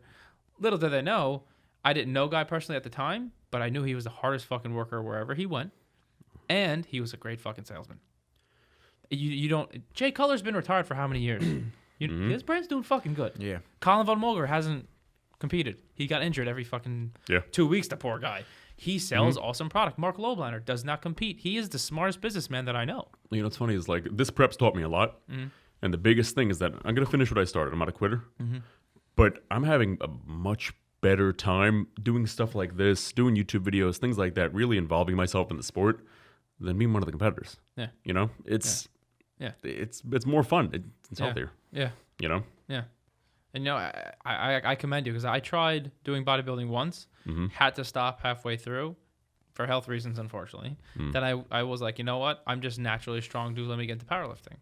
S2: Little did they know, I didn't know Guy personally at the time, but I knew he was the hardest fucking worker wherever he went, and he was a great fucking salesman. You don't. Jay Cutler's been retired for how many years? His brand's doing fucking good.
S1: Yeah.
S2: Colin Von Mulger hasn't competed. He got injured every fucking 2 weeks, the poor guy. He sells awesome product. Mark Lobliner does not compete. He is the smartest businessman that I know.
S3: You know what's funny is like this prep's taught me a lot. And the biggest thing is that I'm going to finish what I started. I'm not a quitter. But I'm having a much better time doing stuff like this, doing YouTube videos, things like that, really involving myself in the sport than being one of the competitors.
S2: Yeah.
S3: You know, it's more fun. It's healthier.
S2: Yeah.
S3: You know?
S2: Yeah. And, you know, I commend you because I tried doing bodybuilding once, had to stop halfway through for health reasons, unfortunately. Then I was like, you know what? I'm just naturally strong, dude. Let me get into powerlifting.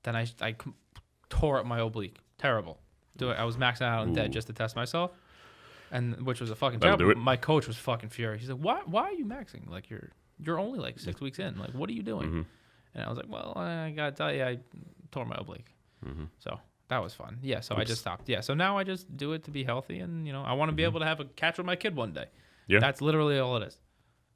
S2: Then I tore up my oblique. Terrible. I was maxing out on dead just to test myself, and which was a fucking terrible. My coach was fucking furious. He's like, why are you maxing? Like, you're only like 6 weeks in. Like, what are you doing? And I was like, well, I got to tell you, I tore my oblique. So that was fun. Yeah, so I just stopped. Yeah, so now I just do it to be healthy, and, you know, I want to be able to have a catch with my kid one day.
S3: Yeah.
S2: That's literally all it is.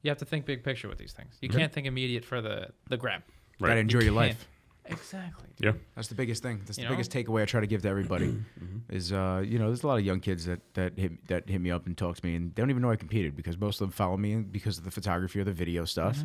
S2: You have to think big picture with these things. You can't think immediate for the gram.
S3: Right.
S1: Gotta enjoy your life.
S2: Exactly.
S3: Yeah.
S1: That's the biggest thing. That's the
S2: You
S1: biggest takeaway I try to give to everybody. Is you know, there's a lot of young kids that hit me up and talk to me, and they don't even know I competed because most of them follow me because of the photography or the video stuff,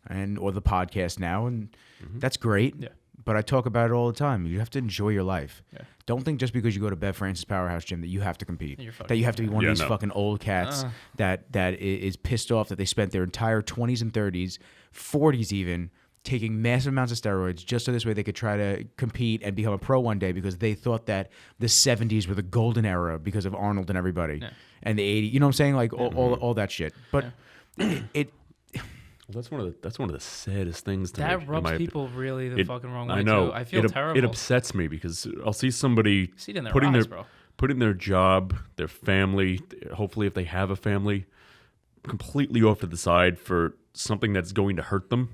S1: or the podcast now, and that's great.
S2: Yeah.
S1: But I talk about it all the time. You have to enjoy your life.
S2: Yeah.
S1: Don't think just because you go to Bev Francis Powerhouse Gym that you have to compete. That you have to be one
S3: Yeah,
S1: of these
S3: no.
S1: fucking old cats that is pissed off that they spent their entire 20s and 30s, 40s even, taking massive amounts of steroids just so this way they could try to compete and become a pro one day because they thought that the 70s were the golden era because of Arnold and everybody. And the 80s. You know what I'm saying? Like all that shit. But it
S3: Well, that's one of the saddest things to me.
S2: That rubs people really the fucking wrong way,
S3: I know.
S2: too. I feel terrible.
S3: It upsets me because I'll see somebody
S2: See it in their
S3: putting
S2: eyes,
S3: their
S2: bro.
S3: putting their job, their family, hopefully if they have a family, completely off to the side for something that's going to hurt them.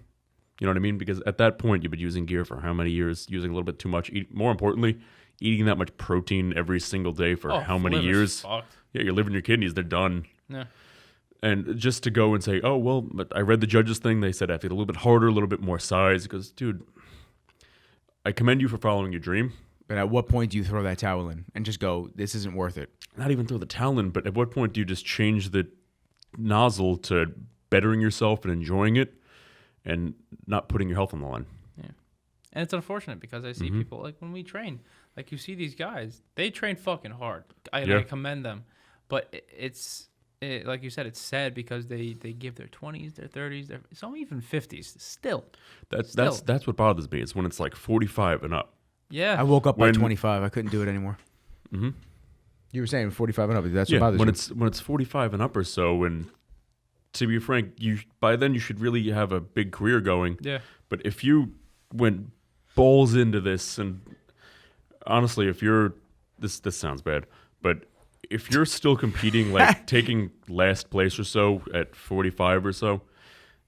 S3: You know what I mean? Because at that point, you've been using gear for how many years? Using a little bit too much. More importantly, eating that much protein every single day for how many years?
S2: Fucked.
S3: Yeah, you're living your kidneys. They're done.
S2: Yeah.
S3: And just to go and say, oh, well, but I read the judges thing. They said I have to get a little bit harder, a little bit more size. Because, dude, I commend you for following your dream.
S1: But at what point do you throw that towel in and just go, this isn't worth it?
S3: Not even throw the towel in, but at what point do you just change the nozzle to bettering yourself and enjoying it and not putting your health on the line?
S2: Yeah. And it's unfortunate because I see people, like when we train, like you see these guys, they train fucking hard. I commend them. But it's like you said, it's sad because they give their 20s, their 30s, some even 50s still.
S3: That's what bothers me. It's when it's like 45 and up.
S2: Yeah.
S1: I woke up by 25. I couldn't do it anymore.
S3: Mm-hmm.
S1: You were saying 45 and up. That's what bothers you.
S3: When it's 45 and up or so, and to be frank, by then you should really have a big career going.
S2: Yeah.
S3: But if you went balls into this, and honestly, if you're this sounds bad, but if you're still competing, like taking last place or so at 45 or so,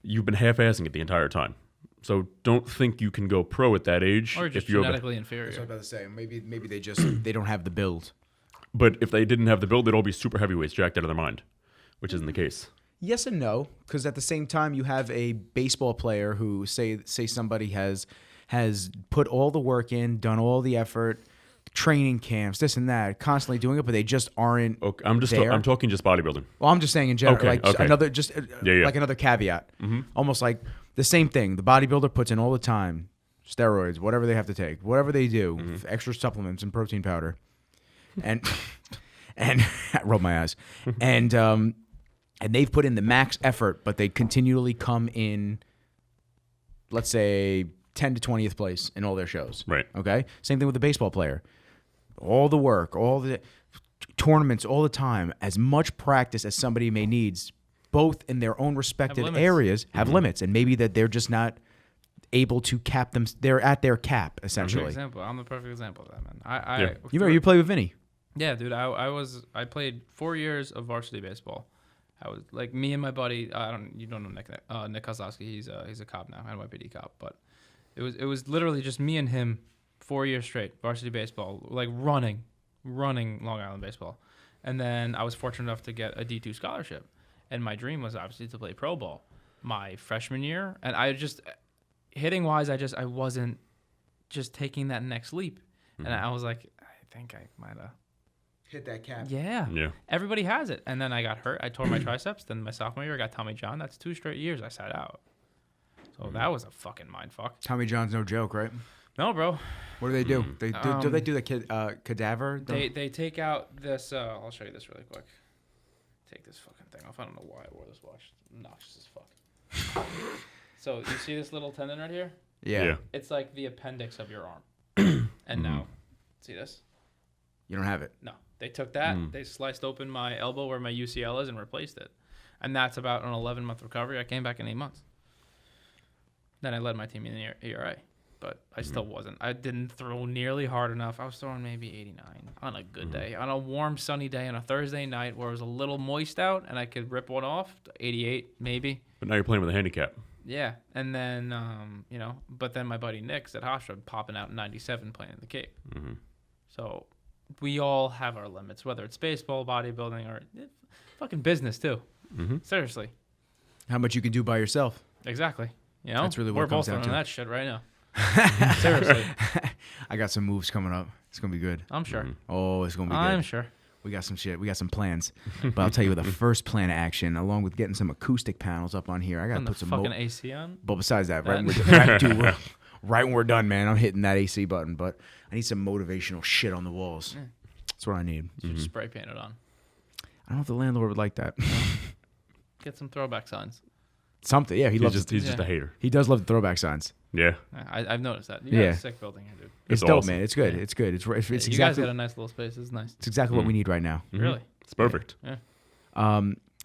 S3: you've been half-assing it the entire time. So don't think you can go pro at that age.
S2: Or just
S3: if you're
S2: genetically inferior.
S1: That's what I was about to say. Maybe they don't have the build.
S3: But if they didn't have the build, they'd all be super heavyweights jacked out of their mind, which isn't the case.
S1: Yes and no, because at the same time you have a baseball player who say somebody has has put all the work in, done all the effort, training camps, this and that, constantly doing it, but they just aren't.
S3: Okay,
S1: there.
S3: I'm talking just bodybuilding.
S1: Well, I'm just saying in general,
S3: Okay, okay.
S1: another just
S3: Yeah.
S1: like another caveat, almost like the same thing. The bodybuilder puts in all the time, steroids, whatever they have to take, whatever they do, extra supplements and protein powder, and I rolled my eyes, and they've put in the max effort, but they continually come in, let's say 10 to 20th place in all their shows.
S3: Right.
S1: Okay. Same thing with the baseball player. All the work, all the tournaments, all the time, as much practice as somebody may needs, both in their own respective areas, have limits, and maybe that they're just not able to cap them. They're at their cap essentially.
S2: Example. I'm the perfect example of that, man.
S1: You remember you played with Vinny.
S2: Yeah, dude. I played 4 years of varsity baseball. I was like me and my buddy. You don't know Nick Karalekas. He's a cop now, NYPD cop. But it was literally just me and him, 4 years straight, varsity baseball, like running Long Island baseball. And then I was fortunate enough to get a D2 scholarship, and my dream was obviously to play pro ball my freshman year. And I just hitting wise, I wasn't just taking that next leap, and I was like, I think I might have
S1: Hit that cap.
S2: Yeah.
S3: Yeah.
S2: Everybody has it. And then I got hurt. I tore my triceps. Then my sophomore year, I got Tommy John. That's 2 straight years I sat out. So that was a fucking mind fuck.
S1: Tommy John's no joke, right?
S2: No, bro.
S1: What do they do? Do they do the cadaver?
S2: They take out this. I'll show you this really quick. Take this fucking thing off. I don't know why I wore this watch. Noxious as fuck. So you see this little tendon right here?
S1: Yeah.
S2: It's like the appendix of your arm. And now, see this?
S1: You don't have it.
S2: No. They took that, they sliced open my elbow where my UCL is and replaced it. And that's about an 11-month recovery. I came back in 8 months. Then I led my team in the ERA. But I still wasn't. I didn't throw nearly hard enough. I was throwing maybe 89 on a good day. On a warm, sunny day on a Thursday night where it was a little moist out and I could rip one off, 88 maybe.
S3: But now you're playing with a handicap.
S2: Yeah. And then, but then my buddy Nick's at Hofstra popping out 97 playing the Cape. So we all have our limits, whether it's baseball, bodybuilding, or fucking business too. Seriously.
S1: How much you can do by yourself.
S2: Exactly. You know,
S1: That's really what
S2: we're
S1: it comes
S2: both
S1: down
S2: running
S1: to.
S2: that shit right now. Seriously.
S1: I got some moves coming up. It's gonna be good.
S2: I'm sure.
S1: Oh, it's gonna be good.
S2: I'm sure.
S1: We got some shit. We got some plans. But I'll tell you the first plan of action, along with getting some acoustic panels up on here. I gotta
S2: And
S1: put
S2: the
S1: some
S2: fucking AC on.
S1: But besides that,
S2: That-
S1: right when we're done, man, I'm hitting that AC button. But I need some motivational shit on the walls. That's what I need.
S2: You spray paint it on.
S1: I don't know if the landlord would like that.
S2: Get some throwback signs.
S1: Something, yeah. He's just
S3: a hater.
S1: He does love the throwback signs.
S3: Yeah.
S2: I've noticed that. You got a sick building here, dude.
S1: It's
S3: It's
S1: dope,
S3: awesome.
S1: man. It's good.
S2: Yeah.
S1: It's good. It's
S2: You
S1: exactly.
S2: guys got a nice little space. It's nice.
S1: It's exactly what we need right now.
S2: Really?
S3: It's perfect.
S2: Yeah.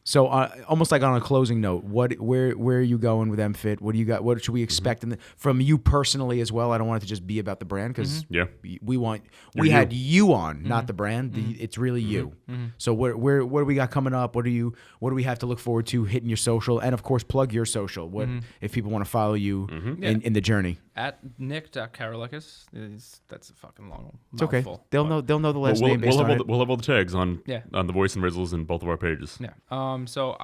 S1: So almost like on a closing note, where are you going with M Fit? What do you got? What should we expect from you personally as well? I don't want it to just be about the brand because
S3: Yeah.
S1: we had you on, not the brand. It's really you. So what do we got coming up? What do we have to look forward to hitting your social, and of course plug your social. What if people want to follow you in the journey?
S2: At Nick.Karalekas. That's a fucking long
S1: It's okay.
S2: mouthful,
S1: They'll
S2: but-
S1: know the last
S3: We'll
S1: name based on it.
S3: have all the tags on
S2: Yeah.
S3: on the Voice and Rizzles and both of our pages.
S2: Yeah. So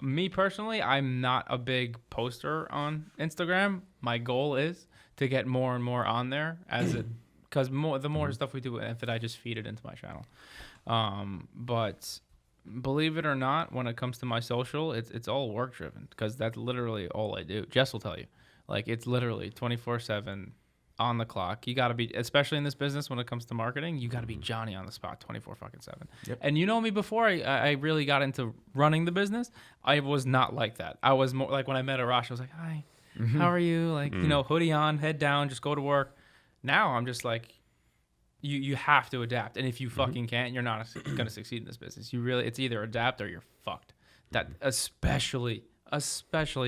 S2: me personally, I'm not a big poster on Instagram. My goal is to get more and more on there because the more stuff we do with Infit, I just feed it into my channel. But believe it or not, when it comes to my social, it's all work driven because that's literally all I do. Jess will tell you, like it's literally 24/7. On the clock. You got to be, especially in this business when it comes to marketing, you got to be Johnny on the spot 24/7.
S1: Yep.
S2: And you know me, before I really got into running the business, I was not like that. I was more like when I met Arash, I was like, hi, how are you? Like, hoodie on, head down, just go to work. Now I'm just like, you have to adapt. And if you fucking can't, you're not going to succeed in this business. It's either adapt or you're fucked. That especially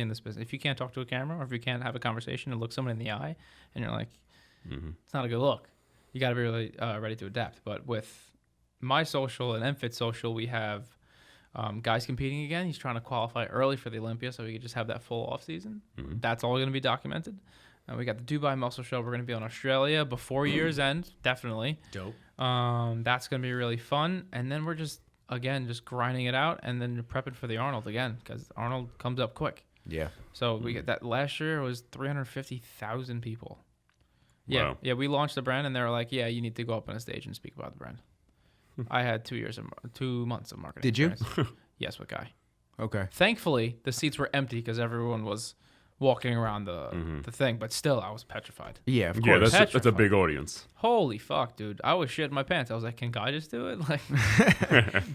S2: in this business. If you can't talk to a camera or if you can't have a conversation and look someone in the eye and you're like, it's not a good look. You got to be really ready to adapt. But with my social and M Fit social, we have guys competing again. He's trying to qualify early for the Olympia so he could just have that full off season. That's all going to be documented. We got the Dubai Muscle Show. We're going to be on Australia before year's end, definitely.
S1: Dope.
S2: That's going to be really fun. And then we're just grinding it out and then prepping for the Arnold again because Arnold comes up quick.
S1: Yeah.
S2: So we get that last year was 350,000 people. Yeah,
S3: Wow.
S2: yeah. We launched the brand, and they were like, "Yeah, you need to go up on a stage and speak about the brand." I had 2 months of marketing.
S1: Did you?
S2: experience. Yes, with Guy.
S1: Okay.
S2: Thankfully, the seats were empty because everyone was walking around the thing. But still, I was petrified.
S1: Yeah, of
S3: Yeah,
S1: course.
S3: that's a big audience.
S2: Holy fuck, dude! I was shitting my pants. I was like, "Can Guy just do it?" Like,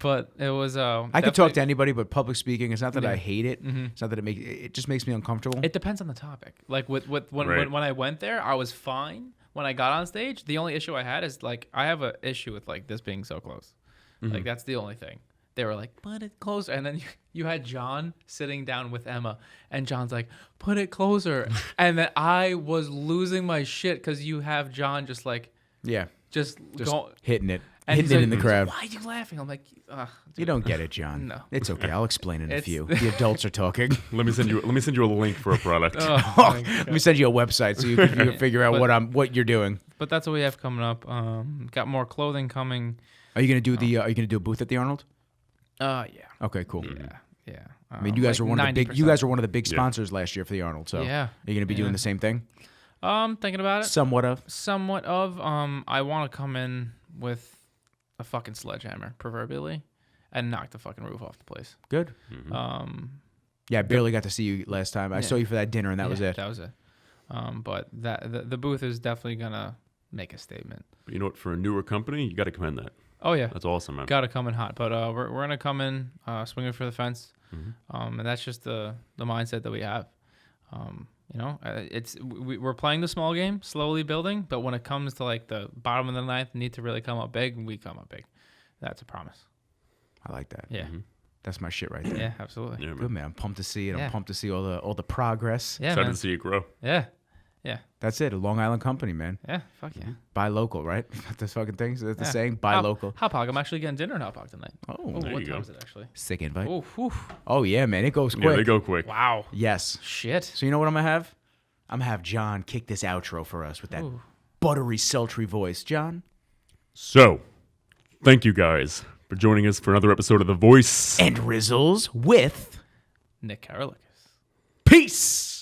S2: but it was.
S1: I could talk to anybody, but public speaking, it's not that I hate it.
S2: Mm-hmm.
S1: It's not that it just makes me uncomfortable.
S2: It depends on the topic. Like when
S3: Right.
S2: when I went there, I was fine. When I got on stage, the only issue I had is like I have an issue with like this being so close. Like that's the only thing. They were like, put it closer, and then you had John sitting down with Emma, and John's like, put it closer, and then I was losing my shit because you have John just like
S1: yeah,
S2: just go,
S1: hitting it,
S2: and
S1: hitting
S2: he's
S1: it
S2: like,
S1: in the crowd.
S2: Why are you laughing? I'm like, ugh,
S1: You don't get it, John.
S2: No.
S1: It's okay. I'll explain in a
S2: It's-
S1: few. The adults are talking.
S3: Let me send you a link for a product.
S2: oh
S1: Oh,
S2: my
S1: let
S2: God.
S1: me send you a website so you can figure out what you're doing.
S2: But that's what we have coming up. Got more clothing coming.
S1: Are you gonna do Are you gonna do a booth at the Arnold?
S2: Yeah.
S1: Okay, cool.
S2: Yeah.
S1: I mean, you guys
S2: like
S1: were one of the big.
S2: 90%.
S1: You guys were one of the big
S3: Yeah.
S1: sponsors last year for the Arnold. So
S2: Yeah.
S1: are you gonna be doing
S2: Yeah.
S1: the same thing?
S2: Thinking about it.
S1: Somewhat of.
S2: Somewhat of. I want to come in with a fucking sledgehammer, proverbially, and knock the fucking roof off the place.
S1: Good. Yeah, I barely got to see you last time. I saw you for that dinner, and that was it.
S2: That was it. But the booth is definitely gonna make a statement.
S3: But you know what? For a newer company, you got to commend that.
S2: Oh yeah,
S3: That's awesome, man.
S2: gotta come in hot. But we're gonna come in swinging for the fence, and that's just the mindset that we have. We're playing the small game, slowly building. But when it comes to like the bottom of the ninth, need to really come up big, we come up big. That's a promise.
S1: I like that.
S2: Yeah,
S1: That's my shit right there.
S2: yeah, absolutely.
S3: Yeah,
S1: Good
S3: man.
S1: man. I'm pumped to see it.
S2: Yeah.
S1: I'm pumped to see all the progress.
S2: Yeah,
S3: Excited
S2: man.
S3: to see it grow.
S2: Yeah,
S1: That's it. A Long Island company, man.
S2: yeah. Fuck yeah.
S1: Buy local, right? That's fucking thing. Is that the
S2: Yeah.
S1: saying? Buy local.
S2: Hop Hog. I'm actually getting dinner in Hop Hog tonight.
S1: Oh,
S2: Oh,
S3: There
S2: what
S3: you
S2: time
S3: go.
S2: is it actually?
S1: sick invite.
S2: Oh, whew.
S1: Oh yeah, man. It goes quick.
S3: Yeah, they go quick.
S2: Wow.
S1: Yes.
S2: Shit.
S1: So you know what I'm gonna have? I'm gonna have John kick this outro for us with that
S2: Ooh.
S1: buttery, sultry voice. John.
S3: So, thank you guys for joining us for another episode of The Voice.
S1: And Rizzles with
S2: Nick Karalekas.
S1: peace.